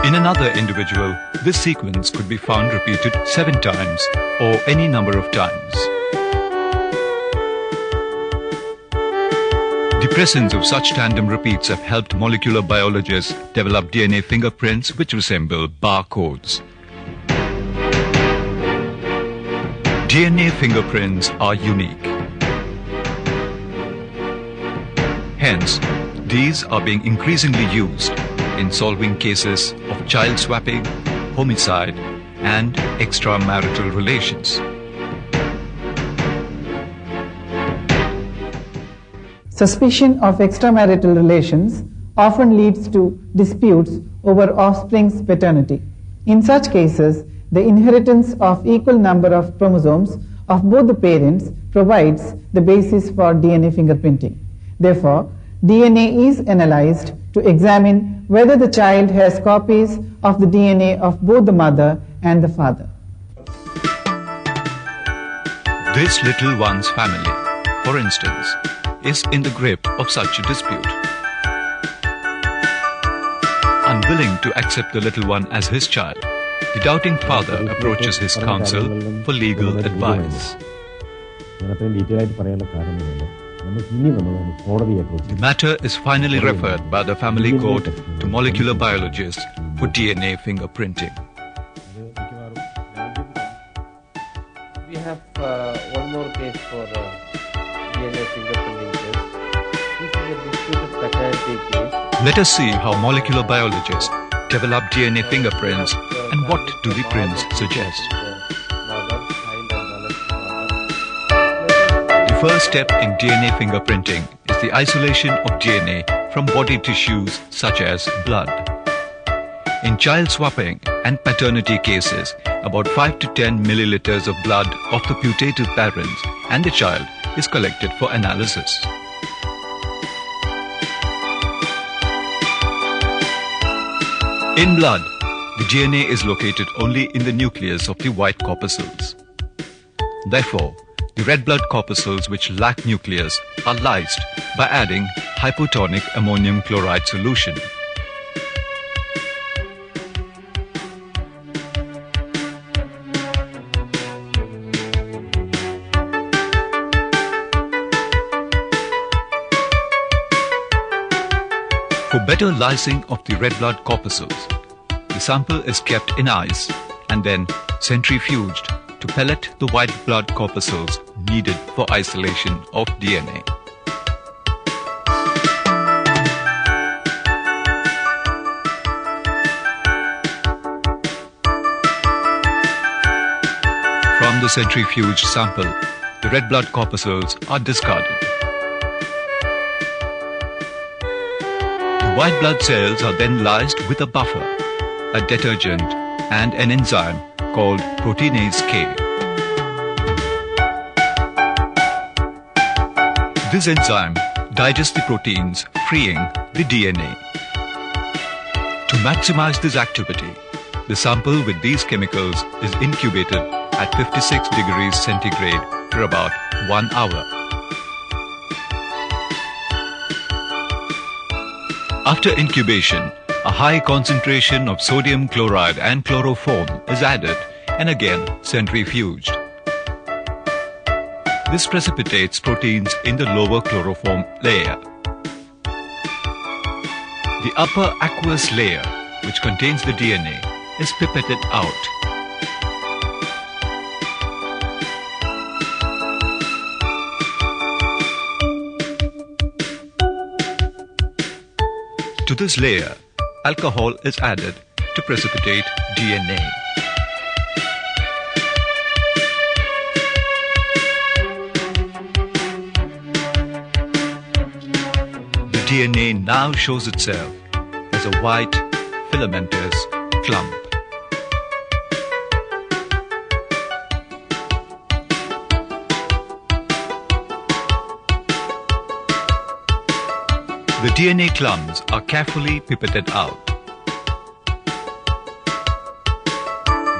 S1: In another individual, this sequence could be found repeated 7 times or any number of times. The presence of such tandem repeats have helped molecular biologists develop DNA fingerprints which resemble barcodes. DNA fingerprints are unique. Hence, these are being increasingly used in solving cases of child swapping, homicide, and extramarital relations.
S8: Suspicion of extramarital relations often leads to disputes over offspring's paternity. In such cases, the inheritance of equal number of chromosomes of both the parents provides the basis for DNA fingerprinting. Therefore, DNA is analyzed to examine whether the child has copies of the DNA of both the mother and the father.
S1: This little one's family, for instance, is in the grip of such a dispute. Unwilling to accept the little one as his child, the doubting father approaches his counsel for legal advice. The matter is finally referred by the family court to molecular biologists for DNA fingerprinting.
S9: We have one more case for DNA fingerprinting test. This is a disputed paternity case.
S1: Let us see how molecular biologists develop DNA fingerprints and what do the prints suggest. The first step in DNA fingerprinting is the isolation of DNA from body tissues such as blood. In child swapping and paternity cases, about 5 to 10 milliliters of blood of the putative parents and the child is collected for analysis. In blood, the DNA is located only in the nucleus of the white corpuscles. Therefore, the red blood corpuscles which lack nucleus are lysed by adding hypotonic ammonium chloride solution. For better lysing of the red blood corpuscles, the sample is kept in ice and then centrifuged to pellet the white blood corpuscles needed for isolation of DNA. From the centrifuged sample, the red blood corpuscles are discarded. The white blood cells are then lysed with a buffer, a detergent, and an enzyme called proteinase K. This enzyme digests the proteins, freeing the DNA. To maximize this activity, the sample with these chemicals is incubated at 56 degrees centigrade for about 1 hour. After incubation, a high concentration of sodium chloride and chloroform is added and again centrifuged. This precipitates proteins in the lower chloroform layer. The upper aqueous layer, which contains the DNA, is pipetted out. To this layer, alcohol is added to precipitate DNA. DNA now shows itself as a white filamentous clump. The DNA clumps are carefully pipetted out.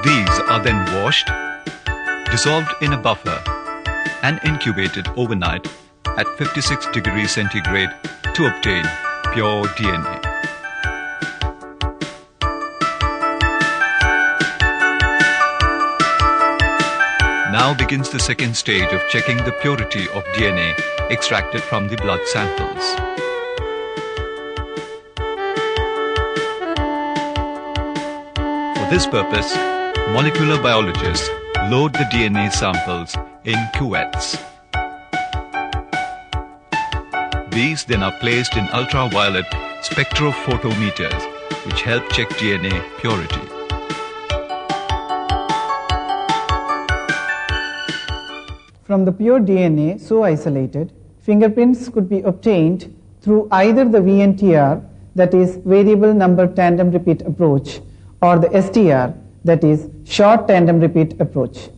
S1: These are then washed, dissolved in a buffer, and incubated overnight at 56 degrees centigrade to obtain pure DNA. Now begins the second stage of checking the purity of DNA extracted from the blood samples. For this purpose, molecular biologists load the DNA samples in cuvettes. These then are placed in ultraviolet spectrophotometers, which help check DNA purity.
S8: From the pure DNA so isolated, fingerprints could be obtained through either the VNTR, that is variable number tandem repeat approach, or the STR, that is short tandem repeat approach.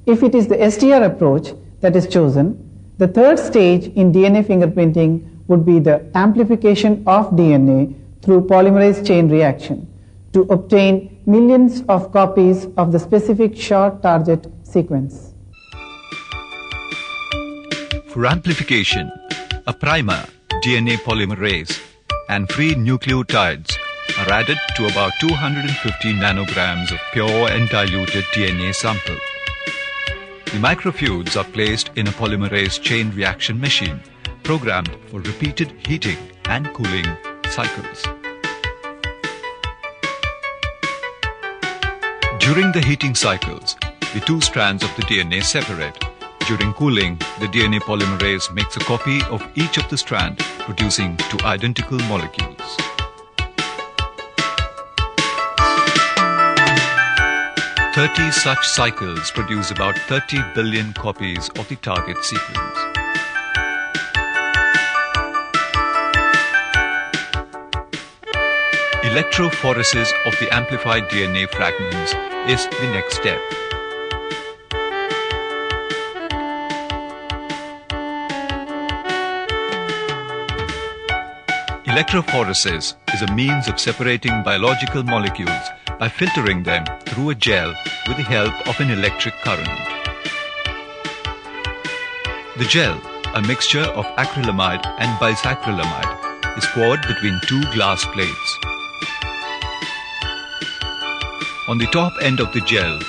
S8: If it is the STR approach that is chosen, the third stage in DNA fingerprinting would be the amplification of DNA through polymerase chain reaction to obtain millions of copies of the specific short target sequence.
S1: For amplification, a primer, DNA polymerase, and free nucleotides are added to about 250 nanograms of pure and diluted DNA sample. The microfluids are placed in a polymerase chain reaction machine programmed for repeated heating and cooling cycles. During the heating cycles, the two strands of the DNA separate. During cooling, the DNA polymerase makes a copy of each of the strands, producing two identical molecules. "30 such cycles produce about 30 billion copies of the target sequence. Electrophoresis of the amplified DNA fragments is the next step. Electrophoresis is a means of separating biological molecules by filtering them through a gel with the help of an electric current. The gel, a mixture of acrylamide and bisacrylamide, is poured between two glass plates. On the top end of the gel,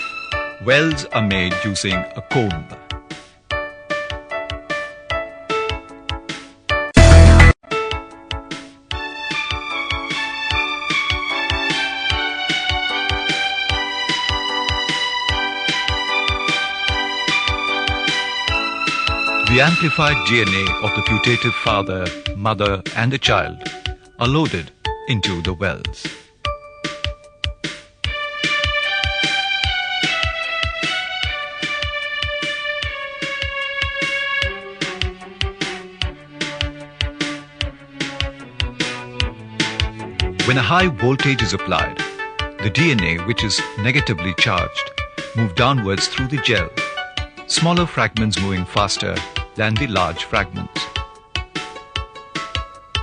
S1: wells are made using a comb. The amplified DNA of the putative father, mother, and the child are loaded into the wells. When a high voltage is applied, the DNA, which is negatively charged, moves downwards through the gel, smaller fragments moving faster than the large fragments.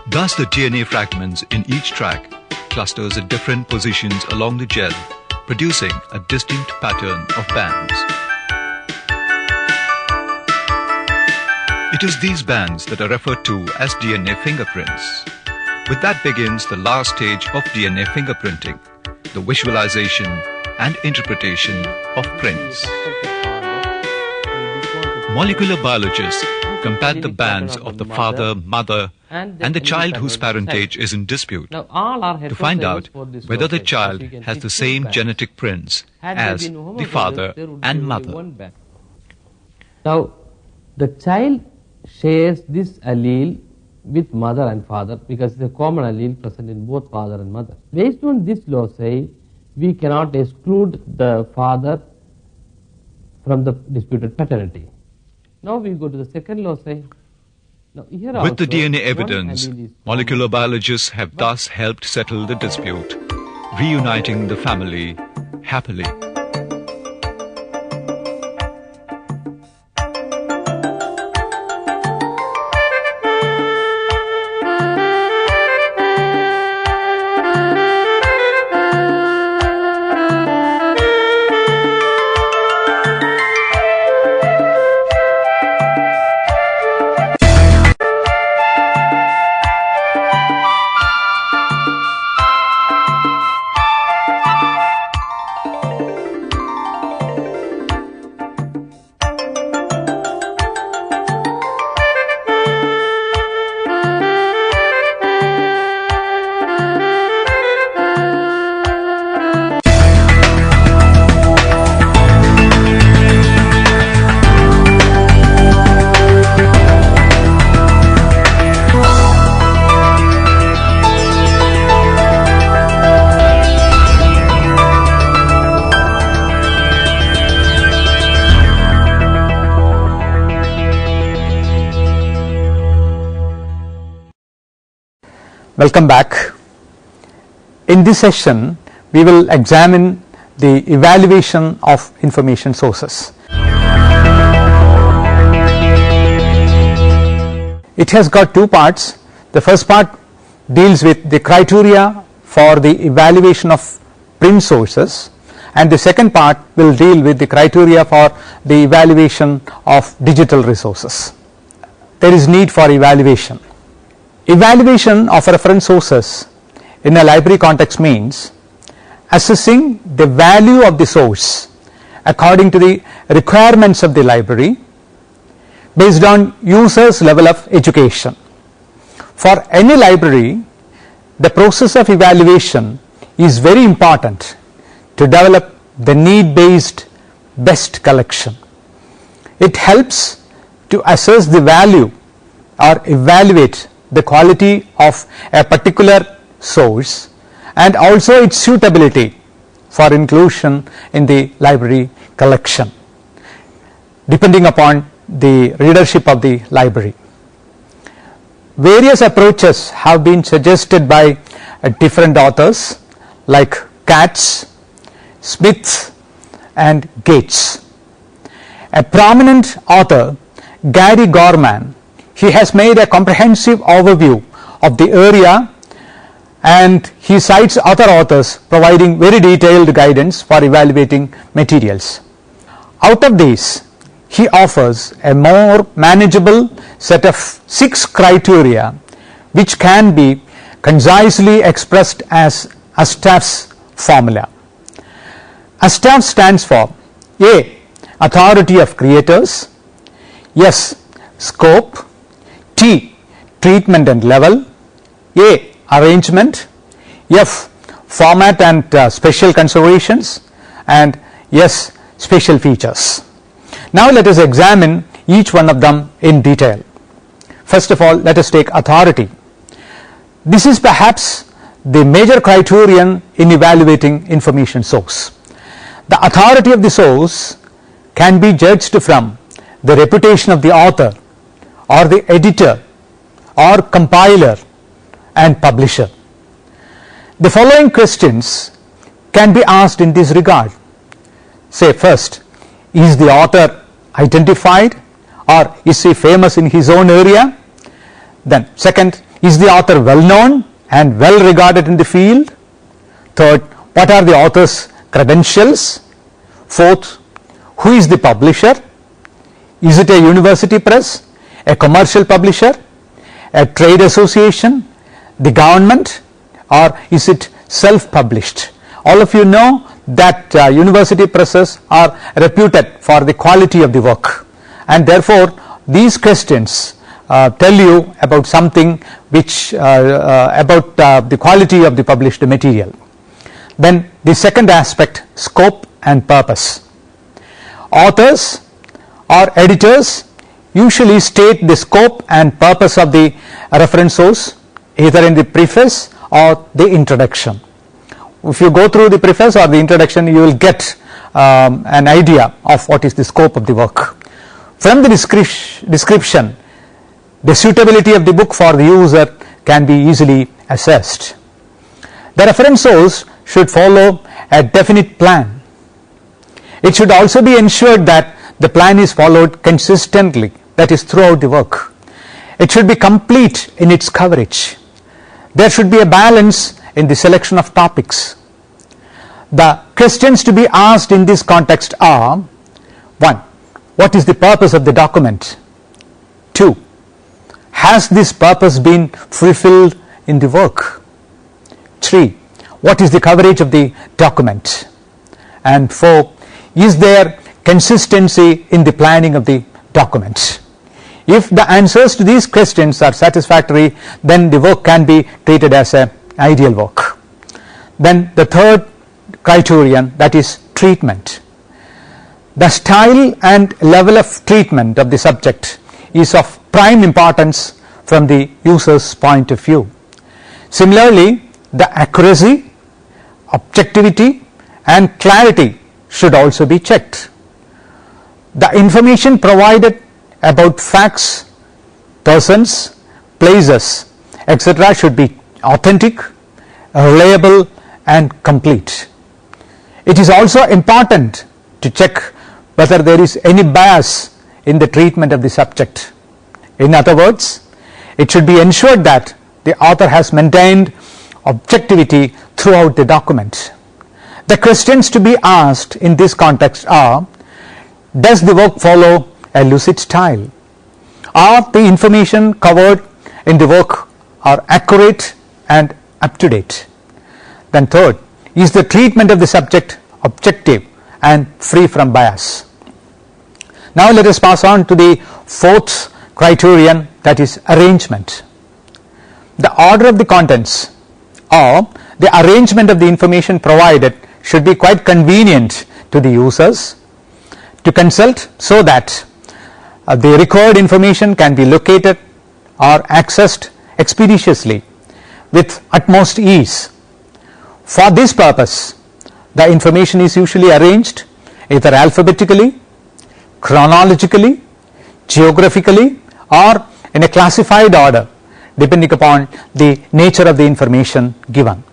S1: Thus, the DNA fragments in each track clusters at different positions along the gel, producing a distinct pattern of bands. It is these bands that are referred to as DNA fingerprints. With that begins the last stage of DNA fingerprinting, the visualization and interpretation of prints. Molecular biologists compare the bands of the father, mother, and the child whose parentage is in dispute to find out whether the child has the same genetic prints as the father and mother.
S9: Now, the child shares this allele with mother and father because it's a common allele present in both father and mother. Based on this loci, we cannot exclude the father from the disputed paternity. Now we go to the second loci. Now, here
S1: With the
S9: also,
S1: DNA
S9: one
S1: evidence,
S9: allele is
S1: molecular
S9: common.
S1: biologists have thus helped settle the dispute, reuniting the family happily.
S10: Welcome back. In this session, we will examine the evaluation of information sources. It has got two parts. The first part deals with the criteria for the evaluation of print sources, and the second part will deal with the criteria for the evaluation of digital resources. There is need for evaluation. Evaluation of reference sources in a library context means assessing the value of the source according to the requirements of the library based on users' level of education. For any library, the process of evaluation is very important to develop the need-based best collection. It helps to assess the value or evaluate the quality of a particular source and also its suitability for inclusion in the library collection, depending upon the readership of the library. Various approaches have been suggested by different authors like Katz, Smith and Gates. A prominent author, Gary Gorman, he has made a comprehensive overview of the area, and he cites other authors providing very detailed guidance for evaluating materials. Out of these, he offers a more manageable set of 6 criteria which can be concisely expressed as Ashtaf's formula. Ashtaf stands for A. Authority of creators, S. Scope, T. Treatment and level, A. Arrangement, F. Format and special considerations, and S. Special features. Now let us examine each one of them in detail. First of all, let us take authority. This is perhaps the major criterion in evaluating information source. The authority of the source can be judged from the reputation of the author or the editor or compiler and publisher. The following questions can be asked in this regard. Say first, is the author identified or is he famous in his own area? Then second, is the author well known and well regarded in the field? Third, what are the author's credentials? Fourth, who is the publisher? Is it a university press, a commercial publisher, a trade association, the government, or is it self-published? All of you know that university presses are reputed for the quality of the work, and therefore these questions tell you about something which about the quality of the published material. Then the second aspect, scope and purpose. Authors or editors usually state the scope and purpose of the reference source either in the preface or the introduction. If you go through the preface or the introduction, you will get an idea of what is the scope of the work. From the description, The suitability of the book for the user can be easily assessed. The reference source should follow a definite plan. It should also be ensured that the plan is followed consistently, that is throughout the work. It should be complete in its coverage. There should be a balance in the selection of topics. The questions to be asked in this context are: 1. What is the purpose of the document? 2. Has this purpose been fulfilled in the work? 3. What is the coverage of the document? And 4. Is there consistency in the planning of the document? If the answers to these questions are satisfactory, then the work can be treated as an ideal work. Then the third criterion, that is treatment. The style and level of treatment of the subject is of prime importance from the user's point of view. Similarly, the accuracy, objectivity and clarity should also be checked. The information provided about facts, persons, places, etc. should be authentic, reliable and complete. It is also important to check whether there is any bias in the treatment of the subject. In other words, it should be ensured that the author has maintained objectivity throughout the document. The questions to be asked in this context are: does the work follow a lucid style? Are the information covered in the work are accurate and up to date? Then third, is the treatment of the subject objective and free from bias? Now let us pass on to the fourth criterion, that is arrangement. The order of the contents or the arrangement of the information provided should be quite convenient to the users to consult, so that the required information can be located or accessed expeditiously with utmost ease. For this purpose, the information is usually arranged either alphabetically, chronologically, geographically or in a classified order depending upon the nature of the information given.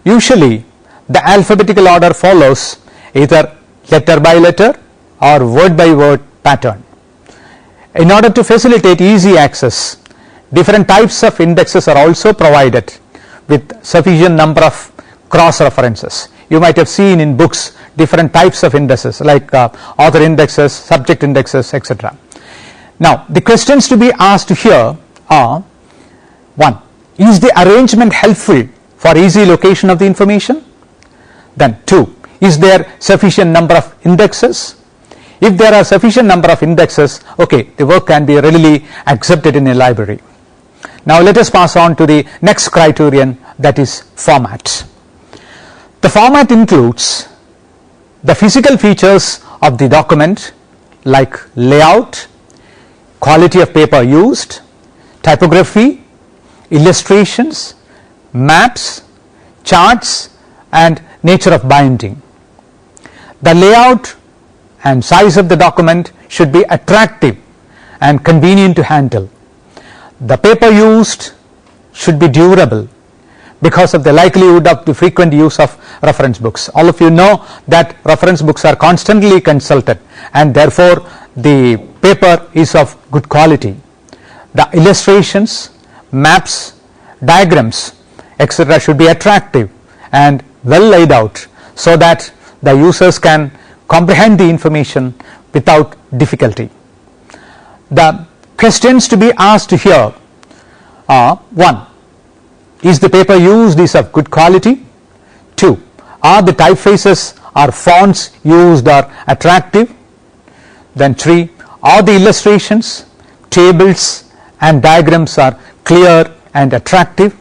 S10: Usually the alphabetical order follows either letter by letter or word by word pattern. In order to facilitate easy access, different types of indexes are also provided with sufficient number of cross references. You might have seen in books different types of indexes like author indexes, subject indexes, etc. Now the questions to be asked here are: 1. Is the arrangement helpful for easy location of the information? Then 2. Is there sufficient number of indexes? If there are sufficient number of indexes, okay, the work can be readily accepted in a library. Now let us pass on to the next criterion, that is format. The format includes the physical features of the document like layout, quality of paper used, typography, illustrations, maps, charts and nature of binding. The layout and size of the document should be attractive and convenient to handle. The paper used should be durable because of the likelihood of the frequent use of reference books. All of you know that reference books are constantly consulted and therefore the paper is of good quality. The illustrations, maps, diagrams, etc. should be attractive and well laid out so that the users can comprehend the information without difficulty. The questions to be asked here are: 1. Is the paper used is of good quality? 2. Are the typefaces or fonts used are attractive? Then 3. Are the illustrations, tables and diagrams are clear and attractive?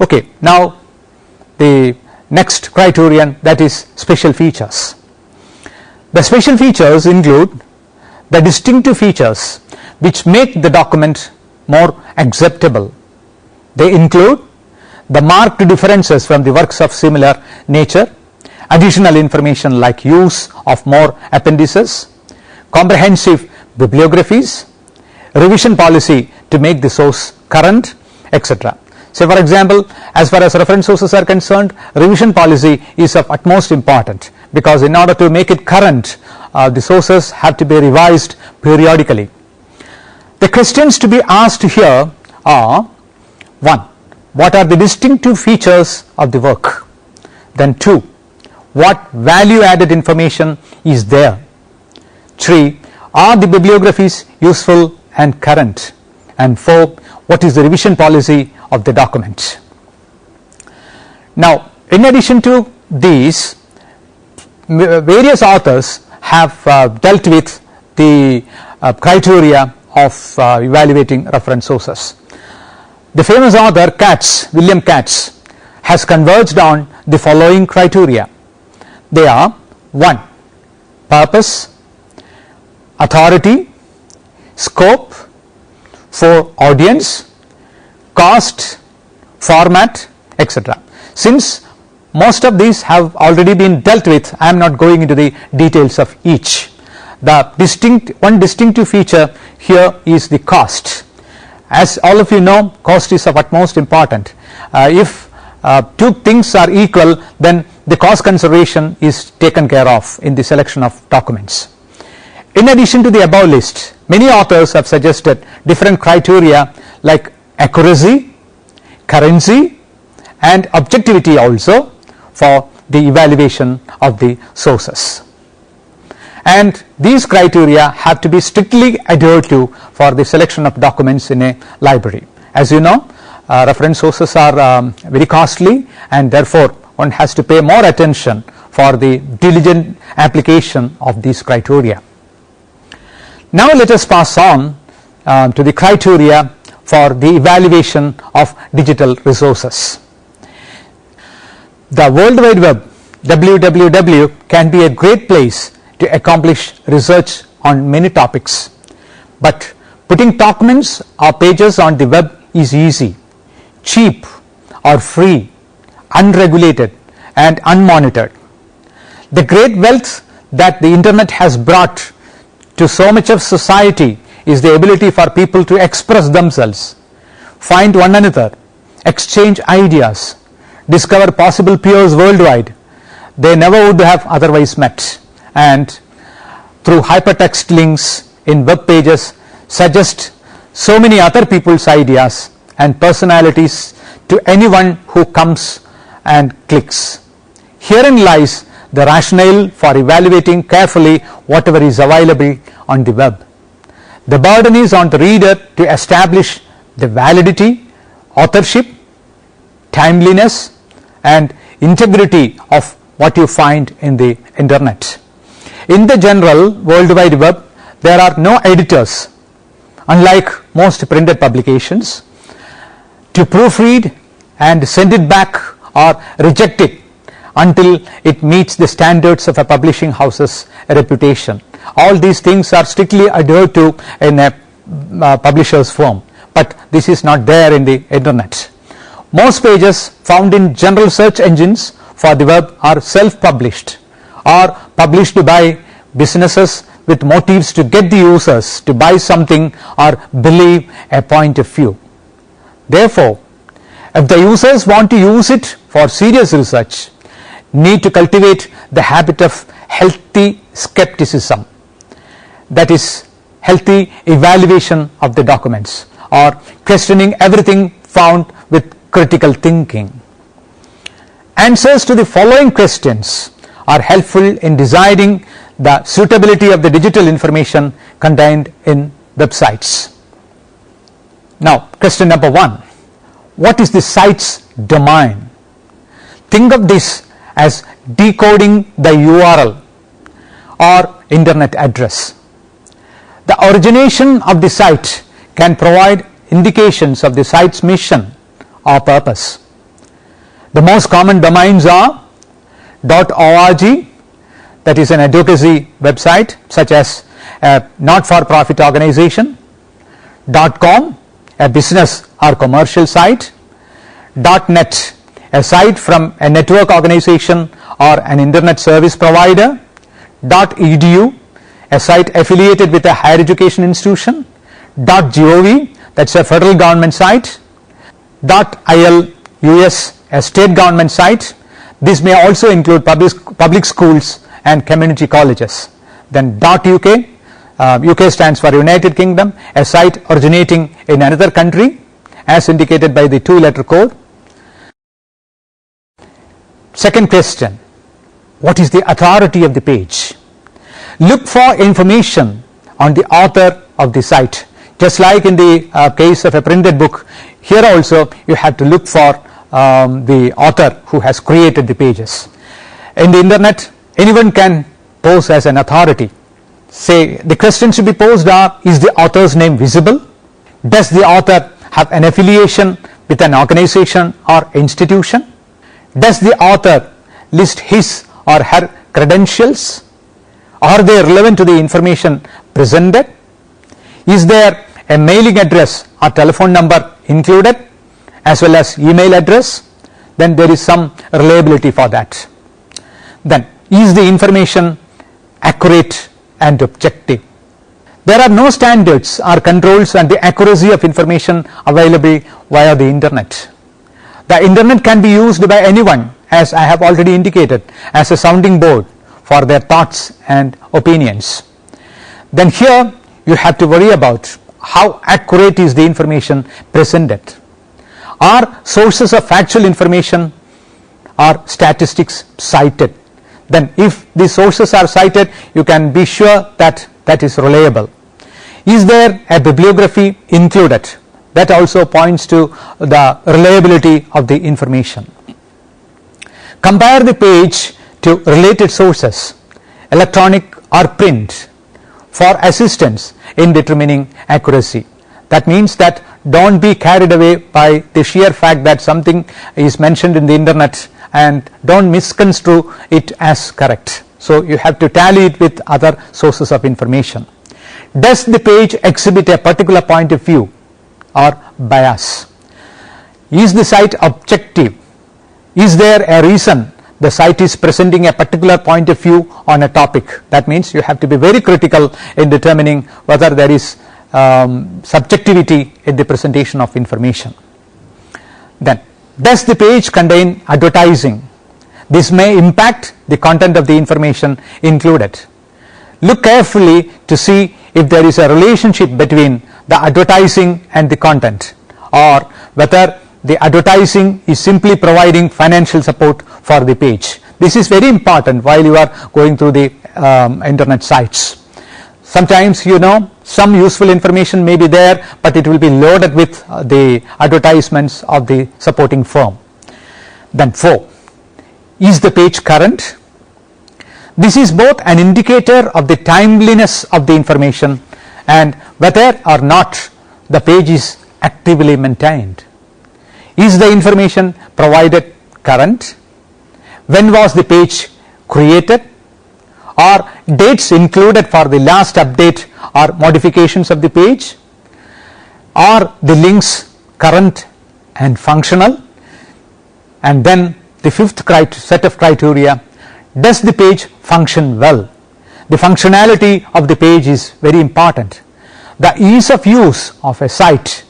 S10: Okay, now the next criterion, that is special features. The special features include the distinctive features which make the document more acceptable. They include the marked differences from the works of similar nature, additional information like use of more appendices, comprehensive bibliographies, revision policy to make the source current, etc. So for example, as far as reference sources are concerned, revision policy is of utmost importance, because in order to make it current, the sources have to be revised periodically. The questions to be asked here are: 1. What are the distinctive features of the work? Then 2. What value added information is there? 3. Are the bibliographies useful and current? And 4. What is the revision policy of the document? Now, in addition to these, various authors have dealt with the criteria of evaluating reference sources. The famous author William Katz, has converged on the following criteria. They are: 1. Purpose, authority, scope, 4. Audience, cost, format, etc. Since most of these have already been dealt with, I am not going into the details of each. The one distinctive feature here is the cost. As all of you know, cost is of utmost importance. If two things are equal, then the cost consideration is taken care of in the selection of documents. In addition to the above list, many authors have suggested different criteria like accuracy, currency, and objectivity also for the evaluation of the sources. And these criteria have to be strictly adhered to for the selection of documents in a library. As you know, reference sources are very costly, and therefore one has to pay more attention for the diligent application of these criteria. Now let us pass on to the criteria for the evaluation of digital resources. The World Wide Web, WWW, can be a great place to accomplish research on many topics, but putting documents or pages on the web is easy, cheap or free, unregulated and unmonitored. The great wealth that the internet has brought to so much of society is the ability for people to express themselves, find one another, exchange ideas, discover possible peers worldwide they never would have otherwise met, and through hypertext links in web pages suggest so many other people's ideas and personalities to anyone who comes and clicks. Herein lies the rationale for evaluating carefully whatever is available on the web. The burden is on the reader to establish the validity, authorship, timeliness, and integrity of what you find in the internet. In the general World Wide Web, there are no editors, unlike most printed publications, to proofread and send it back or reject it until it meets the standards of a publishing house's reputation. All these things are strictly adhered to in a publisher's firm, but this is not there in the internet. Most pages found in general search engines for the web are self-published or published by businesses with motives to get the users to buy something or believe a point of view. Therefore, if the users want to use it for serious research, need to cultivate the habit of healthy skepticism, that is, healthy evaluation of the documents, or questioning everything found with critical thinking. Answers to the following questions are helpful in deciding the suitability of the digital information contained in websites. Now, question number 1. What is the site's domain? Think of this as decoding the URL or internet address. The origination of the site can provide indications of the site's mission or purpose. The most common domains are .org, that is an advocacy website such as a not-for-profit organization, .com, a business or commercial site, .net, a site from a network organization or an internet service provider, .edu, a site affiliated with a higher education institution, .gov, that is a federal government site, .il US, a state government site. This may also include public schools and community colleges. Then .uk, UK stands for United Kingdom, a site originating in another country as indicated by the 2-letter code. Second question, what is the authority of the page? Look for information on the author of the site. Just like in the case of a printed book, here also you have to look for the author who has created the pages. In the internet, anyone can pose as an authority. Say the questions to be posed are, is the author's name visible? Does the author have an affiliation with an organization or institution? Does the author list his or her credentials? Are they relevant to the information presented? Is there a mailing address or telephone number included as well as email address? Then there is some reliability for that. Then is the information accurate and objective? There are no standards or controls on the accuracy of information available via the internet. The internet can be used by anyone, as I have already indicated, as a sounding board for their thoughts and opinions. Then here you have to worry about how accurate is the information presented. Are sources of factual information or statistics cited? Then if the sources are cited, you can be sure that that is reliable. Is there a bibliography included? That also points to the reliability of the information. Compare the page to related sources, electronic or print, for assistance in determining accuracy. That means that don't be carried away by the sheer fact that something is mentioned in the internet and don't misconstrue it as correct. So you have to tally it with other sources of information. Does the page exhibit a particular point of view or bias? Is the site objective? Is there a reason the site is presenting a particular point of view on a topic? That means you have to be very critical in determining whether there is subjectivity in the presentation of information. Then, does the page contain advertising? This may impact the content of the information included. Look carefully to see if there is a relationship between the advertising and the content, or whether the advertising is simply providing financial support for the page. This is very important while you are going through the internet sites. Sometimes some useful information may be there, but it will be loaded with the advertisements of the supporting firm. Then 4, is the page current? This is both an indicator of the timeliness of the information and whether or not the page is actively maintained. Is the information provided current? When was the page created? Are dates included for the last update or modifications of the page? Are the links current and functional? And then the 5th set of criteria, does the page function well? The functionality of the page is very important. The ease of use of a site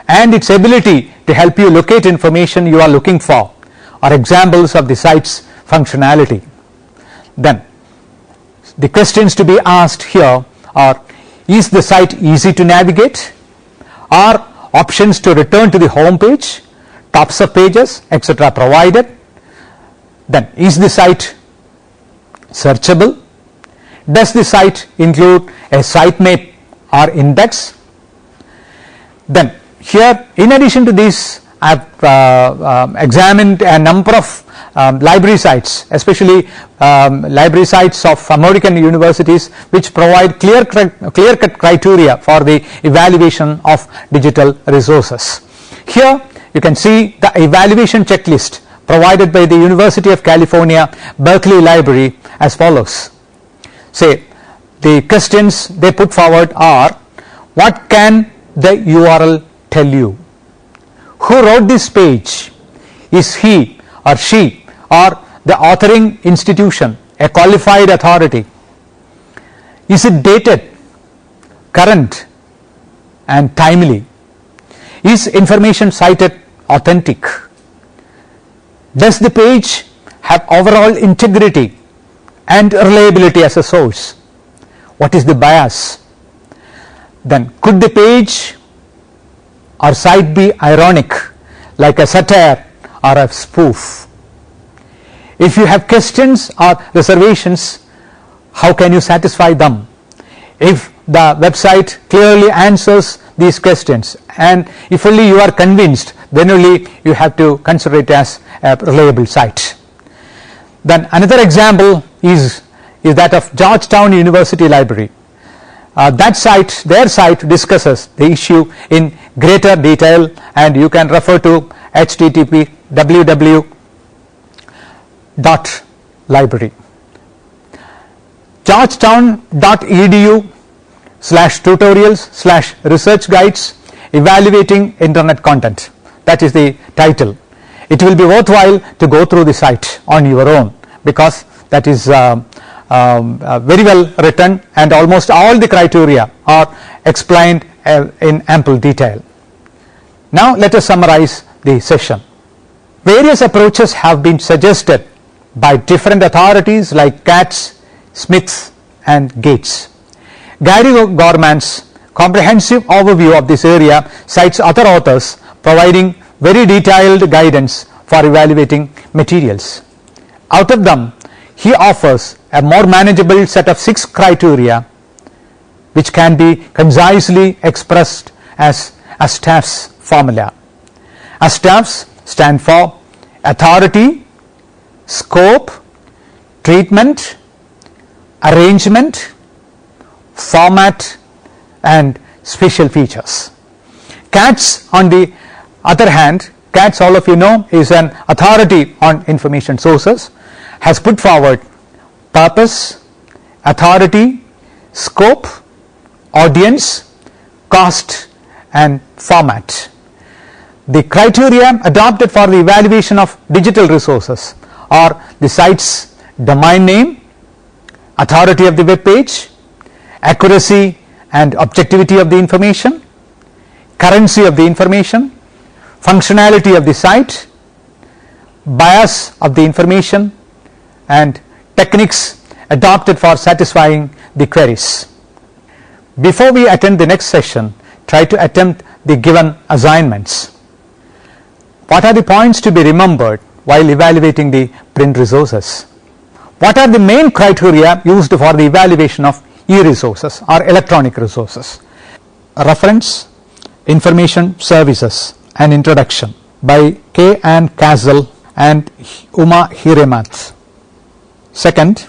S10: and its ability to help you locate information you are looking for are examples of the site's functionality. Then the questions to be asked here are, is the site easy to navigate? Are options to return to the home page, tops of pages, etc. provided? Then is the site searchable? Does the site include a sitemap or index? Then here, in addition to this, I have examined a number of library sites, especially library sites of American universities, which provide clear-cut criteria for the evaluation of digital resources. Here you can see the evaluation checklist provided by the University of California Berkeley Library as follows. Say the questions they put forward are, what can the URL tell you? Who wrote this page? Is he or she or the authoring institution a qualified authority? Is it dated, current, and timely? Is information cited authentic? Does the page have overall integrity and reliability as a source? What is the bias? Then could the page or site be ironic, like a satire or a spoof? If you have questions or reservations, how can you satisfy them? If the website clearly answers these questions, and if only you are convinced, then only you have to consider it as a reliable site. Then another example is that of Georgetown University Library. Their site discusses the issue in greater detail, and you can refer to http://www.library. Georgetown.edu/tutorials/research guides evaluating internet content. That is the title. It will be worthwhile to go through the site on your own, because that is very well written, and almost all the criteria are explained in ample detail. Now let us summarize the session. Various approaches have been suggested by different authorities like Katz, Smith and Gates. Gary Gorman's comprehensive overview of this area cites other authors providing very detailed guidance for evaluating materials. Out of them, he offers a more manageable set of 6 criteria, which can be concisely expressed as ASTAF's formula. ASTAFs stand for authority, scope, treatment, arrangement, format and special features. Katz, on the other hand, Katz, all of you know, is an authority on information sources, has put forward purpose, authority, scope, audience, cost and format. The criteria adopted for the evaluation of digital resources are the site's domain name, authority of the web page, accuracy and objectivity of the information, currency of the information, functionality of the site, bias of the information and techniques adopted for satisfying the queries. Before we attend the next session, try to attempt the given assignments. What are the points to be remembered while evaluating the print resources? What are the main criteria used for the evaluation of e-resources or electronic resources? Reference, Information Services, an Introduction by K. Ann Castle and Uma Hiremath. Second,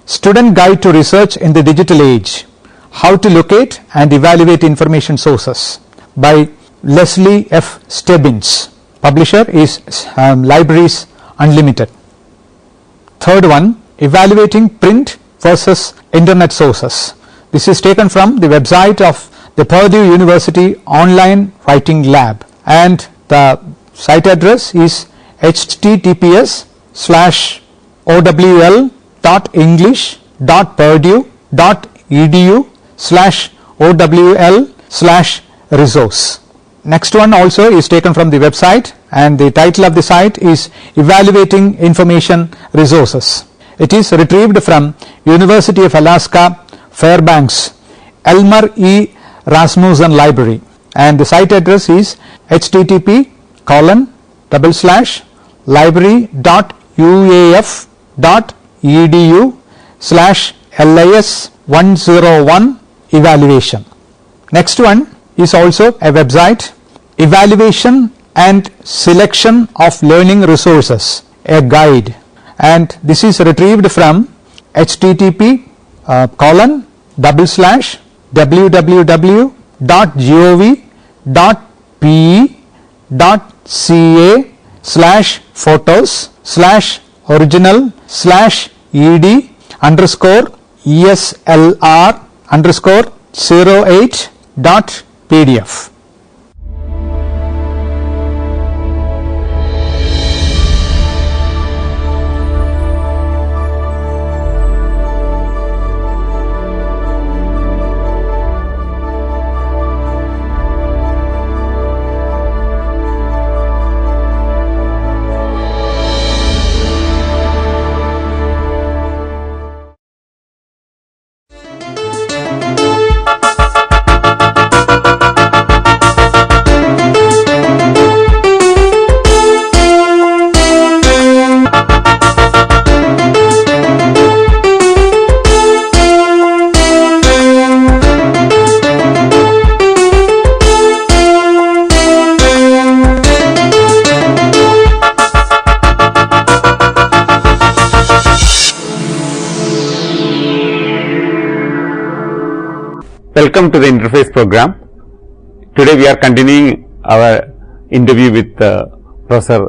S10: Student Guide to Research in the Digital Age, How to Locate and Evaluate Information Sources by Leslie F. Stebbins. Publisher is Libraries Unlimited. Third one, Evaluating Print versus Internet Sources. This is taken from the website of the Purdue University Online Writing Lab, and the site address is https://owl.english.purdue.edu/owl/resource. Next one also is taken from the website, and the title of the site is Evaluating Information Resources. It is retrieved from University of Alaska Fairbanks Elmer E. Rasmussen Library, and the site address is http://library.uaf.edu/lis101 evaluation. Next one is also a website, Evaluation and Selection of Learning Resources, a guide, and this is retrieved from http://www.gov.pe.ca/photos/original/ed_eslr_08.pdf.
S3: Welcome to the interface program. Today we are continuing our interview with Professor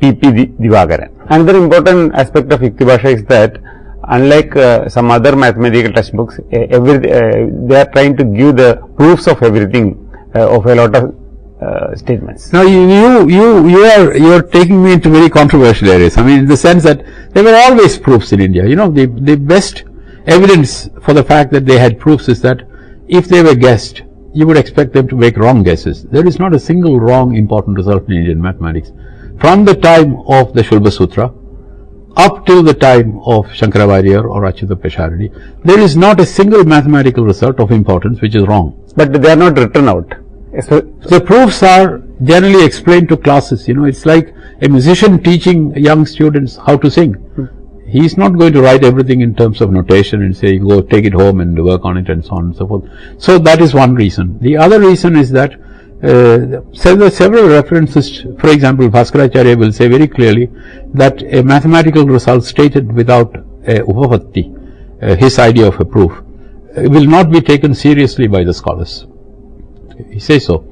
S3: P.P. Divagaran. Another important aspect of Yuktibhasha is that unlike some other mathematical textbooks, they are trying to give the proofs of everything of a lot of statements.
S5: Now you are taking me into very controversial areas. I mean, in the sense that there were always proofs in India. You know, the best evidence for the fact that they had proofs is that if they were guessed, you would expect them to make wrong guesses. There is not a single wrong important result in Indian mathematics. From the time of the Shulba Sutra up till the time of Shankaracharya or Achyuta Pisharadi, there is not a single mathematical result of importance which is wrong.
S3: But they are not written out.
S5: The proofs are generally explained to classes. You know, it's like a musician teaching young students how to sing. He is not going to write everything in terms of notation and say, go take it home and work on it and so on and so forth. So that is one reason. The other reason is that there are several references. For example, Bhaskaracharya will say very clearly that a mathematical result stated without a upapatti, his idea of a proof, will not be taken seriously by the scholars. He says so.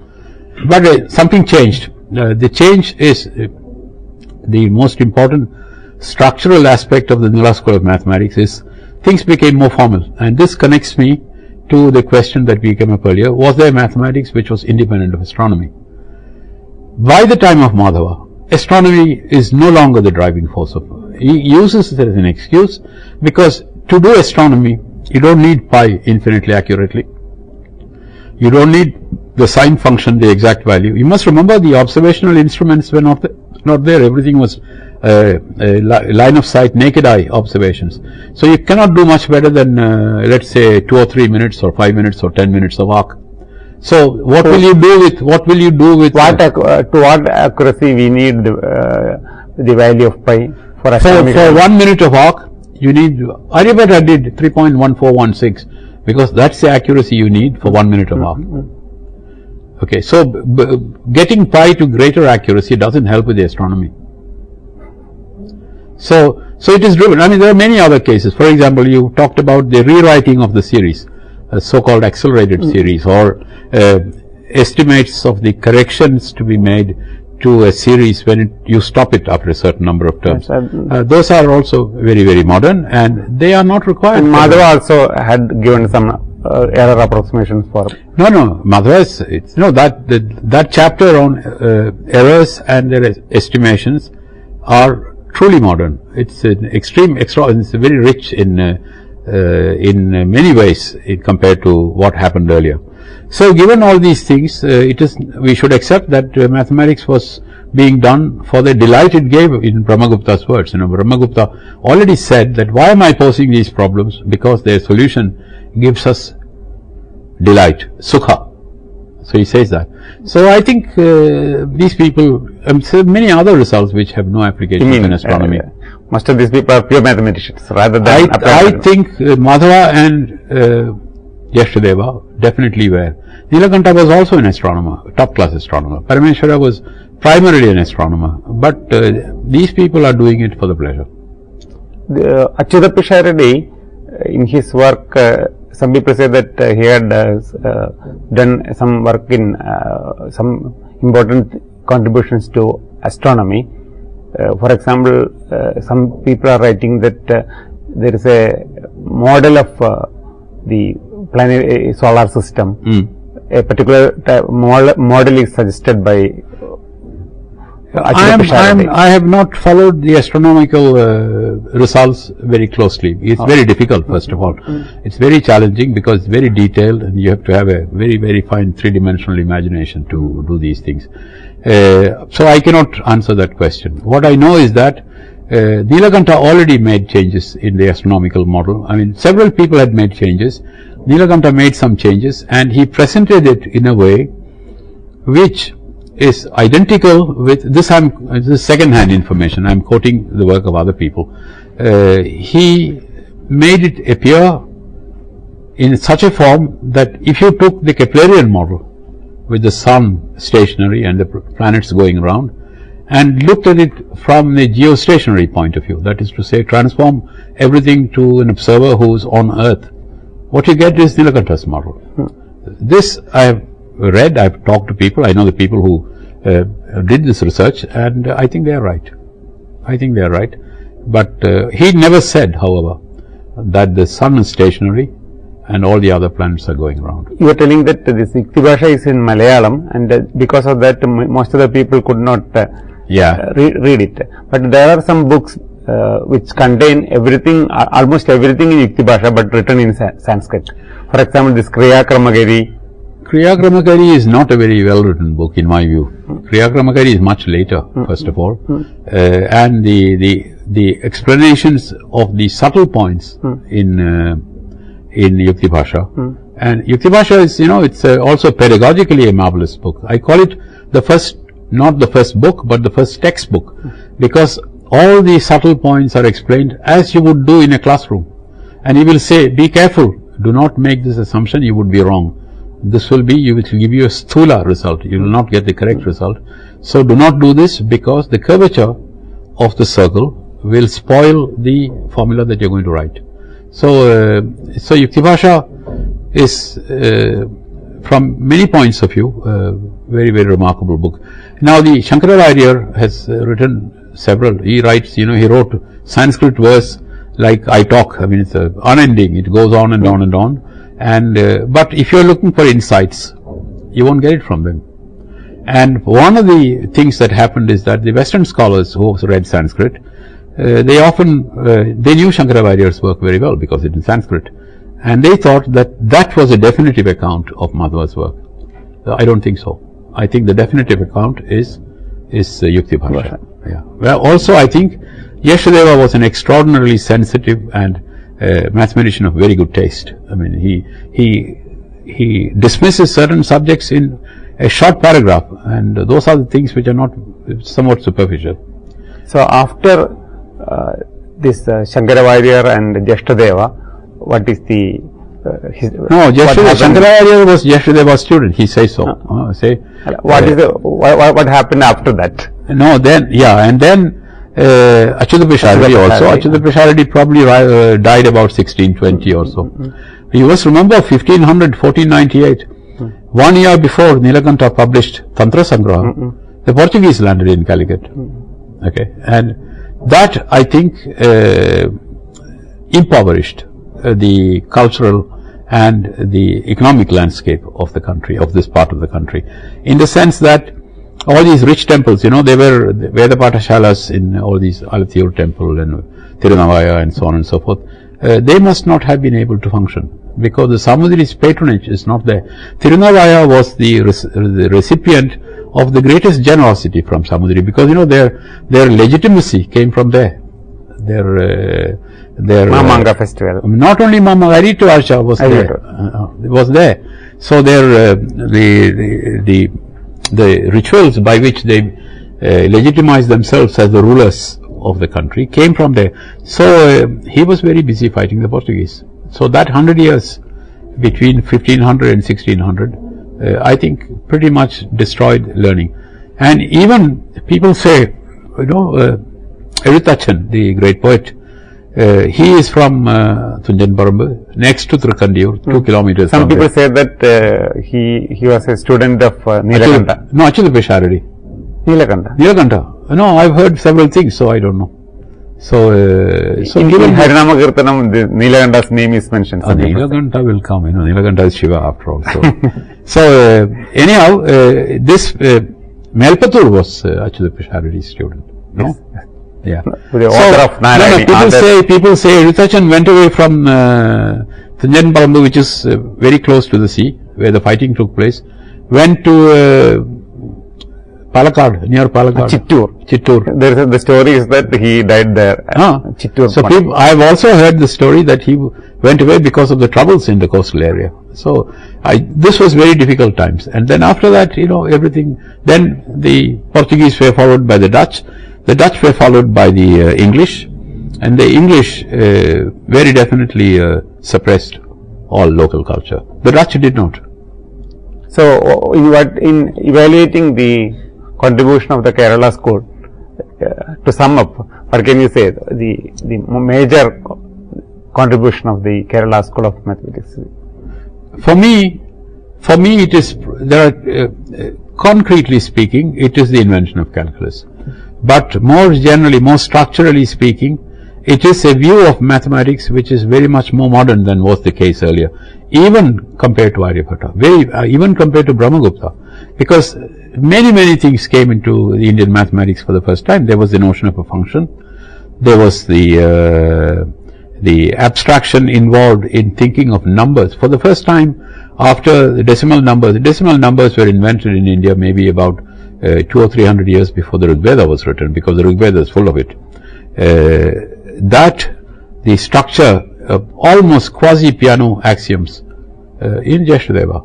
S5: But something changed. The change is the most important structural aspect of the Nila School of Mathematics is things became more formal. And this connects me to the question that we came up earlier. Was there mathematics which was independent of astronomy? By the time of Madhava, astronomy is no longer the driving force of it. He uses it as an excuse because to do astronomy, you don't need pi infinitely accurately. You don't need the sine function, the exact value. You must remember the observational instruments were not there. Everything was line of sight, naked eye observations. So you cannot do much better than let's say 2 or 3 minutes or 5 minutes or 10 minutes of arc. So what will you do with to what
S3: accuracy we need the value of pi for astronomy?
S5: For 1 minute of arc you need Aryabhata did 3.1416 because that's the accuracy you need for 1 minute of arc. Okay, so getting pi to greater accuracy doesn't help with the astronomy. So it is driven. I mean, there are many other cases. For example, you talked about the rewriting of the series, a so-called accelerated series, or estimates of the corrections to be made to a series when you stop it after a certain number of terms. Those are also very, very modern, and they are not required.
S3: And Madhava also had given some error approximations for.
S5: No, Madhava is that chapter on errors and their estimations are truly modern. It's an it's very rich in many ways compared to what happened earlier. So given all these things, we should accept that mathematics was being done for the delight it gave, in Brahmagupta's words. You know, Brahmagupta already said that why am I posing these problems? Because their solution gives us delight, sukha. So he says that. So I think these people, so many other results which have no application in astronomy.
S3: Most of these people are pure mathematicians rather than.
S5: I think Madhava and Yashdeva definitely were. Nilakanta was also an astronomer, top class astronomer. Parameshwara was primarily an astronomer, but these people are doing it for the pleasure.
S3: Achyuta Pisharadi, in his work, some people say that he had done some work in some important contributions to astronomy. For example, some people are writing that there is a model of the planetary solar system. A particular model is suggested by
S5: I have not followed the astronomical results very closely. It's very difficult, first of all. It's very challenging because it's very detailed and you have to have a very, very fine three-dimensional imagination to do these things. So I cannot answer that question. What I know is that Nilakanta already made changes in the astronomical model. I mean, several people had made changes. Nilakanta made some changes and he presented it in a way which is identical with this. This is second-hand information. I'm quoting the work of other people. He made it appear in such a form that if you took the Keplerian model with the sun stationary and the planets going around and looked at it from the geostationary point of view, that is to say, transform everything to an observer who is on Earth what you get is Nilakanta's model. This I have read, I have talked to people, I know the people who did this research, and I think they are right. I think they are right. But he never said, however, that the sun is stationary and all the other planets are going around.
S3: You are telling that this Iktibhasha is in Malayalam, and because of that most of the people could not read it. But there are some books which contain everything, almost everything in Iktibhasha, but written in Sanskrit. For example, this Kriya Kramakari.
S5: Kriya Kramakari is not a very well written book in my view. Kriya Kramakari is much later, first of all, and the explanations of the subtle points in Yuktibhasha. And Yuktibhasha is, it's also pedagogically a marvelous book. I call it the first, not the first book, but the first textbook, because all the subtle points are explained as you would do in a classroom. And he will say, be careful, do not make this assumption, you would be wrong. This will give you a sthula result, you will not get the correct result. So do not do this, because the curvature of the circle will spoil the formula that you are going to write. So Yuktibhasha is from many points of view very, very remarkable book. Now the Shankaracharya has written several. He writes, he wrote Sanskrit verse like I talk. I mean, it's unending. It goes on and on and on. And but if you are looking for insights, you won't get it from them. And one of the things that happened is that the Western scholars who read Sanskrit, they often they knew Shankaracharya's work very well because it's in Sanskrit, and they thought that that was a definitive account of Madhva's work. I don't think so. I think the definitive account is Yuktibhasha. Yeah. Well, also I think Yashadeva was an extraordinarily sensitive and mathematician of very good taste. I mean, he dismisses certain subjects in a short paragraph, and those are the things which are not somewhat superficial.
S3: So after this Shankaracharya and Jashtadeva, what is the
S5: Shankaracharya was Jashadeva's student. He says so.
S3: What happened after that?
S5: No, then and then Achyuta Pisharadi also. Achyuta Pisharadi probably died about 1620 or so. You must remember 1498. 1 year before Nilakanta published Tantra Sangraha, the Portuguese landed in Calicut. Okay, and that I think impoverished the cultural and the economic landscape of the country, of this part of the country, in the sense that all these rich temples, they were Veda Patashalas in all these Alathiyur temple and Tirunavaya and so on and so forth. They must not have been able to function because the Samudri's patronage is not there. Tirunavaya was the recipient of the greatest generosity from Samudri, because their legitimacy came from there. Their
S3: Mamanga festival.
S5: Not only Mama, Aritu Asha was there. So the rituals by which they legitimized themselves as the rulers of the country came from there. So he was very busy fighting the Portuguese. So that 100 years between 1500 and 1600, I think pretty much destroyed learning. And even people say, Erutachan, the great poet, he is from Tunjan Parambu, next to Thirukandiyur, 2 kilometers.
S3: Some people say that he was a student of Nilakanta.
S5: No, Achyuta Pisharadi. Nilakanta. No, I've heard several things, so I don't know. So
S3: in Harinama Kirtanam, Nilakanta's name is mentioned.
S5: Nilakanta will come, Nilakanta is Shiva after all. So, anyhow, this Melpatur was Achyuta Pisharadi's student. No? Yes. Yeah.
S3: The author of Narayani.
S5: People say Ritachan went away from Tunjan Parambu, which is very close to the sea, where the fighting took place, went to Palakkad, near Palakkad. Chittoor.
S3: The story is that he died there. Chittoor.
S5: So I have also heard the story that he went away because of the troubles in the coastal area. So this was very difficult times. And then after that, everything, then the Portuguese were followed by the Dutch. The Dutch were followed by the English, and the English very definitely suppressed all local culture. The Dutch did not.
S3: So, in evaluating the contribution of the Kerala school, to sum up, what can you say? The major contribution of the Kerala School of Mathematics?
S5: For me, it is, there are, concretely speaking, it is the invention of calculus. But more generally, more structurally speaking, it is a view of mathematics which is very much more modern than was the case earlier, even compared to Aryabhatta, even compared to Brahmagupta, because many things came into the Indian mathematics for the first time. There was the notion of a function, there was the abstraction involved in thinking of numbers. For the first time after the decimal numbers were invented in India maybe about 200 or 300 years before the Rig Veda was written, because the Rig Veda is full of it. That the structure of almost quasi-piano axioms in Jashdeva.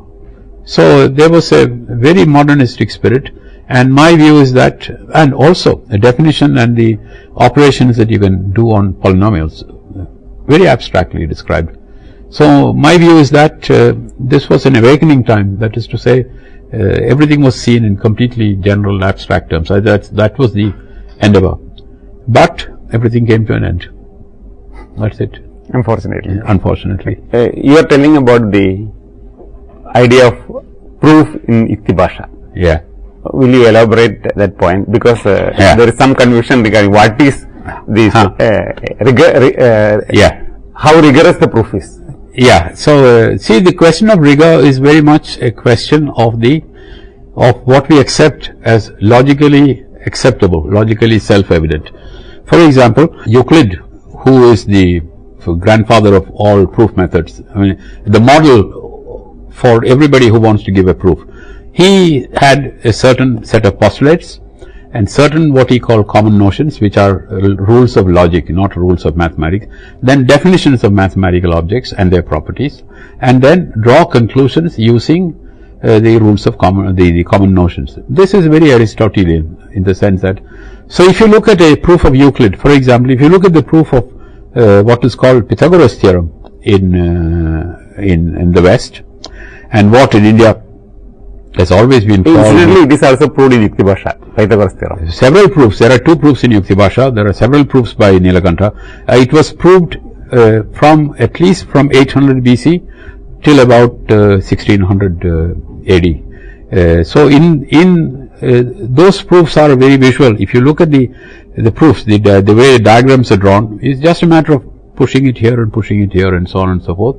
S5: So there was a very modernistic spirit, and my view is that, and also a definition and the operations that you can do on polynomials, very abstractly described. So my view is that this was an awakening time, that is to say, everything was seen in completely general abstract terms. That was the endeavor. But everything came to an end. That's it.
S3: Unfortunately.
S5: Unfortunately.
S3: You are telling about the idea of proof in Yuktibhasha.
S5: Yeah.
S3: Will you elaborate that point? Because there is some confusion regarding what is this how rigorous the proof is.
S5: Yeah. So see, the question of rigor is very much a question of what we accept as logically acceptable, logically self-evident. For example, Euclid, who is the grandfather of all proof methods, I mean, the model for everybody who wants to give a proof, he had a certain set of postulates and certain what he called common notions, which are rules of logic, not rules of mathematics, then definitions of mathematical objects and their properties, and then draw conclusions using the rules of the common notions. This is very Aristotelian in the sense that, so if you look at a proof of Euclid, for example, if you look at the proof of what is called Pythagoras theorem in the West, and what in India has always been called.
S3: Incidentally, it is also proved in Yuktibhasha, Pythagoras theorem.
S5: Several proofs. There are two proofs in Yuktibhasha. There are several proofs by Nilakantha. It was proved from at least from 800 BC till about 1600 AD. So those proofs are very visual. If you look at the proofs, the way the diagrams are drawn, it's just a matter of pushing it here and pushing it here and so on and so forth.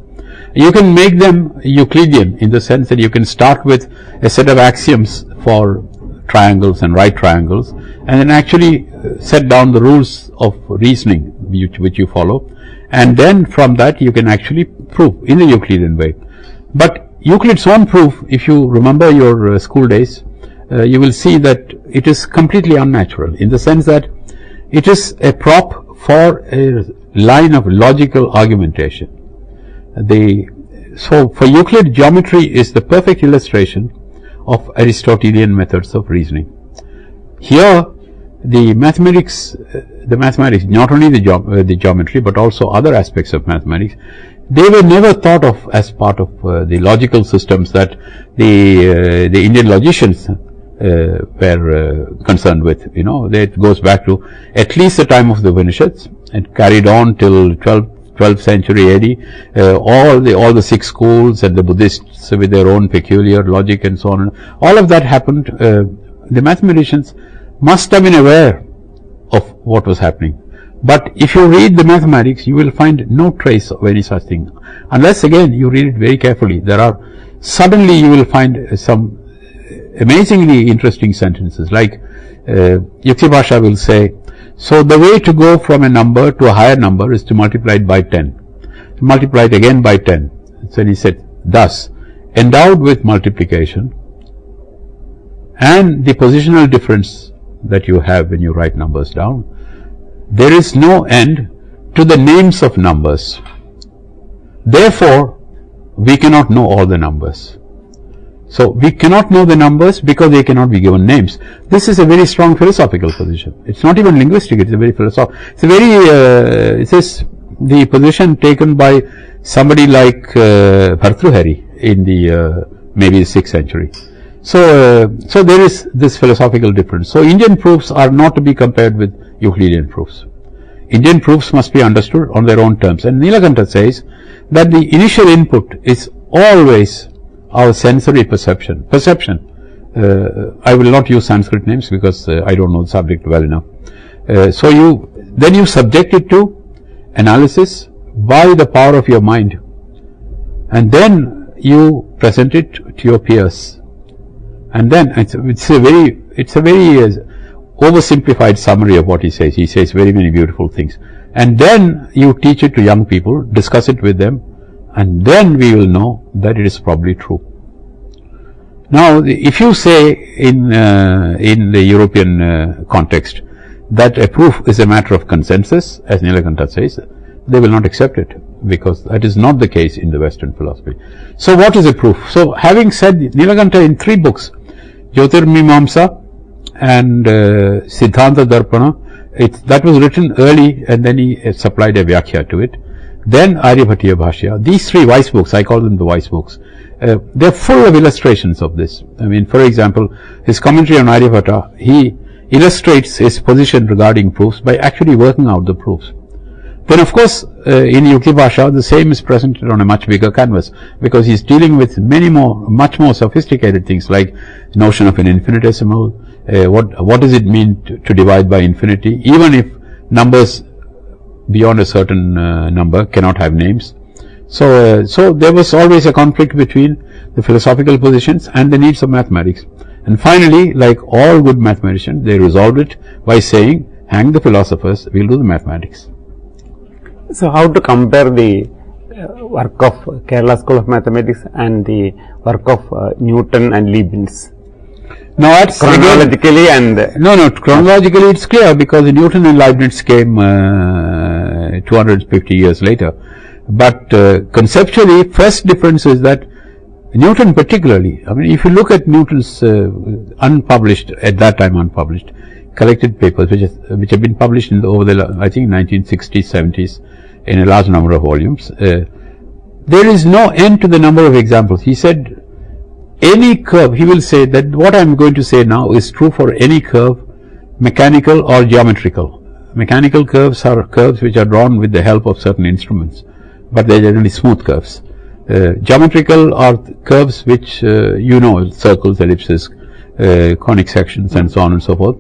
S5: You can make them Euclidean in the sense that you can start with a set of axioms for triangles and right triangles, and then actually set down the rules of reasoning which you follow, and then from that you can actually prove in the Euclidean way. But Euclid's own proof, if you remember your school days, you will see that it is completely unnatural in the sense that it is a prop for a line of logical argumentation. So for Euclid, geometry is the perfect illustration of Aristotelian methods of reasoning. Here, the mathematics, not only the geometry, but also other aspects of mathematics, they were never thought of as part of the logical systems that the Indian logicians were concerned with. You know, it goes back to at least the time of the Upanishads and carried on till 12th century AD. All the six schools and the Buddhists with their own peculiar logic and so on. All of that happened. The mathematicians must have been aware of what was happening. But if you read the mathematics, you will find no trace of any such thing. Unless again you read it very carefully. Suddenly you will find some amazingly interesting sentences, like Yuktibhasha will say, so the way to go from a number to a higher number is to multiply it by 10. Multiply it again by 10. So he said, thus, endowed with multiplication and the positional difference that you have when you write numbers down, there is no end to the names of numbers. Therefore, we cannot know all the numbers. So we cannot know the numbers because they cannot be given names. This is a very strong philosophical position. It's not even linguistic, it's a very philosophical. It's a very, it is the position taken by somebody like Bhartrhari in the maybe the 6th century. So there is this philosophical difference. So Indian proofs are not to be compared with Euclidean proofs. Indian proofs must be understood on their own terms. And Nilakantha says that the initial input is always our sensory perception. I will not use Sanskrit names because I don't know the subject well enough. So you subject it to analysis by the power of your mind, and then you present it to your peers, and then it's a very oversimplified summary of what he says. He says very many beautiful things, and then you teach it to young people, discuss it with them, and then we will know that it is probably true. Now, if you say in the European context that a proof is a matter of consensus, as Nilakantha says, they will not accept it, because that is not the case in the Western philosophy. So what is a proof? So having said, Nilakantha in 3 books, Jyotirmimamsa and Siddhanta Darpana, that was written early, and then he supplied a Vyakhya to it. Then Aryabhatiya Bhashya. These 3 wise books, I call them the wise books, they are full of illustrations of this. I mean, for example, his commentary on Aryabhata, he illustrates his position regarding proofs by actually working out the proofs. Then, of course, in Yukti Bhasha, the same is presented on a much bigger canvas, because he is dealing with much more sophisticated things, like the notion of an infinitesimal. What does it mean to divide by infinity, even if numbers beyond a certain number cannot have names. So there was always a conflict between the philosophical positions and the needs of mathematics. And finally, like all good mathematicians, they resolved it by saying, hang the philosophers, we'll do the mathematics.
S3: So how to compare the work of Kerala School of Mathematics and the work of Newton and Leibniz?
S5: No, that's
S3: chronologically
S5: chronologically it's clear, because Newton and Leibniz came 250 years later. But conceptually, first difference is that Newton particularly, I mean, if you look at Newton's unpublished, at that time unpublished, collected papers which have been published over the, I think, 1960s, 70s, in a large number of volumes, there is no end to the number of examples. He said, any curve, he will say that what I am going to say now is true for any curve, mechanical or geometrical. Mechanical curves are curves which are drawn with the help of certain instruments, but they are generally smooth curves. Geometrical are curves which, circles, ellipses, conic sections, and so on and so forth.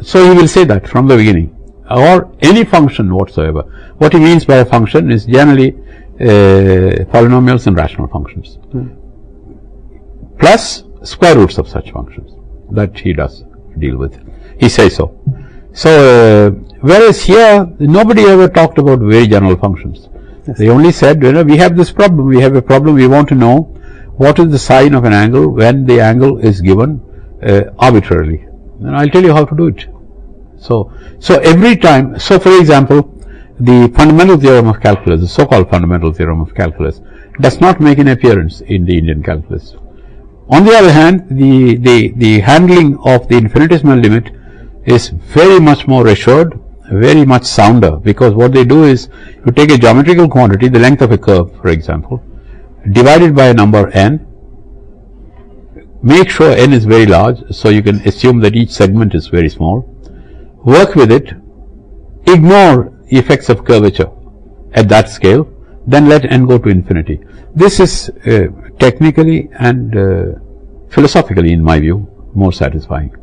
S5: So he will say that from the beginning, or any function whatsoever. What he means by a function is generally polynomials and rational functions, plus square roots of such functions. That he does deal with. He says so. So, whereas here, nobody ever talked about very general functions. Yes. They only said, we have this problem, we have a problem, we want to know what is the sign of an angle when the angle is given arbitrarily. And I'll tell you how to do it. So every time, for example, the fundamental theorem of calculus, the so-called fundamental theorem of calculus, does not make an appearance in the Indian calculus. On the other hand, the handling of the infinitesimal limit is very much more assured, very much sounder, because what they do is, you take a geometrical quantity, the length of a curve, for example, divided by a number n, make sure n is very large, so you can assume that each segment is very small, work with it, ignore effects of curvature at that scale, then let n go to infinity. This is technically and philosophically, in my view, more satisfying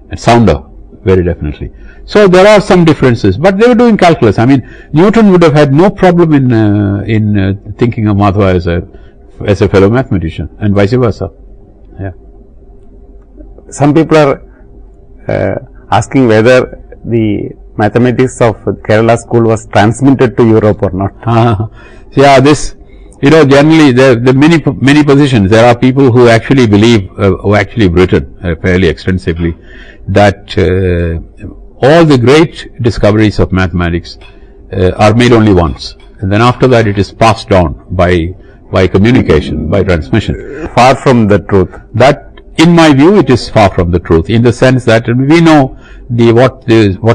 S5: and sounder, very definitely. So there are some differences, but they were doing calculus. I mean, Newton would have had no problem in thinking of Madhava as a fellow mathematician, and vice versa. Yeah.
S3: Some people are asking whether the mathematics of Kerala school was transmitted to Europe or not.
S5: Yeah, this, generally there are many positions. There are people who actually believe, who actually have written fairly extensively, that all the great discoveries of mathematics are made only once, and then after that it is passed on by communication, by transmission.
S3: Far from the truth.
S5: That, in my view, it is far from the truth, in the sense that we know what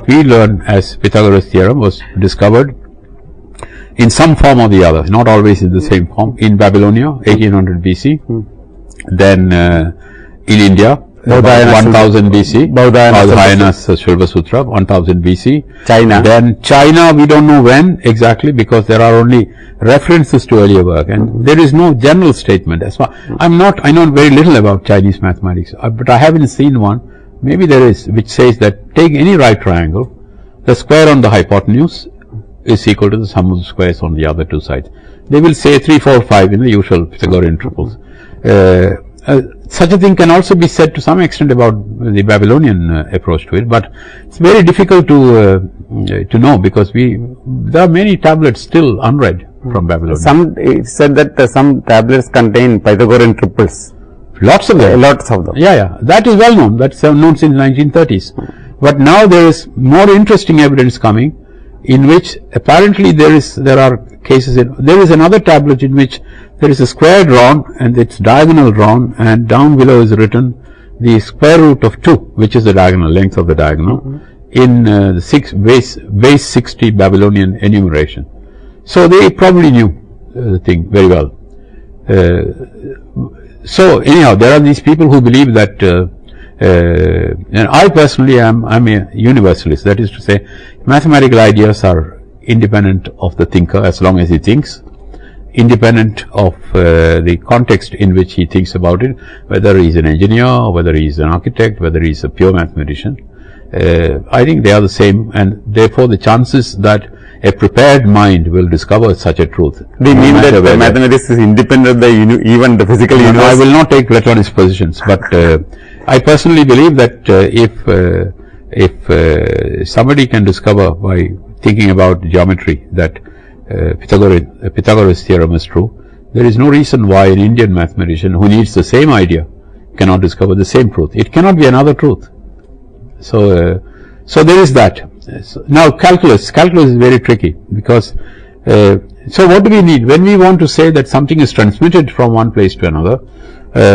S5: we learn as Pythagoras' theorem was discovered in some form or the other, not always in the same form, in Babylonia, 1800 BC, then in India,
S3: Baudhayana
S5: 1000 BC.
S3: Baudhayana
S5: Shilpa Sutra, 1000 BC.
S3: China.
S5: Then China, we don't know when exactly, because there are only references to earlier work, and there is no general statement. As far I know very little about Chinese mathematics, but I haven't seen one. Maybe there is, which says that take any right triangle, the square on the hypotenuse is equal to the sum of the squares on the other two sides. They will say 3, 4, 5 in the usual Pythagorean triples. Such a thing can also be said to some extent about the Babylonian approach to it, but it's very difficult to know, because there are many tablets still unread from Babylon.
S3: It said that some tablets contain Pythagorean triples.
S5: Lots of them.
S3: Lots of them.
S5: Yeah. That is well known. That's known since 1930s. But now there is more interesting evidence coming, in which apparently there are cases. There is another tablet in which there is a square drawn and its diagonal drawn, and down below is written the square root of 2, which is the diagonal length of the diagonal, in the base 60 Babylonian enumeration. So they probably knew the thing very well. So anyhow, there are these people who believe that, and I personally I'm a universalist. That is to say, mathematical ideas are independent of the thinker as long as he thinks, independent of the context in which he thinks about it, whether he is an engineer, or whether he is an architect, whether he is a pure mathematician. I think they are the same, and therefore the chances that a prepared mind will discover such a truth.
S3: They mean that mathematics is independent of even the physical universe?
S5: I will not take Platonist positions, but I personally believe that if somebody can discover by thinking about geometry that Pythagoras' theorem is true, there is no reason why an Indian mathematician who needs the same idea cannot discover the same truth. It cannot be another truth. So there is that. Now calculus is very tricky, because so what do we need when we want to say that something is transmitted from one place to another?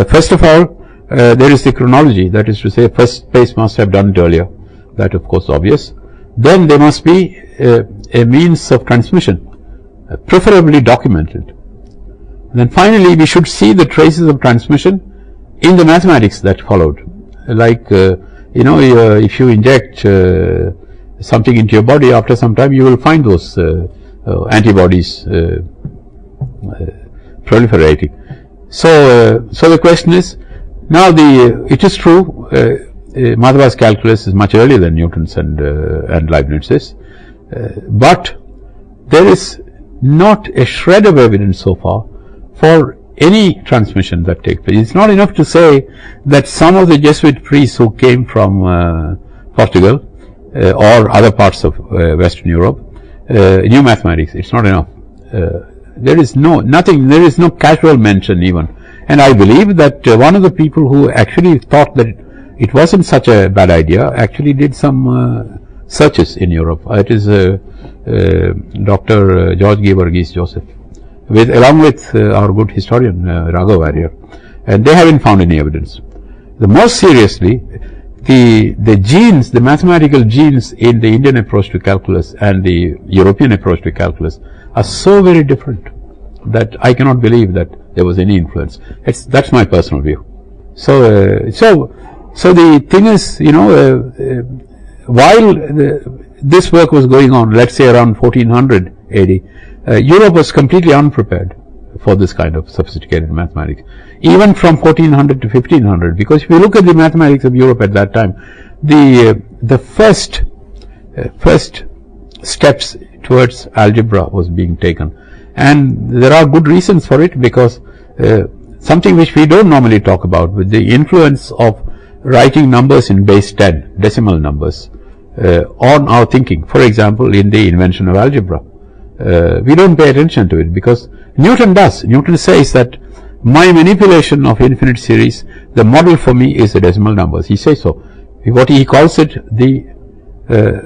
S5: First of all, there is the chronology. That is to say, first place must have done it earlier. That of course obvious. Then there must be a means of transmission, preferably documented. Then finally we should see the traces of transmission in the mathematics that followed. Like if you inject something into your body, after some time you will find those antibodies proliferating. So the question is, now it is true, Madhava's calculus is much earlier than Newton's and Leibniz's, but there is not a shred of evidence so far for any transmission that takes place. It's not enough to say that some of the Jesuit priests who came from Portugal or other parts of Western Europe knew mathematics. It's not enough. There is no casual mention even. And I believe that one of the people who actually thought that it wasn't such a bad idea actually did some searches in Europe. It is Dr. George Georgis Joseph, along with our good historian Raghav Warrior, and they haven't found any evidence. The most seriously, the genes, the mathematical genes in the Indian approach to calculus and the European approach to calculus are so very different that I cannot believe that there was any influence. That's my personal view. So the thing is, while this work was going on, let's say around 1400 AD, Europe was completely unprepared for this kind of sophisticated mathematics, even from 1400 to 1500, because if you look at the mathematics of Europe at that time, the first steps towards algebra was being taken, and there are good reasons for it, because something which we don't normally talk about, with the influence of writing numbers in base 10, decimal numbers, on our thinking. For example, in the invention of algebra, we don't pay attention to it, because Newton does. Newton says that my manipulation of infinite series, the model for me is the decimal numbers. He says so. What he calls it, the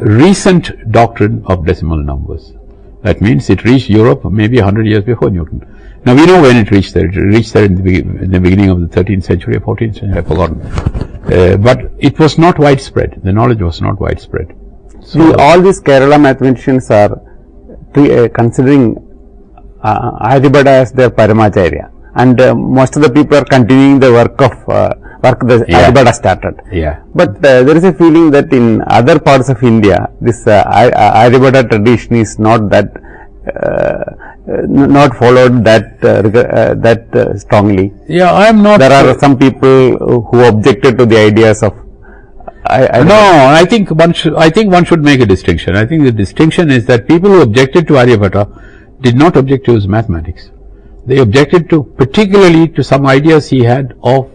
S5: recent doctrine of decimal numbers. That means it reached Europe maybe 100 years before Newton. Now we know when it reached there. It reached there in the beginning of the 13th century or 14th century, I've forgotten. But it was not widespread. The knowledge was not widespread.
S3: So all these Kerala mathematicians are considering Aryabhata as their Paramacharya, and most of the people are continuing the work of work the Aryabhata started.
S5: Yeah.
S3: But there is a feeling that in other parts of India, this Aryabhata tradition is not that not followed that strongly.
S5: Yeah, I am not.
S3: There are some people who objected to the ideas of.
S5: I think one should make a distinction. I think the distinction is that people who objected to Aryabhata did not object to his mathematics. They objected to particularly to some ideas he had of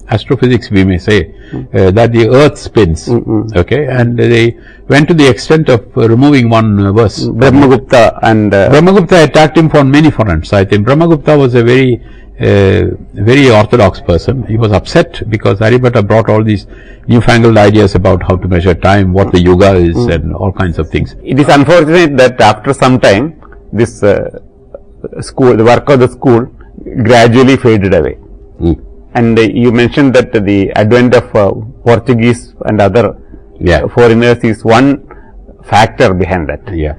S5: astrophysics, we may say, that the earth spins, okay, and they went to the extent of removing one verse. Brahmagupta attacked him on many fronts. I think Brahmagupta was a very orthodox person. He was upset because Aryabhata brought all these newfangled ideas about how to measure time, what the yuga is, and all kinds of things.
S3: It is unfortunate that after some time, this the work of the school gradually faded away. And you mentioned that the advent of Portuguese and other foreigners is one factor behind that.
S5: Yeah.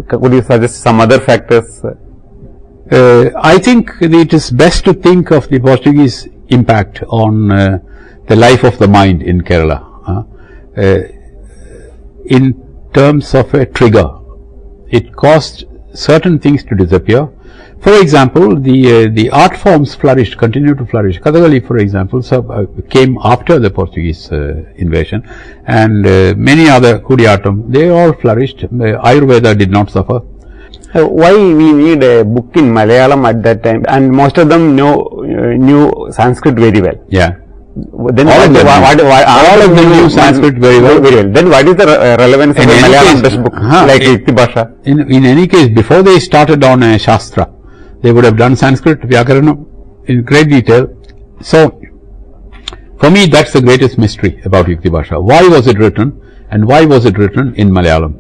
S3: Could you suggest some other factors?
S5: I think it is best to think of the Portuguese impact on the life of the mind in Kerala in terms of a trigger. It caused certain things to disappear. For example, the art forms flourished, continued to flourish. Kathakali, for example, came after the Portuguese invasion, and many other Kudiyatam, they all flourished. Ayurveda did not suffer.
S3: Why we need a book in Malayalam at that time, and most of them knew Sanskrit very well.
S5: Yeah.
S3: Then
S5: all of them knew Sanskrit very well.
S3: Then what is the relevance of a Malayalam book like Yukti Bhasha?
S5: In any case, before they started on a Shastra, they would have done Sanskrit, Vyakarana in great detail. So, for me, that's the greatest mystery about Yukti Bhasha. Why was it written, and why was it written in Malayalam?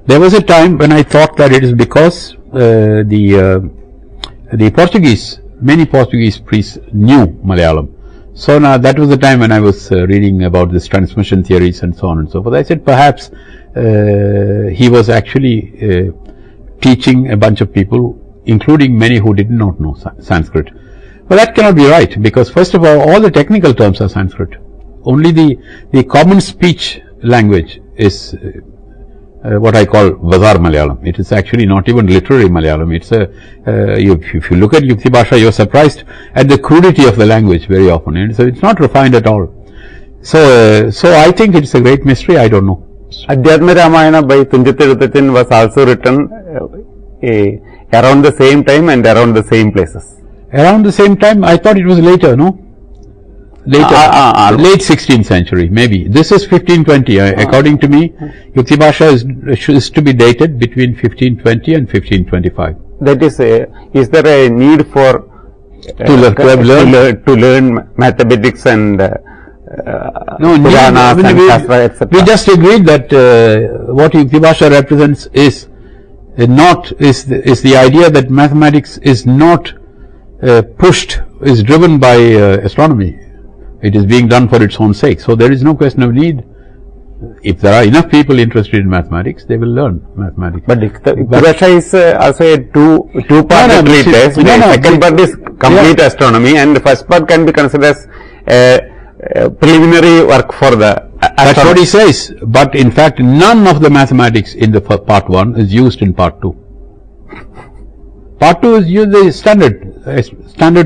S5: There was a time when I thought that it is because the Portuguese, many Portuguese priests knew Malayalam. So now that was the time when I was reading about this transmission theories and so on and so forth. I said perhaps he was actually teaching a bunch of people, including many who did not know Sanskrit. But that cannot be right, because first of all the technical terms are Sanskrit. Only the common speech language is what I call Bazar Malayalam. It is actually not even literary Malayalam. It's if you look at Yukti Bhasha, you're surprised at the crudity of the language very often. And so it's not refined at all. So I think it's a great mystery. I don't know.
S3: Adhyatma Ramayana by Tunjati was also written around the same time and around the same places.
S5: Around the same time? I thought it was later, no? Later, late 16th century, maybe. This is 1520. According to me, Yukti Bhasha is to be dated between 1520 and 1525.
S3: That is there a need for to learn mathematics and Puranas and Shastra, etc.?
S5: We just agreed that what Yukti Bhasha represents is the idea that mathematics is not is driven by astronomy. It is being done for its own sake. So there is no question of need. If there are enough people interested in mathematics, they will learn mathematics.
S3: But Yukti Bhasha is also a two-part treatise. The second part is complete astronomy, and the first part can be considered as preliminary work for the astronomy.
S5: That's what he says. But in fact, none of the mathematics in the part 1 is used in part 2. Part 2 is used the standard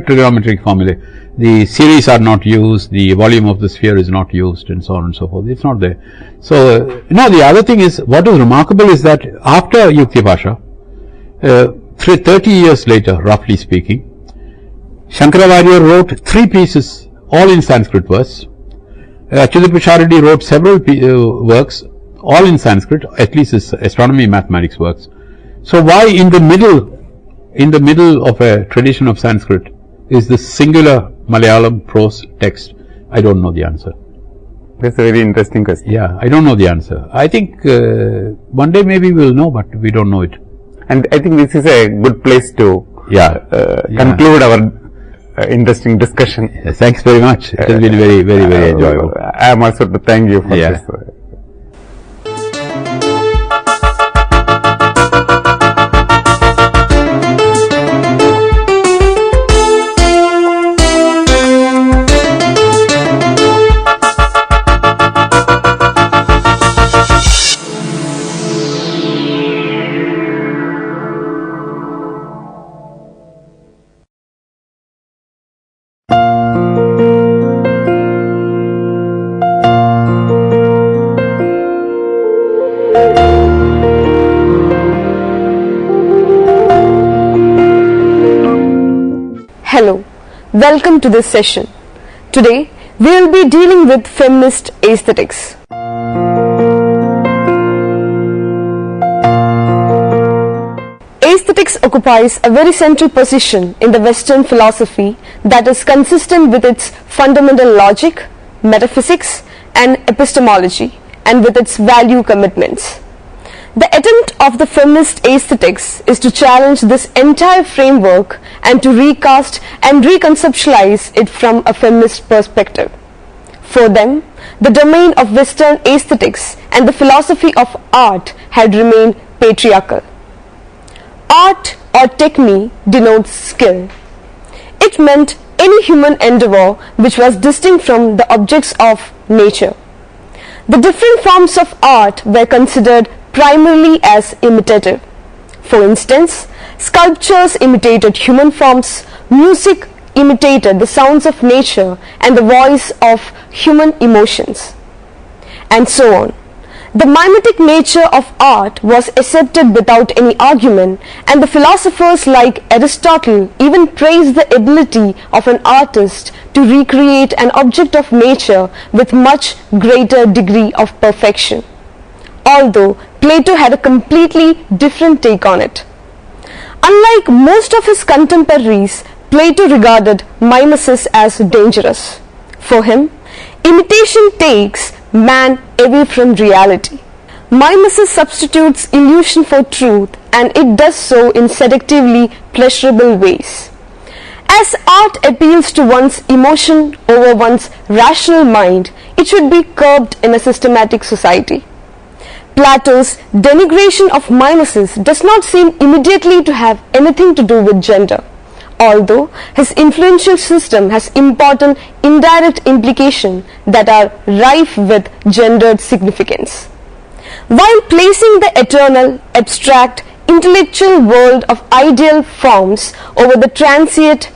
S5: trigonometric formulae. The series are not used, the volume of the sphere is not used, and so on and so forth. It's not there. So, the other thing is, what is remarkable is that after Yukti Bhasha, 30 years later, roughly speaking, Shankaracharya wrote 3 pieces, all in Sanskrit verse. Achyuta wrote several works, all in Sanskrit, at least his astronomy mathematics works. So why in the middle of a tradition of Sanskrit is this singular Malayalam prose text? I don't know the answer.
S3: That's a very interesting question.
S5: Yeah, I don't know the answer. I think one day maybe we'll know, but we don't know it.
S3: And I think this is a good place to conclude our interesting discussion.
S5: Yes, thanks very much. It has been very, very, very enjoyable.
S3: I am also to thank you for this.
S11: Welcome to this session. Today, we will be dealing with feminist aesthetics. Aesthetics occupies a very central position in the Western philosophy that is consistent with its fundamental logic, metaphysics, and epistemology, and with its value commitments. The attempt of the feminist aesthetics is to challenge this entire framework and to recast and reconceptualize it from a feminist perspective. For them, the domain of Western aesthetics and the philosophy of art had remained patriarchal. Art or techne denotes skill. It meant any human endeavor which was distinct from the objects of nature. The different forms of art were considered primarily as imitative. For instance, sculptures imitated human forms, music imitated the sounds of nature and the voice of human emotions, and so on. The mimetic nature of art was accepted without any argument, and the philosophers like Aristotle even praised the ability of an artist to recreate an object of nature with much greater degree of perfection, although Plato had a completely different take on it. Unlike most of his contemporaries, Plato regarded mimesis as dangerous. For him, imitation takes man away from reality. Mimesis substitutes illusion for truth, and it does so in seductively pleasurable ways. As art appeals to one's emotion over one's rational mind, it should be curbed in a systematic society. Plato's denigration of mimesis does not seem immediately to have anything to do with gender, although his influential system has important indirect implications that are rife with gendered significance. While placing the eternal, abstract, intellectual world of ideal forms over the transient,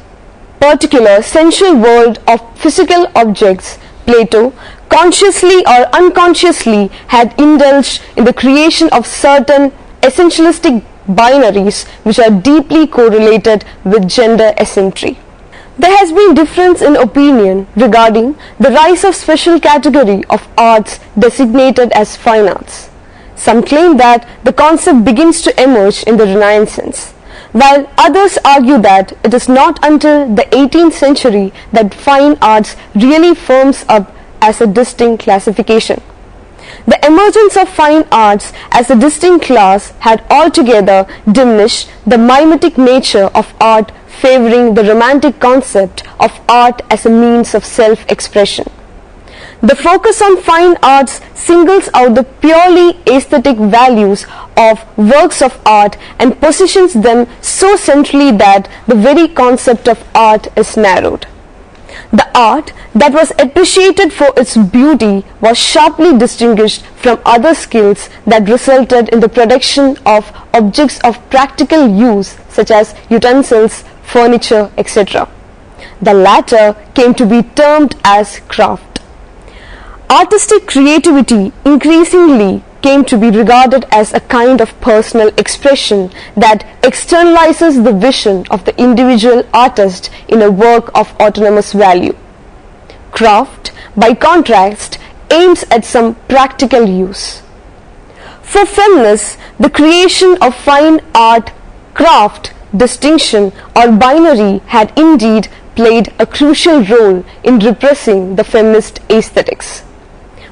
S11: particular, sensual world of physical objects, Plato, consciously or unconsciously, had indulged in the creation of certain essentialistic binaries which are deeply correlated with gender asymmetry. There has been difference in opinion regarding the rise of special category of arts designated as fine arts. Some claim that the concept begins to emerge in the Renaissance, while others argue that it is not until the 18th century that fine arts really firms up as a distinct classification. The emergence of fine arts as a distinct class had altogether diminished the mimetic nature of art, favoring the romantic concept of art as a means of self-expression. The focus on fine arts singles out the purely aesthetic values of works of art and positions them so centrally that the very concept of art is narrowed. The art that was appreciated for its beauty was sharply distinguished from other skills that resulted in the production of objects of practical use such as utensils, furniture, etc. The latter came to be termed as craft. Artistic creativity increasingly came to be regarded as a kind of personal expression that externalizes the vision of the individual artist in a work of autonomous value. Craft, by contrast, aims at some practical use. For feminists, the creation of fine art, craft, distinction or binary had indeed played a crucial role in repressing the feminist aesthetics.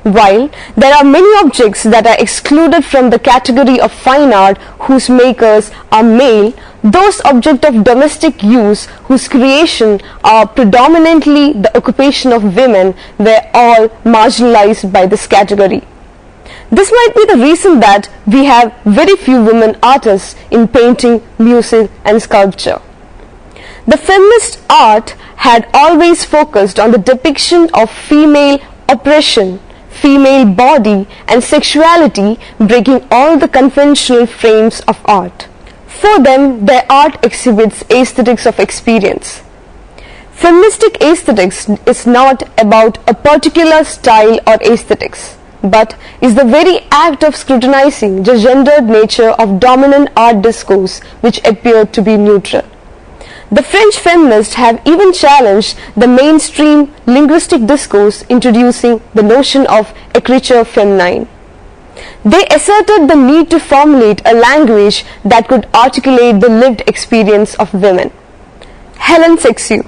S11: While there are many objects that are excluded from the category of fine art whose makers are male, those objects of domestic use whose creation are predominantly the occupation of women were all marginalized by this category. This might be the reason that we have very few women artists in painting, music and sculpture. The feminist art had always focused on the depiction of female oppression, female body and sexuality, breaking all the conventional frames of art. For them, their art exhibits aesthetics of experience. Feministic aesthetics is not about a particular style or aesthetics, but is the very act of scrutinizing the gendered nature of dominant art discourse which appeared to be neutral. The French feminists have even challenged the mainstream linguistic discourse introducing the notion of écriture féminine. They asserted the need to formulate a language that could articulate the lived experience of women. Hélène Sexu.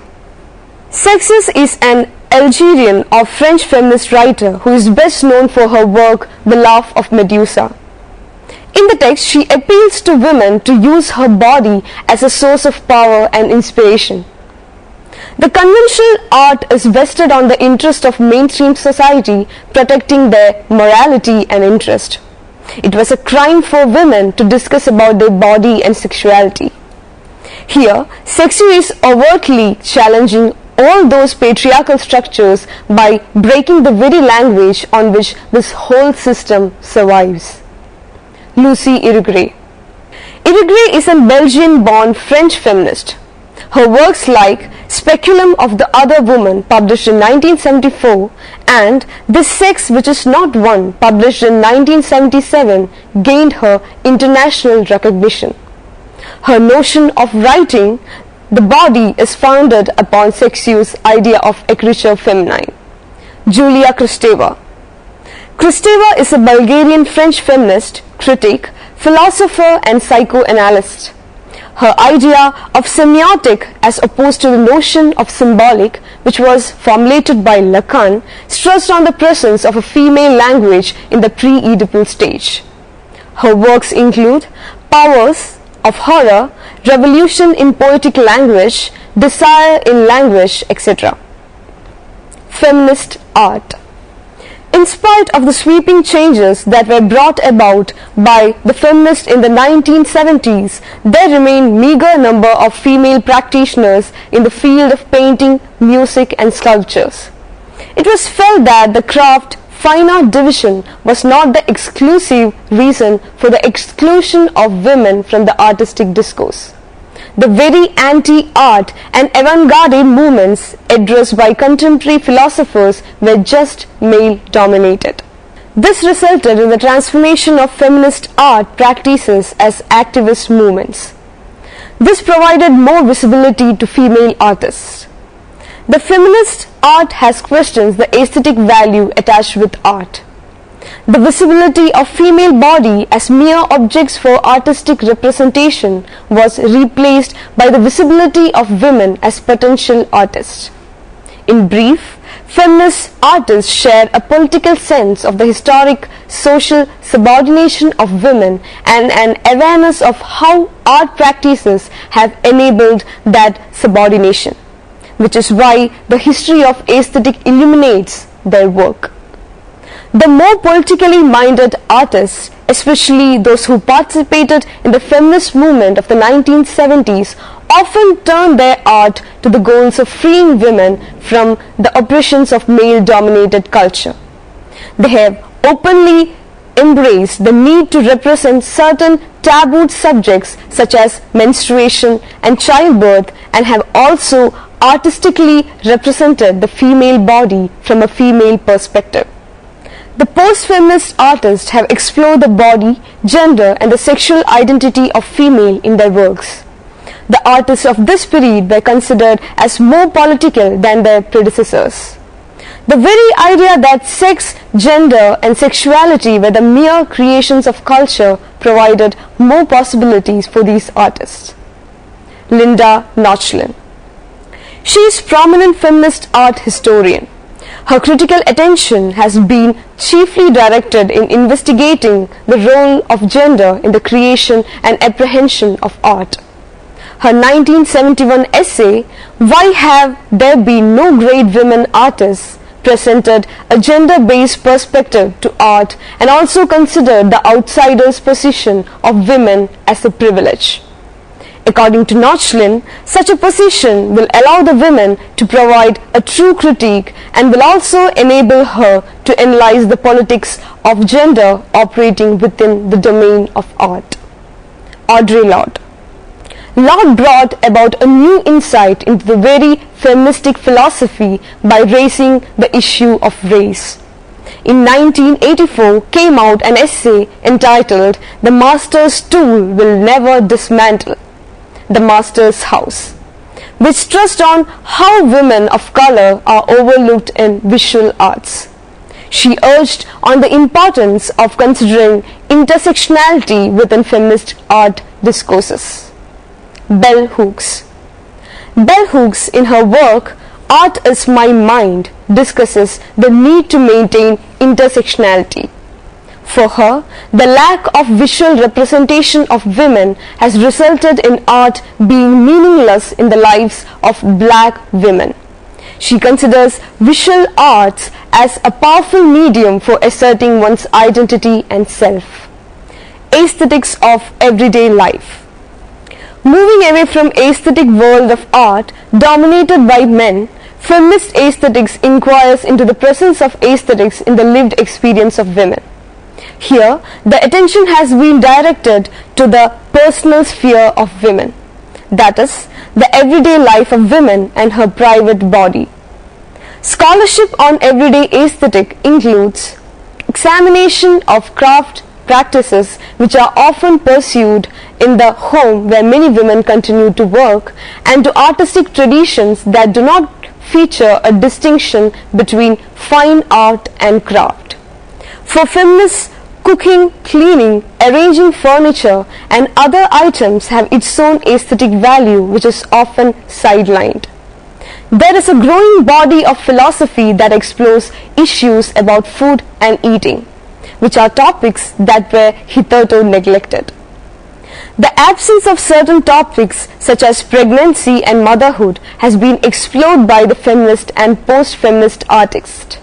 S11: Sexus is an Algerian or French feminist writer who is best known for her work The Laugh of Medusa. In the text, she appeals to women to use her body as a source of power and inspiration. The conventional art is vested on the interest of mainstream society, protecting their morality and interest. It was a crime for women to discuss about their body and sexuality. Here, Sexu is overtly challenging all those patriarchal structures by breaking the very language on which this whole system survives. Lucy Irigaray. Irigaray is a Belgian-born French feminist. Her works like Speculum of the Other Woman, published in 1974, and This Sex Which Is Not One, published in 1977, gained her international recognition. Her notion of writing the body is founded upon Sexu's idea of écriture féminine. Julia Kristeva. Kristeva is a Bulgarian French feminist, critic, philosopher and psychoanalyst. Her idea of semiotic as opposed to the notion of symbolic, which was formulated by Lacan, stressed on the presence of a female language in the pre-Oedipal stage. Her works include Powers of Horror, Revolution in Poetic Language, Desire in Language, etc. Feminist art. In spite of the sweeping changes that were brought about by the feminists in the 1970s, there remain meager number of female practitioners in the field of painting, music and sculptures. It was felt that the craft fine art division was not the exclusive reason for the exclusion of women from the artistic discourse. The very anti-art and avant-garde movements addressed by contemporary philosophers were just male-dominated. This resulted in the transformation of feminist art practices as activist movements. This provided more visibility to female artists. The feminist art has questioned the aesthetic value attached with art. The visibility of female body as mere objects for artistic representation was replaced by the visibility of women as potential artists. In brief, feminist artists share a political sense of the historic social subordination of women and an awareness of how art practices have enabled that subordination, which is why the history of aesthetic illuminates their work. The more politically minded artists, especially those who participated in the feminist movement of the 1970s, often turned their art to the goals of freeing women from the oppressions of male-dominated culture. They have openly embraced the need to represent certain tabooed subjects such as menstruation and childbirth, and have also artistically represented the female body from a female perspective. The post-feminist artists have explored the body, gender and the sexual identity of female in their works. The artists of this period were considered as more political than their predecessors. The very idea that sex, gender and sexuality were the mere creations of culture provided more possibilities for these artists. Linda Nochlin. She is a prominent feminist art historian. Her critical attention has been chiefly directed in investigating the role of gender in the creation and apprehension of art. Her 1971 essay, Why Have There Been No Great Women Artists?, presented a gender-based perspective to art and also considered the outsider's position of women as a privilege. According to Nochlin, such a position will allow the women to provide a true critique and will also enable her to analyze the politics of gender operating within the domain of art. Audre Lorde. Lorde brought about a new insight into the very feministic philosophy by raising the issue of race. In 1984 came out an essay entitled The Master's Tool Will Never Dismantle the Master's House. which stressed on how women of color are overlooked in visual arts. She urged on the importance of considering intersectionality within feminist art discourses. Bell Hooks. Bell Hooks, in her work Art is My Mind, discusses the need to maintain intersectionality. For her, the lack of visual representation of women has resulted in art being meaningless in the lives of black women. She considers visual arts as a powerful medium for asserting one's identity and self. Aesthetics of everyday life. Moving away from aesthetic world of art dominated by men, feminist aesthetics inquires into the presence of aesthetics in the lived experience of women. Here, the attention has been directed to the personal sphere of women, that is, the everyday life of women and her private body. Scholarship on everyday aesthetic includes examination of craft practices which are often pursued in the home where many women continue to work, and to artistic traditions that do not feature a distinction between fine art and craft. For feminists, cooking, cleaning, arranging furniture and other items have its own aesthetic value which is often sidelined. There is a growing body of philosophy that explores issues about food and eating, which are topics that were hitherto neglected. The absence of certain topics such as pregnancy and motherhood has been explored by the feminist and post-feminist artists.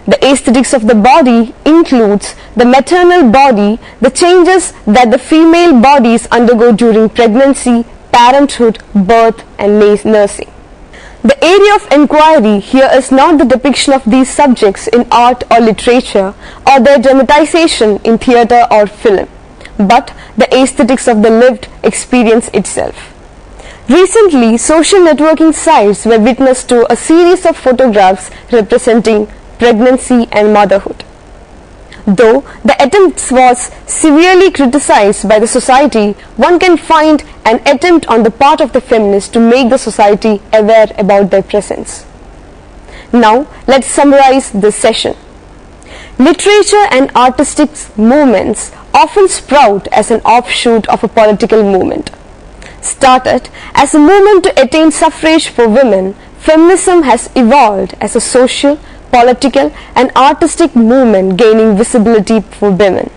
S11: The aesthetics of the body includes the maternal body, the changes that the female bodies undergo during pregnancy, parenthood, birth and nursing. The area of inquiry here is not the depiction of these subjects in art or literature or their dramatization in theatre or film, but the aesthetics of the lived experience itself. Recently, social networking sites were witness to a series of photographs representing pregnancy and motherhood. Though the attempt was severely criticized by the society, one can find an attempt on the part of the feminists to make the society aware about their presence. Now, let's summarize this session. Literature and artistic movements often sprout as an offshoot of a political movement. Started as a movement to attain suffrage for women, feminism has evolved as a social, political and artistic movement gaining visibility for women.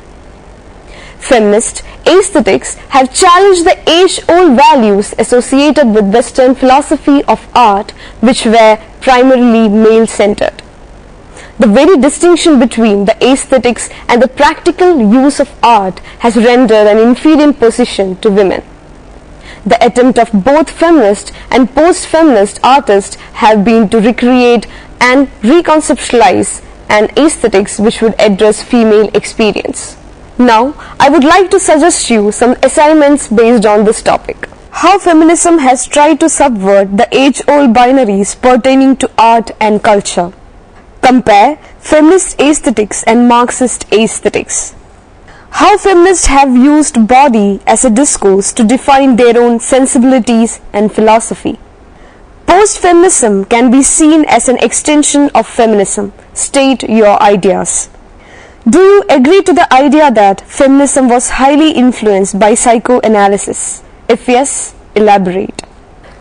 S11: Feminist aesthetics have challenged the age-old values associated with Western philosophy of art, which were primarily male-centered. The very distinction between the aesthetics and the practical use of art has rendered an inferior position to women. The attempt of both feminist and post-feminist artists have been to recreate and reconceptualize an aesthetics which would address female experience. Now, I would like to suggest you some assignments based on this topic. How feminism has tried to subvert the age-old binaries pertaining to art and culture. Compare feminist aesthetics and Marxist aesthetics. How feminists have used body as a discourse to define their own sensibilities and philosophy. Post-feminism can be seen as an extension of feminism. State your ideas. Do you agree to the idea that feminism was highly influenced by psychoanalysis? If yes, elaborate.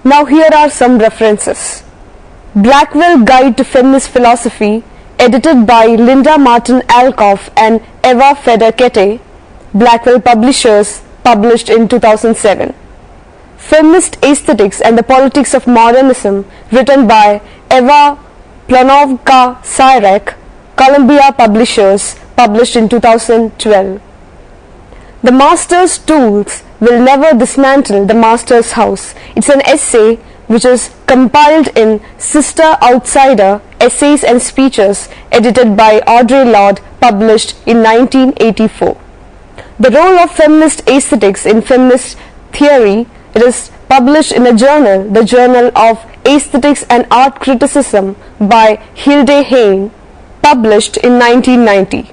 S11: Now here are some references. Blackwell Guide to Feminist Philosophy, edited by Linda Martin Alcoff and Eva Feder-Kete, Blackwell Publishers, published in 2007. Feminist Aesthetics and the Politics of Modernism, written by Eva Plonovka-Syrek, Columbia Publishers, published in 2012. The Master's Tools Will Never Dismantle the Master's House. It's an essay which is compiled in Sister Outsider, Essays and Speeches, edited by Audre Lorde, published in 1984. The Role of Feminist Aesthetics in Feminist Theory. It is published in a journal, the Journal of Aesthetics and Art Criticism by Hilde Heine, published in 1990.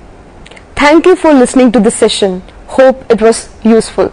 S11: Thank you for listening to this session. Hope it was useful.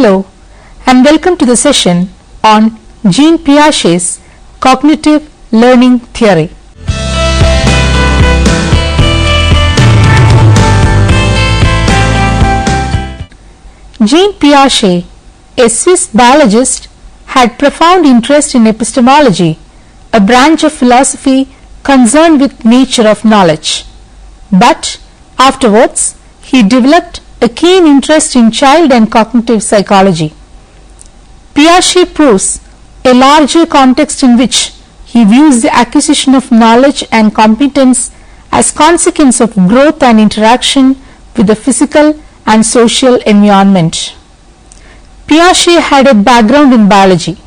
S7: Hello and welcome to the session on Jean Piaget's cognitive learning theory. Jean Piaget, a Swiss biologist, had profound interest in epistemology, a branch of philosophy concerned with nature of knowledge. But afterwards, he developed a keen interest in child and cognitive psychology. Piaget proves a larger context in which he views the acquisition of knowledge and competence as consequence of growth and interaction with the physical and social environment. Piaget had a background in biology.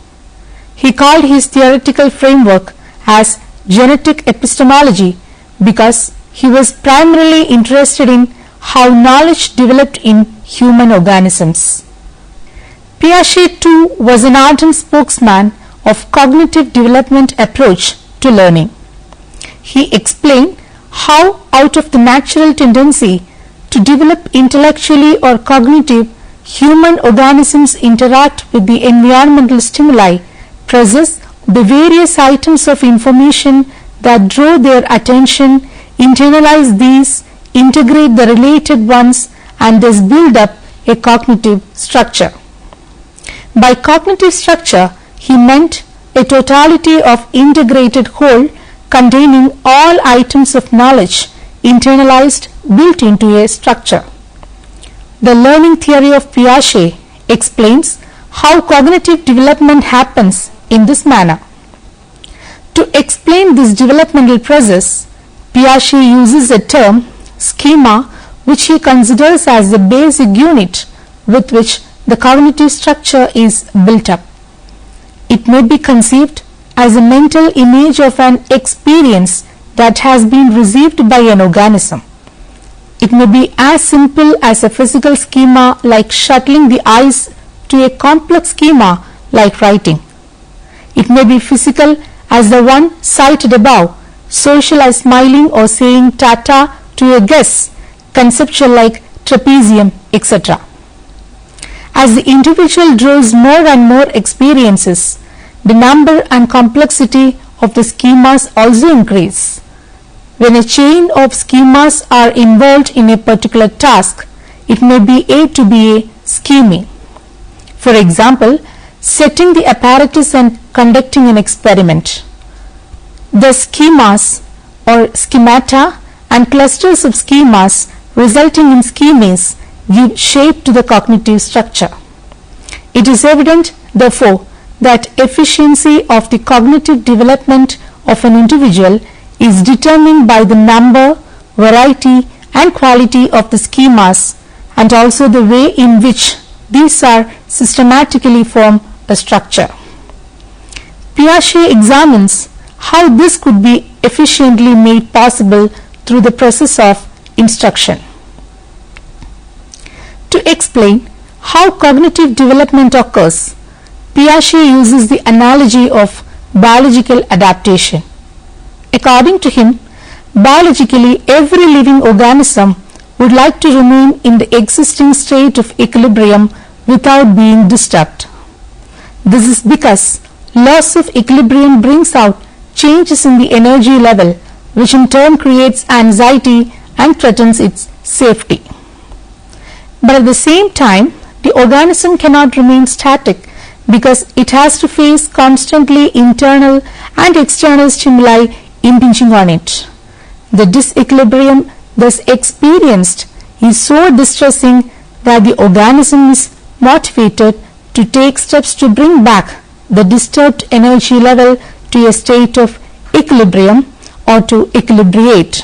S7: He called his theoretical framework as genetic epistemology because he was primarily interested in how knowledge developed in human organisms. Piaget too was an ardent spokesman of cognitive development approach to learning. He explained how out of the natural tendency to develop intellectually or cognitive, human organisms interact with the environmental stimuli, process the various items of information that draw their attention, internalize these, integrate the related ones, and thus build up a cognitive structure. By cognitive structure, he meant a totality of integrated whole containing all items of knowledge internalized, built into a structure. The learning theory of Piaget explains how cognitive development happens in this manner. To explain this developmental process, Piaget uses a term, schema, which he considers as the basic unit with which the cognitive structure is built up. It may be conceived as a mental image of an experience that has been received by an organism. It may be as simple as a physical schema like shuttling the eyes to a complex schema like writing. It may be physical as the one cited above, social as smiling or saying tata to a guest, conceptual like trapezium, etc. As the individual draws more and more experiences, the number and complexity of the schemas also increase. When a chain of schemas are involved in a particular task, it may be A to be a scheme. For example, setting the apparatus and conducting an experiment. The schemas or schemata and clusters of schemas resulting in schemes give shape to the cognitive structure. It is evident, therefore, that efficiency of the cognitive development of an individual is determined by the number, variety and quality of the schemas and also the way in which these are systematically form a structure. Piaget examines how this could be efficiently made possible through the process of instruction. To explain how cognitive development occurs, Piaget uses the analogy of biological adaptation. According to him, biologically every living organism would like to remain in the existing state of equilibrium without being disturbed. This is because loss of equilibrium brings out changes in the energy level, which in turn creates anxiety and threatens its safety. But at the same time, the organism cannot remain static because it has to face constantly internal and external stimuli impinging on it. The disequilibrium thus experienced is so distressing that the organism is motivated to take steps to bring back the disturbed energy level to a state of equilibrium or to equilibrate.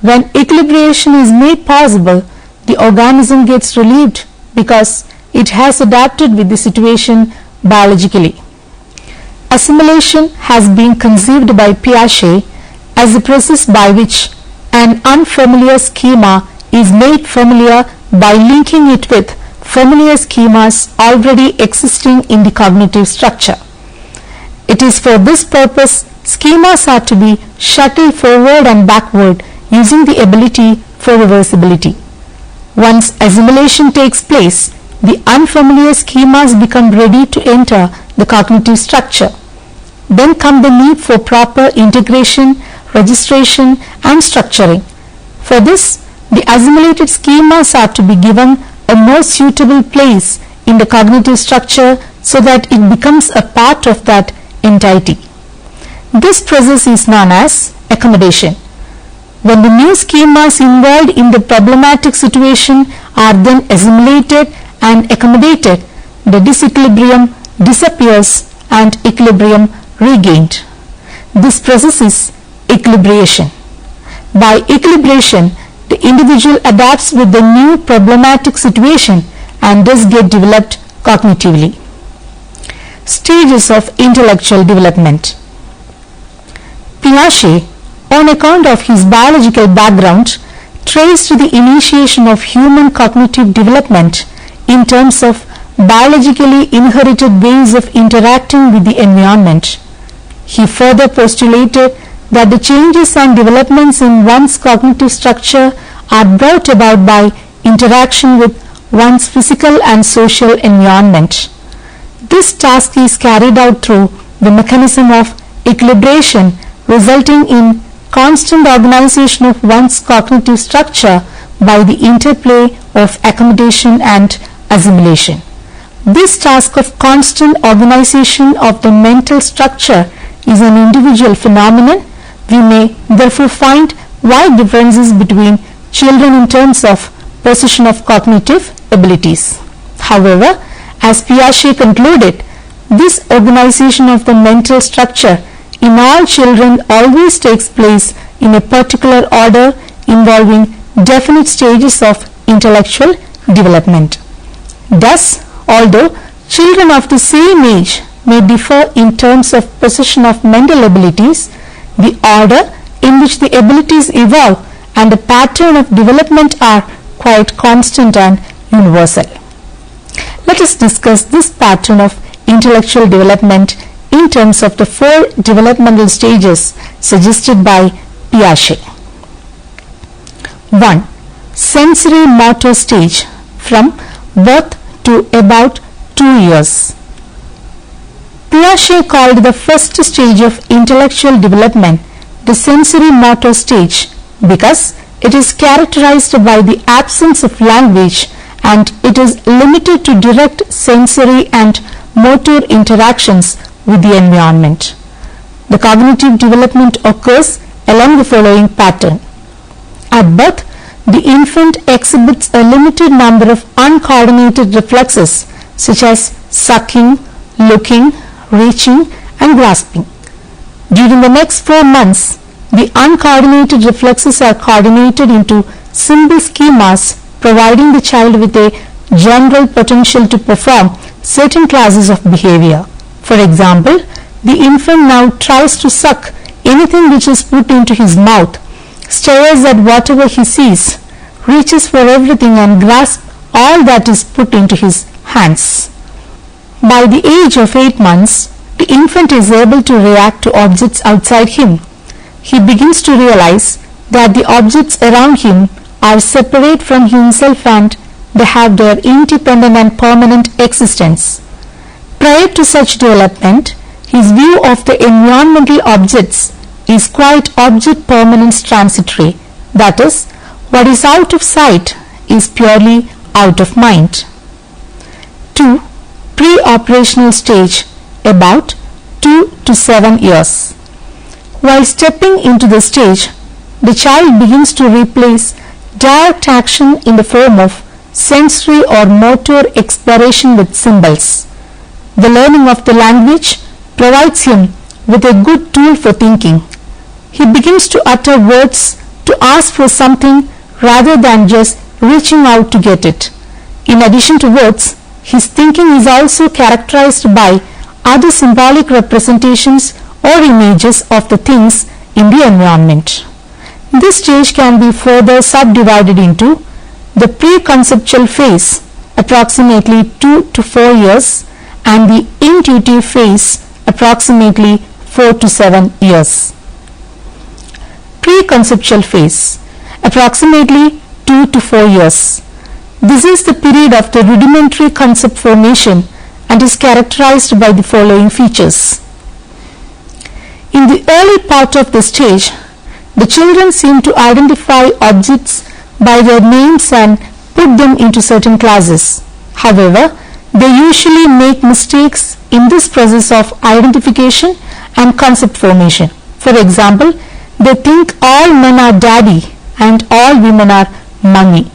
S7: When equilibration is made possible, the organism gets relieved because it has adapted with the situation biologically. Assimilation has been conceived by Piaget as a process by which an unfamiliar schema is made familiar by linking it with familiar schemas already existing in the cognitive structure. It is for this purpose schemas are to be shuttled forward and backward using the ability for reversibility. Once assimilation takes place, the unfamiliar schemas become ready to enter the cognitive structure. Then come the need for proper integration, registration and structuring. For this, the assimilated schemas are to be given a more suitable place in the cognitive structure so that it becomes a part of that entity. This process is known as accommodation. When the new schemas involved in the problematic situation are then assimilated and accommodated, the disequilibrium disappears and equilibrium regained. This process is equilibration. By equilibration, the individual adapts with the new problematic situation and does get developed cognitively. Stages of intellectual development. Piaget, on account of his biological background, traced the initiation of human cognitive development in terms of biologically inherited ways of interacting with the environment. He further postulated that the changes and developments in one's cognitive structure are brought about by interaction with one's physical and social environment. This task is carried out through the mechanism of equilibration, resulting in constant organization of one's cognitive structure by the interplay of accommodation and assimilation. This task of constant organization of the mental structure is an individual phenomenon. We may therefore find wide differences between children in terms of possession of cognitive abilities. However, as Piaget concluded, this organization of the mental structure in all children always takes place in a particular order involving definite stages of intellectual development. Thus, although children of the same age may differ in terms of possession of mental abilities, the order in which the abilities evolve and the pattern of development are quite constant and universal. Let us discuss this pattern of intellectual development in terms of the 4 developmental stages suggested by Piaget. 1. Sensory motor stage, from birth to about 2 years. Piaget called the first stage of intellectual development the sensory motor stage because it is characterized by the absence of language and it is limited to direct sensory and motor interactions with the environment. The cognitive development occurs along the following pattern. At birth, the infant exhibits a limited number of uncoordinated reflexes such as sucking, looking, reaching and grasping. During the next 4 months, the uncoordinated reflexes are coordinated into symbol schemas, providing the child with a general potential to perform certain classes of behavior. For example, the infant now tries to suck anything which is put into his mouth, stares at whatever he sees, reaches for everything and grasps all that is put into his hands. By the age of 8 months, the infant is able to react to objects outside him. He begins to realize that the objects around him are separate from himself and they have their independent and permanent existence. Prior to such development, his view of the environmental objects is quite object permanence transitory, that is, what is out of sight is purely out of mind. 2. Pre-operational stage, about 2 to 7 years. While stepping into the stage, the child begins to replace direct action in the form of sensory or motor exploration with symbols. The learning of the language provides him with a good tool for thinking. He begins to utter words to ask for something rather than just reaching out to get it. In addition to words, his thinking is also characterized by other symbolic representations or images of the things in the environment. This stage can be further subdivided into the pre-conceptual phase, approximately 2 to 4 years, and the intuitive phase, approximately 4 to 7 years. Pre-conceptual phase, approximately 2 to 4 years. This is the period of the rudimentary concept formation and is characterized by the following features. In the early part of the stage, the children seem to identify objects by their names and put them into certain classes. However, they usually make mistakes in this process of identification and concept formation. For example, they think all men are daddy and all women are mummy.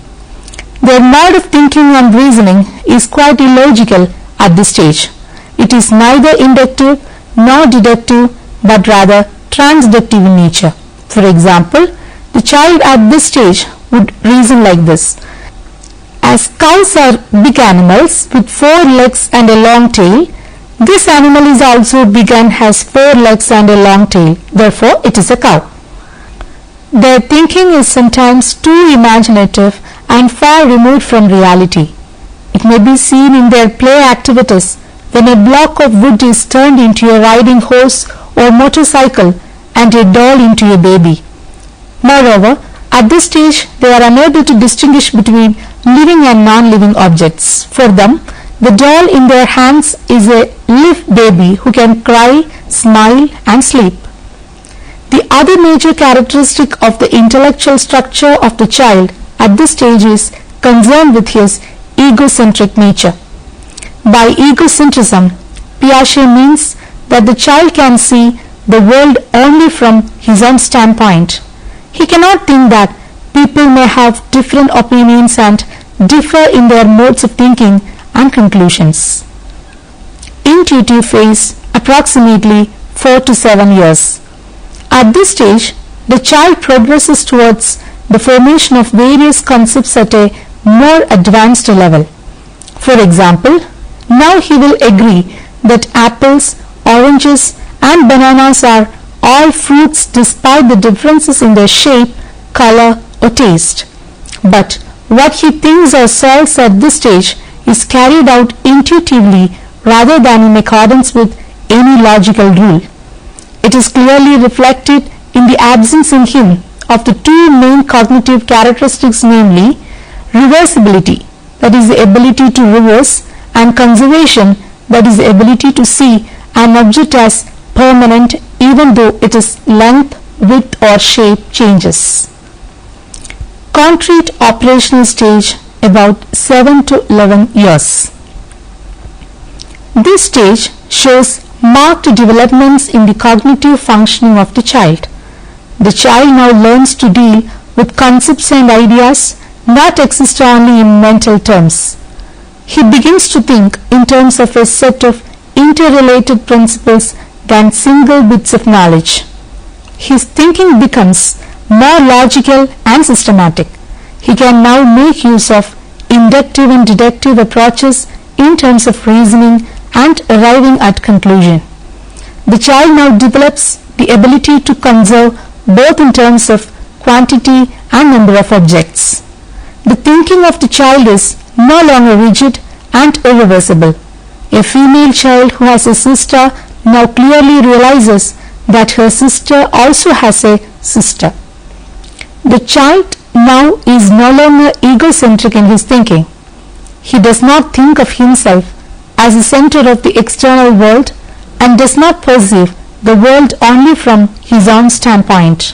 S7: Their mode of thinking and reasoning is quite illogical at this stage. It is neither inductive nor deductive, but rather transductive in nature. For example, the child at this stage would reason like this: as cows are big animals with 4 legs and a long tail, this animal is also big and has 4 legs and a long tail, therefore it is a cow. Their thinking is sometimes too imaginative and far removed from reality. It may be seen in their play activities when a block of wood is turned into a riding horse or motorcycle and a doll into a baby. Moreover, at this stage they are unable to distinguish between living and non-living objects. For them, the doll in their hands is a live baby who can cry, smile and sleep. The other major characteristic of the intellectual structure of the child at this stage is concerned with his egocentric nature. By egocentrism, Piaget means that the child can see the world only from his own standpoint. He cannot think that people may have different opinions and differ in their modes of thinking and conclusions. Intuitive phase, approximately 4 to 7 years. At this stage, the child progresses towards the formation of various concepts at a more advanced level. For example, now he will agree that apples, oranges and bananas are all fruits despite the differences in their shape, color or taste. But what he thinks or solves at this stage is carried out intuitively rather than in accordance with any logical rule. It is clearly reflected in the absence in him of the 2 main cognitive characteristics, namely reversibility, that is the ability to reverse, and conservation, that is the ability to see an object as permanent even though its length, width or shape changes. Concrete operational stage, about 7 to 11 years. This stage shows marked developments in the cognitive functioning of the child. The child now learns to deal with concepts and ideas not exist only in mental terms. He begins to think in terms of a set of interrelated principles than single bits of knowledge. His thinking becomes more logical and systematic. He can now make use of inductive and deductive approaches in terms of reasoning and arriving at conclusion. The child now develops the ability to conserve both in terms of quantity and number of objects. The thinking of the child is no longer rigid and irreversible. A female child who has a sister now clearly realizes that her sister also has a sister. The child now is no longer egocentric in his thinking. He does not think of himself as the center of the external world and does not perceive the world only from his own standpoint.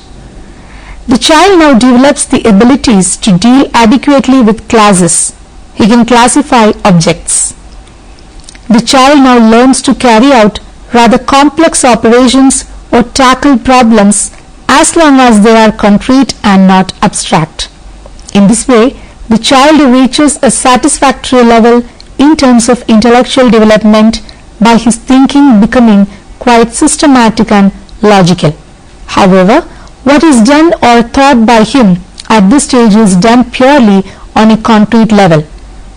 S7: The child now develops the abilities to deal adequately with classes. He can classify objects. The child now learns to carry out rather complex operations or tackle problems as long as they are concrete and not abstract. In this way, the child reaches a satisfactory level in terms of intellectual development by his thinking becoming quite systematic and logical. However, what is done or thought by him at this stage is done purely on a concrete level.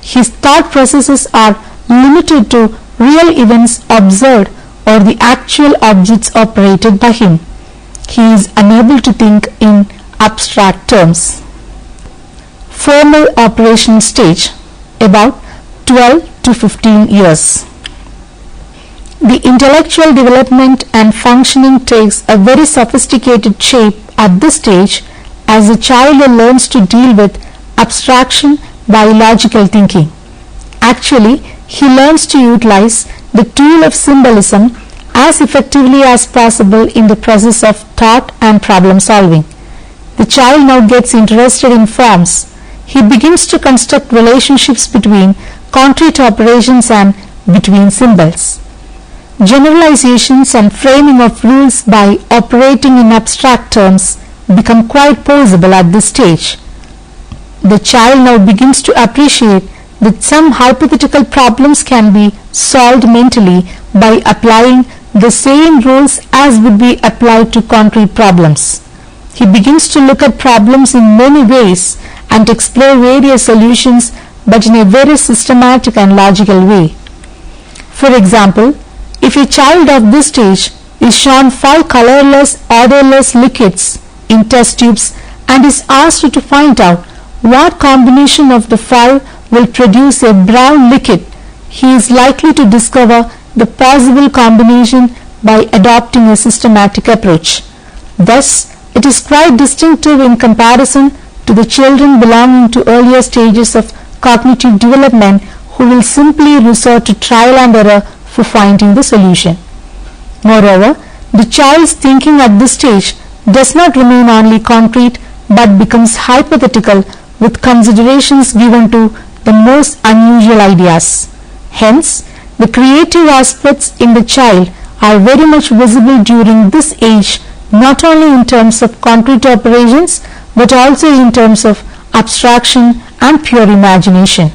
S7: His thought processes are limited to real events observed or the actual objects operated by him. He is unable to think in abstract terms. Formal operation stage, about 12 to 15 years. The intellectual development and functioning takes a very sophisticated shape at this stage as the child learns to deal with abstraction by logical thinking. Actually, he learns to utilize the tool of symbolism as effectively as possible in the process of thought and problem solving. The child now gets interested in forms. He begins to construct relationships between concrete operations and between symbols. Generalizations and framing of rules by operating in abstract terms become quite possible at this stage. The child now begins to appreciate that some hypothetical problems can be solved mentally by applying the same rules as would be applied to concrete problems. He begins to look at problems in many ways and explore various solutions, but in a very systematic and logical way. For example, if a child of this stage is shown 5 colorless, odorless liquids in test tubes and is asked to find out what combination of the 5 will produce a brown liquid, he is likely to discover the possible combination by adopting a systematic approach. Thus, it is quite distinctive in comparison to the children belonging to earlier stages of cognitive development who will simply resort to trial and error for finding the solution. Moreover, the child's thinking at this stage does not remain only concrete but becomes hypothetical with considerations given to the most unusual ideas. Hence, the creative aspects in the child are very much visible during this age, not only in terms of concrete operations but also in terms of abstraction and pure imagination.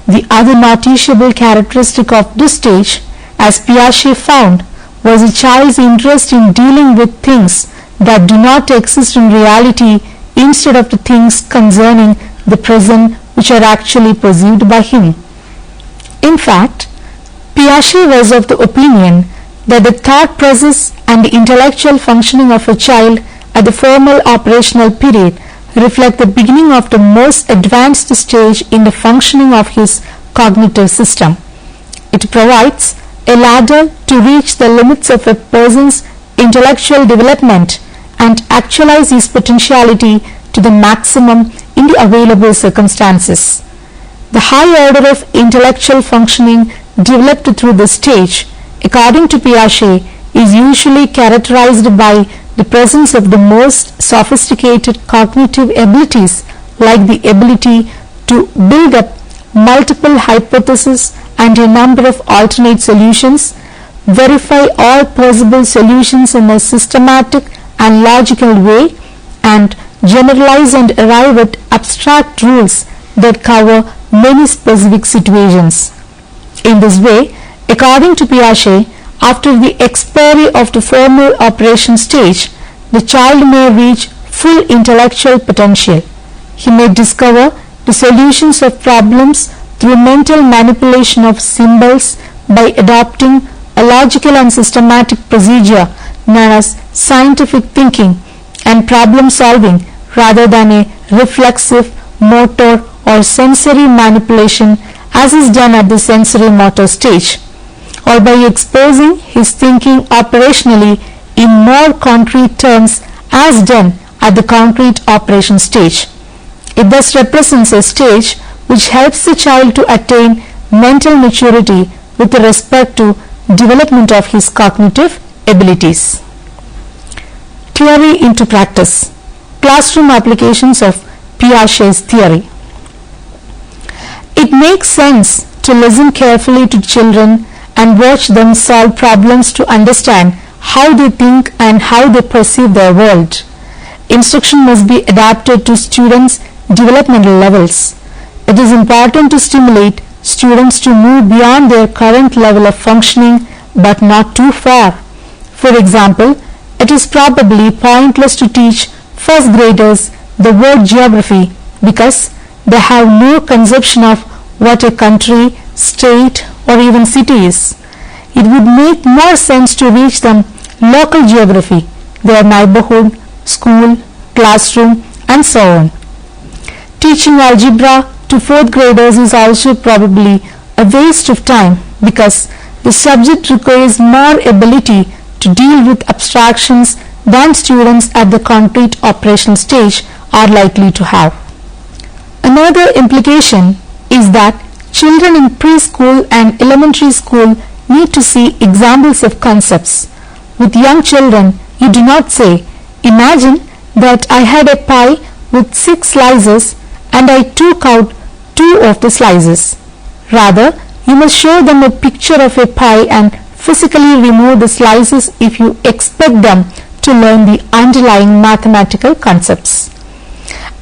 S7: The other noticeable characteristic of this stage, as Piaget found, was a child's interest in dealing with things that do not exist in reality instead of the things concerning the present which are actually perceived by him. In fact, Piaget was of the opinion that the thought process and the intellectual functioning of a child at the formal operational period reflect the beginning of the most advanced stage in the functioning of his cognitive system. It provides a ladder to reach the limits of a person's intellectual development and actualize his potentiality to the maximum in the available circumstances. The high order of intellectual functioning developed through this stage, according to Piaget, is usually characterized by the presence of the most sophisticated cognitive abilities, like the ability to build up multiple hypotheses and a number of alternate solutions, verify all possible solutions in a systematic and logical way, and generalize and arrive at abstract rules that cover many specific situations. In this way, according to Piaget, after the expiry of the formal operation stage, the child may reach full intellectual potential. He may discover the solutions of problems through mental manipulation of symbols by adopting a logical and systematic procedure known as scientific thinking and problem solving rather than a reflexive, motor or sensory manipulation as is done at the sensory motor stage, or by exposing his thinking operationally in more concrete terms as done at the concrete operation stage. It thus represents a stage which helps the child to attain mental maturity with respect to development of his cognitive abilities. Theory into practice. Classroom applications of Piaget's theory. It makes sense to listen carefully to children and watch them solve problems to understand how they think and how they perceive their world. Instruction must be adapted to students' developmental levels. It is important to stimulate students to move beyond their current level of functioning but not too far. For example, it is probably pointless to teach first graders the word geography because they have no conception of what a country, state or even city is. It would make more sense to teach them local geography, their neighborhood, school, classroom and so on. Teaching algebra to fourth graders is also probably a waste of time because the subject requires more ability to deal with abstractions than students at the concrete operational stage are likely to have. A Another implication is that children in preschool and elementary school need to see examples of concepts. With young children, you do not say, "Imagine that I had a pie with 6 slices and I took out 2 of the slices." Rather, you must show them a picture of a pie and physically remove the slices if you expect them to learn the underlying mathematical concepts.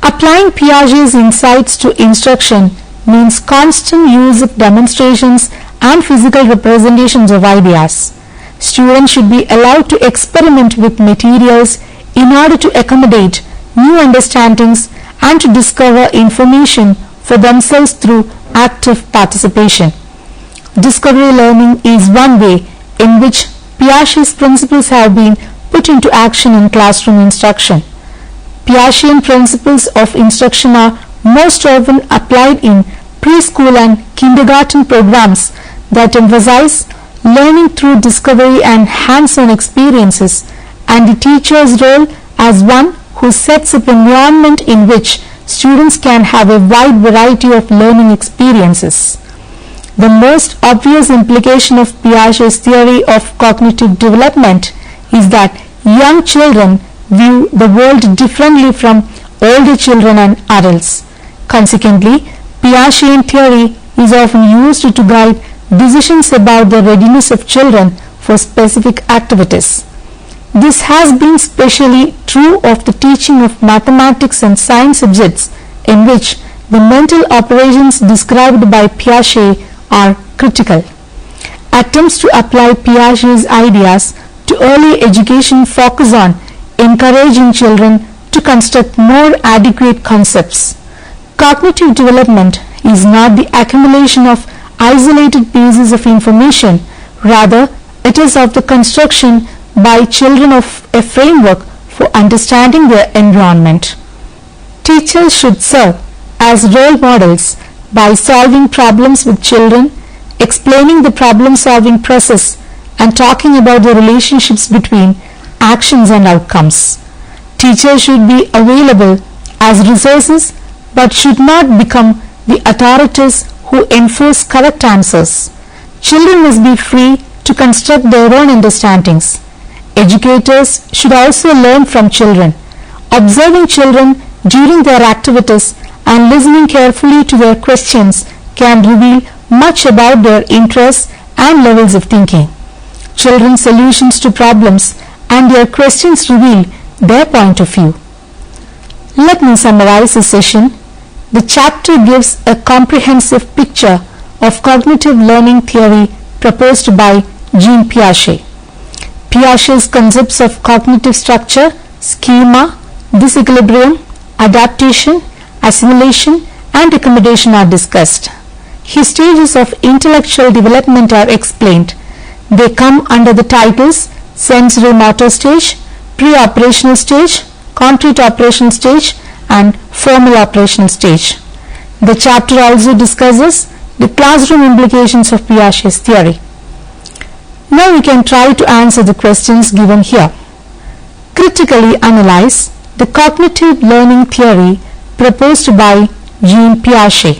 S7: Applying Piaget's insights to instruction means constant use of demonstrations and physical representations of ideas. Students should be allowed to experiment with materials in order to accommodate new understandings and to discover information for themselves through active participation. Discovery learning is one way in which Piaget's principles have been put into action in classroom instruction. Piagetian principles of instruction are most often applied in preschool and kindergarten programs that emphasize learning through discovery and hands-on experiences, and the teacher's role as one who sets up an environment in which students can have a wide variety of learning experiences. The most obvious implication of Piaget's theory of cognitive development is that young children view the world differently from older children and adults. Consequently, Piagetian theory is often used to guide decisions about the readiness of children for specific activities. This has been especially true of the teaching of mathematics and science subjects, in which the mental operations described by Piaget are critical. Attempts to apply Piaget's ideas to early education focus on encouraging children to construct more adequate concepts. Cognitive development is not the accumulation of isolated pieces of information, rather it is of the construction by children of a framework for understanding their environment. Teachers should serve as role models by solving problems with children, explaining the problem-solving process, and talking about the relationships between actions and outcomes. Teachers should be available as resources but should not become the authorities who enforce correct answers. Children must be free to construct their own understandings. Educators should also learn from children. Observing children during their activities and listening carefully to their questions can reveal much about their interests and levels of thinking. Children's solutions to problems and their questions reveal their point of view. Let me summarize the session. The chapter gives a comprehensive picture of cognitive learning theory proposed by Jean Piaget. Piaget's concepts of cognitive structure, schema, disequilibrium, adaptation, assimilation, and accommodation are discussed. His stages of intellectual development are explained. They come under the titles sensory motor stage, pre-operational stage, concrete operational stage, and formal operational stage. The chapter also discusses the classroom implications of Piaget's theory. Now we can try to answer the questions given here. Critically analyze the cognitive learning theory proposed by Jean Piaget.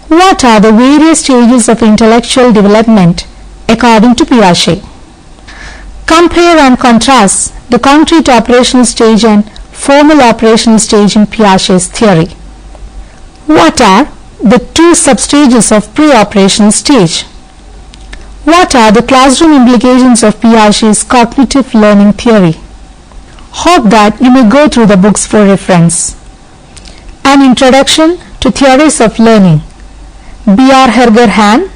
S7: What are the various stages of intellectual development according to Piaget? Compare and contrast the concrete operational stage and formal operational stage in Piaget's theory. What are the 2 substages of pre-operational stage? What are the classroom implications of Piaget's cognitive learning theory? Hope that you may go through the books for reference. An Introduction to Theories of Learning. B.R. Herger Hahn,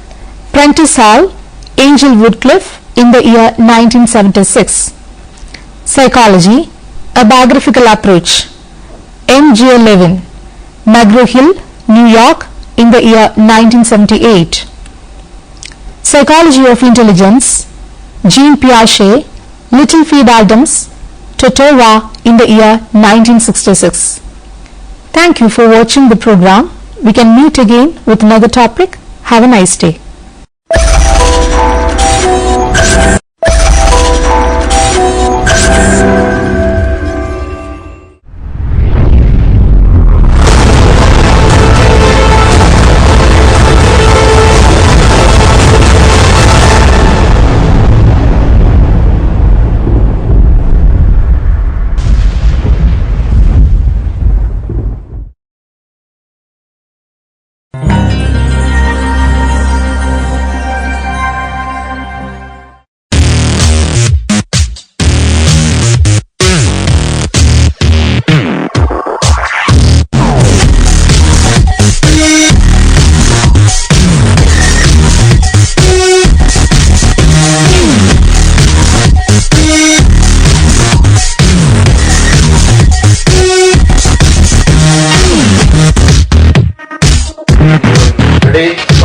S7: Prentice Hall, Angel Woodcliffe in the year 1976. Psychology, a Biographical Approach. M.J. Levin, McGraw-Hill, New York in the year 1978. Psychology of Intelligence, Jean Piaget, Littlefield Adams, Totova in the year 1966. Thank you for watching the program. We can meet again with another topic. Have a nice day.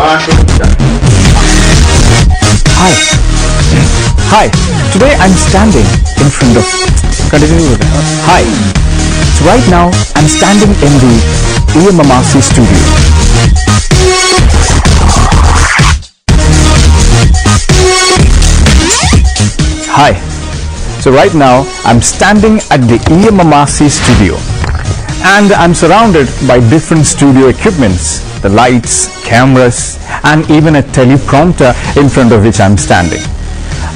S10: Hi. Today I'm standing in front of. Continue with that. Hi. So right now I'm standing in the Emmrc studio. Hi. So right now I'm standing at the Emmrc studio, and I'm surrounded by different studio equipments, the lights, cameras, and even a teleprompter in front of which I'm standing.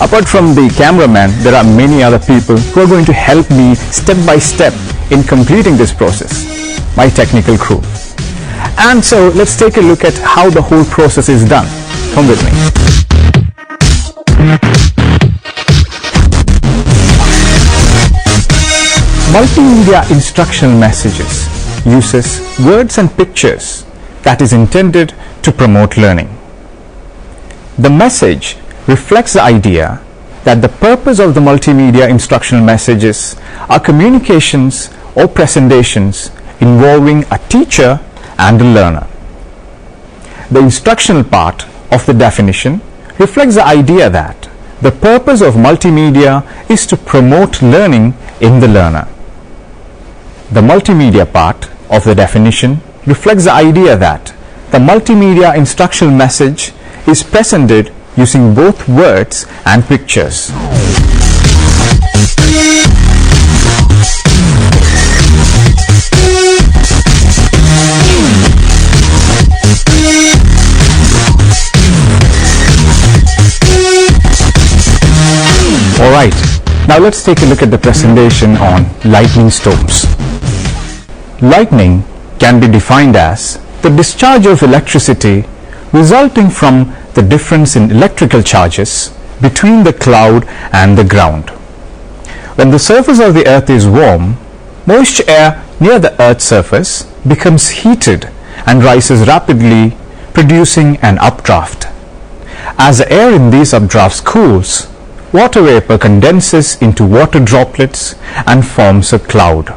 S10: Apart from the cameraman, there are many other people who are going to help me step by step in completing this process, my technical crew. And so let's take a look at how the whole process is done. Come with me. Multimedia instructional messages uses words and pictures that is intended to promote learning. The message reflects the idea that the purpose of the multimedia instructional messages are communications or presentations involving a teacher and a learner. The instructional part of the definition reflects the idea that the purpose of multimedia is to promote learning in the learner. The multimedia part of the definition reflects the idea that the multimedia instructional message is presented using both words and pictures. Alright, now let's take a look at the presentation on lightning storms. Lightning can be defined as the discharge of electricity resulting from the difference in electrical charges between the cloud and the ground. When the surface of the earth is warm, moist air near the earth's surface becomes heated and rises rapidly, producing an updraft. As the air in these updrafts cools, water vapor condenses into water droplets and forms a cloud.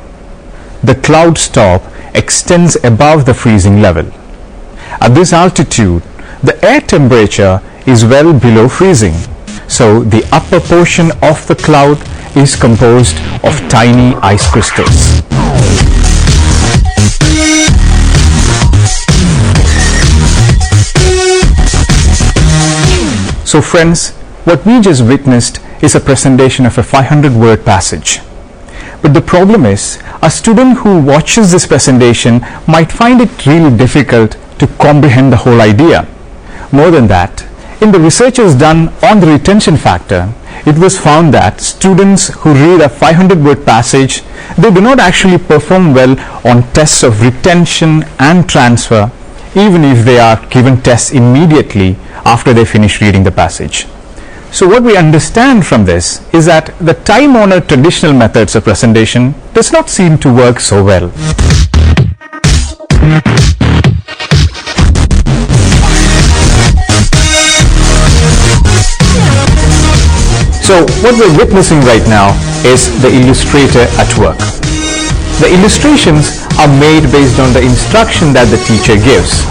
S10: The cloud stop extends above the freezing level. At this altitude, the air temperature is well below freezing, so the upper portion of the cloud is composed of tiny ice crystals. So friends, what we just witnessed is a presentation of a 500-word passage. But the problem is, a student who watches this presentation might find it really difficult to comprehend the whole idea. More than that, in the researches done on the retention factor, it was found that students who read a 500-word passage, they do not actually perform well on tests of retention and transfer, even if they are given tests immediately after they finish reading the passage. So what we understand from this is that the time-honored traditional methods of presentation does not seem to work so well. So what we're witnessing right now is the illustrator at work. The illustrations are made based on the instruction that the teacher gives,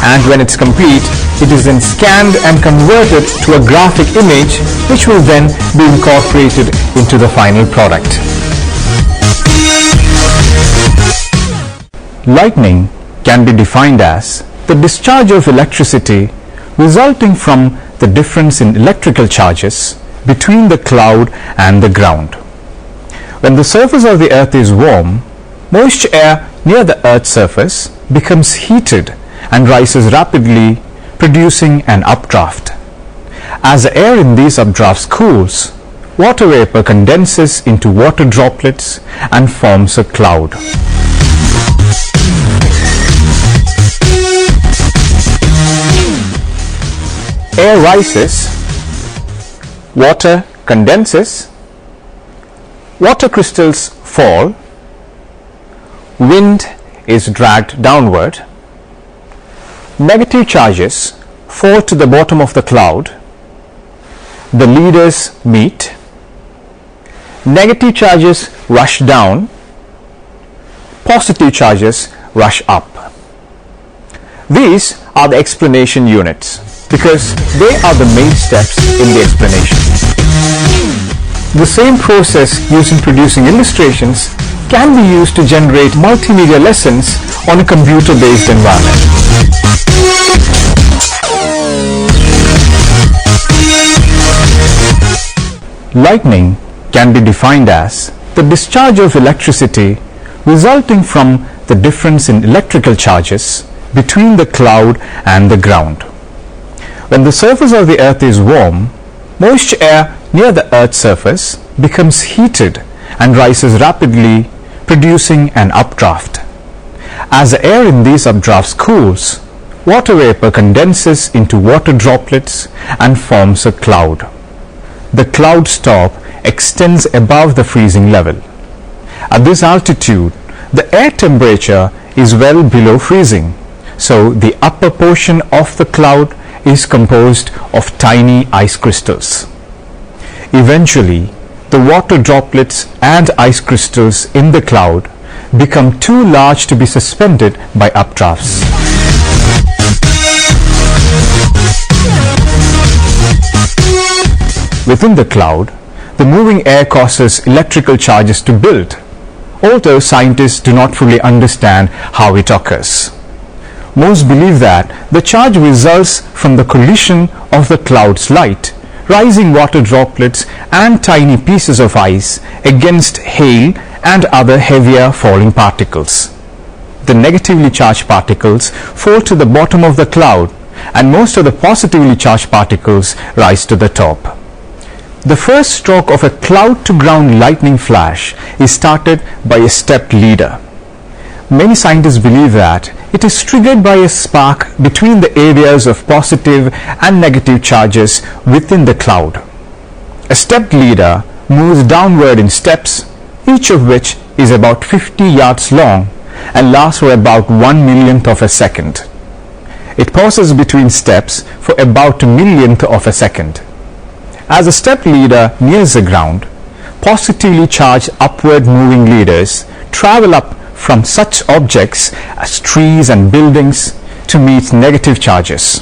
S10: and when it's complete, it is then scanned and converted to a graphic image, which will then be incorporated into the final product. Lightning can be defined as the discharge of electricity resulting from the difference in electrical charges between the cloud and the ground. When the surface of the earth is warm, moist air near the earth's surface becomes heated and rises rapidly, producing an updraft. As the air in these updrafts cools, water vapor condenses into water droplets and forms a cloud. Air rises, water condenses, water crystals fall, wind is dragged downward, negative charges fall to the bottom of the cloud, the leaders meet, negative charges rush down, positive charges rush up. These are the explanation units because they are the main steps in the explanation. The same process used in producing illustrations can be used to generate multimedia lessons on a computer-based environment. Lightning can be defined as the discharge of electricity resulting from the difference in electrical charges between the cloud and the ground. When the surface of the earth is warm, moisture air near the earth's surface becomes heated and rises rapidly, producing an updraft. As the air in these updrafts cools, water vapor condenses into water droplets and forms a cloud. The cloud's top extends above the freezing level. At this altitude, the air temperature is well below freezing, so the upper portion of the cloud is composed of tiny ice crystals. Eventually, the water droplets and ice crystals in the cloud become too large to be suspended by updrafts. Within the cloud, the moving air causes electrical charges to build, although scientists do not fully understand how it occurs. Most believe that the charge results from the collision of the cloud's light, rising water droplets and tiny pieces of ice against hail and other heavier falling particles. The negatively charged particles fall to the bottom of the cloud, and most of the positively charged particles rise to the top. The first stroke of a cloud-to-ground lightning flash is started by a stepped leader. Many scientists believe that it is triggered by a spark between the areas of positive and negative charges within the cloud. A stepped leader moves downward in steps, each of which is about 50 yards long and lasts for about 1/1,000,000th of a second. It pauses between steps for about 1/1,000,000th of a second. As the step leader nears the ground, positively charged upward moving leaders travel up from such objects as trees and buildings to meet negative charges.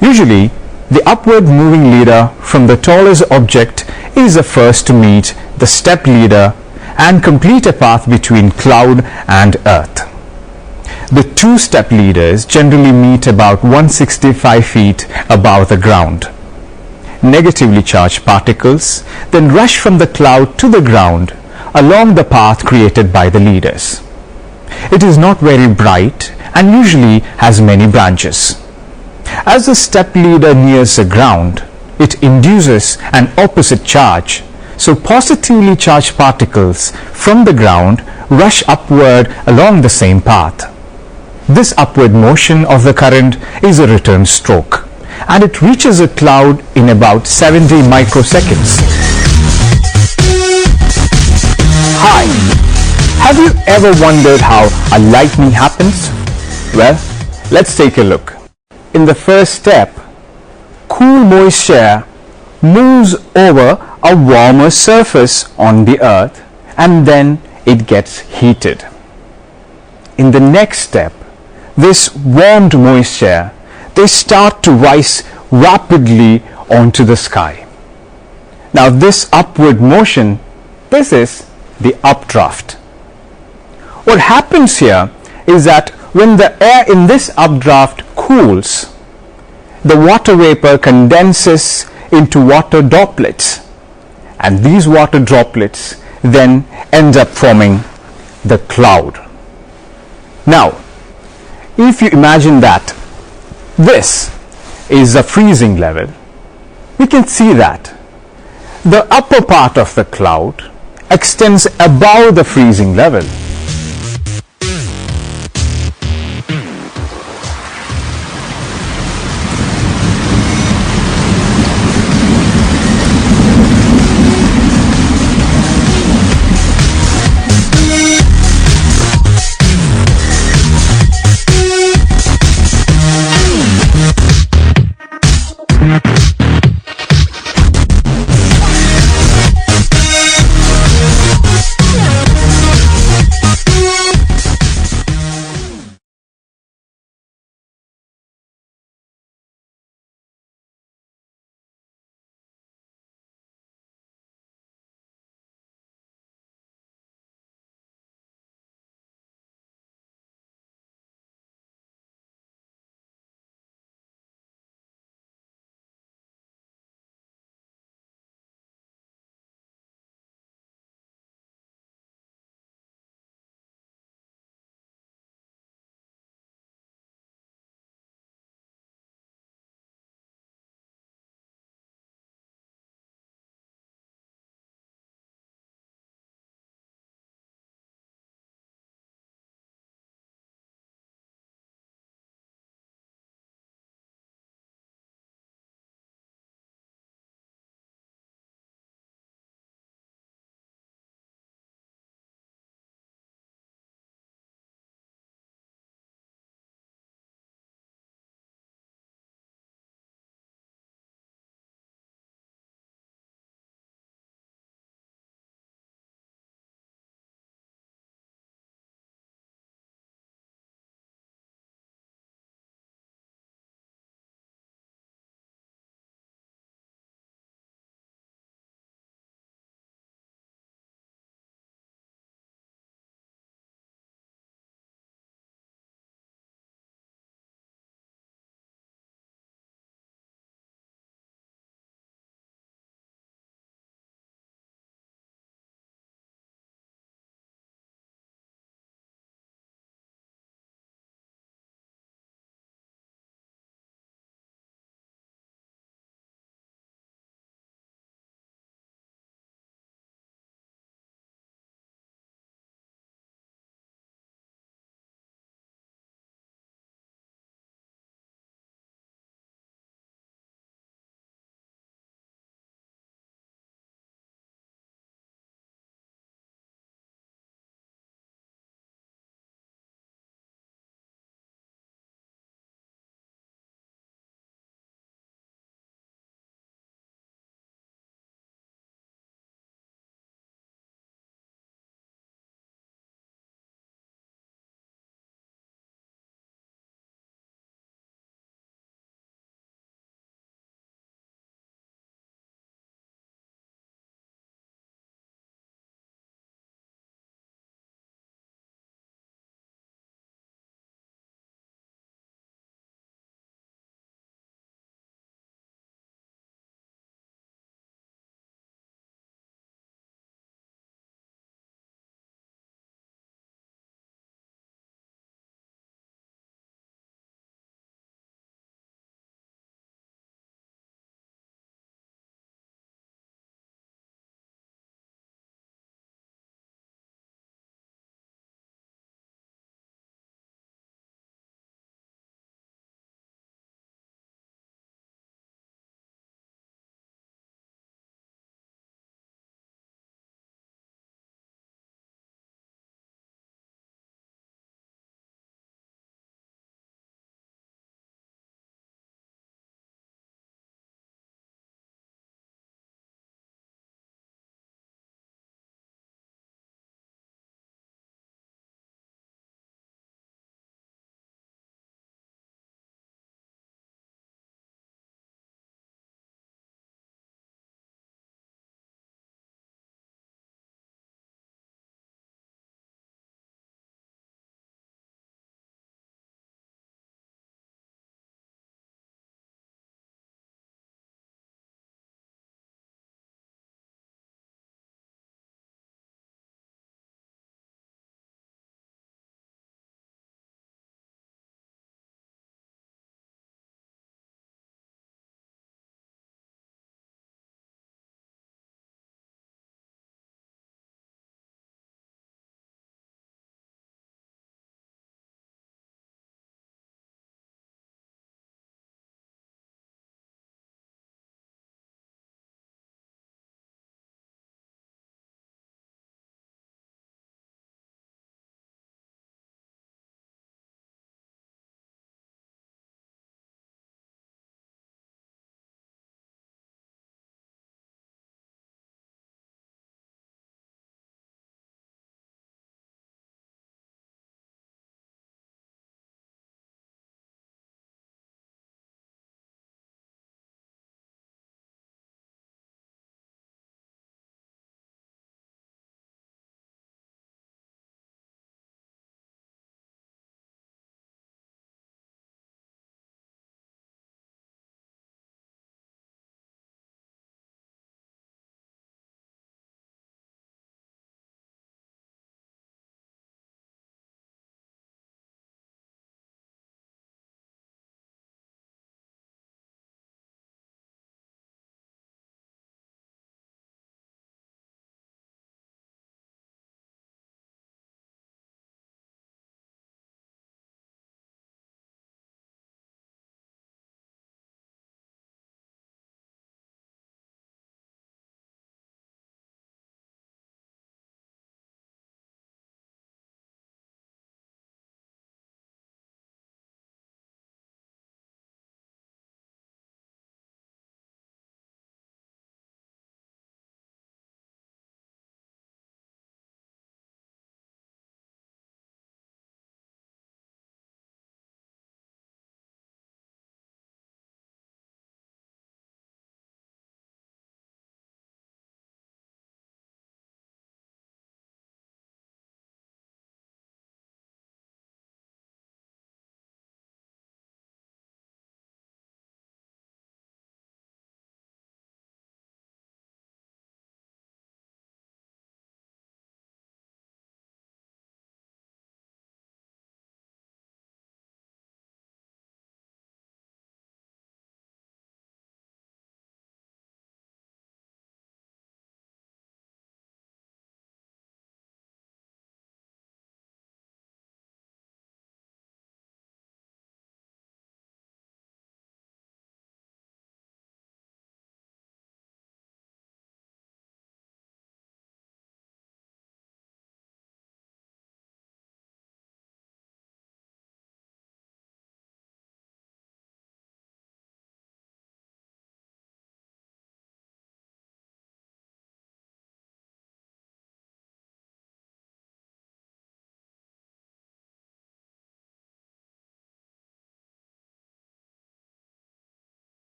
S10: Usually, the upward moving leader from the tallest object is the first to meet the step leader and complete a path between cloud and earth. The two step leaders generally meet about 165 feet above the ground. Negatively charged particles then rush from the cloud to the ground along the path created by the leaders. It is not very bright and usually has many branches. As the step leader nears the ground, it induces an opposite charge, so positively charged particles from the ground rush upward along the same path. This upward motion of the current is a return stroke, and it reaches a cloud in about 70 microseconds. Hi, have you ever wondered how a lightning happens? Well, let's take a look. In the first step, cool moisture moves over a warmer surface on the earth and then it gets heated. In the next step, this warmed moisture, they start to rise rapidly onto the sky. Now this upward motion, this is the updraft. What happens here is that when the air in this updraft cools, the water vapor condenses into water droplets, and these water droplets then end up forming the cloud. Now, if you imagine that this is the freezing level, we can see that the upper part of the cloud extends above the freezing level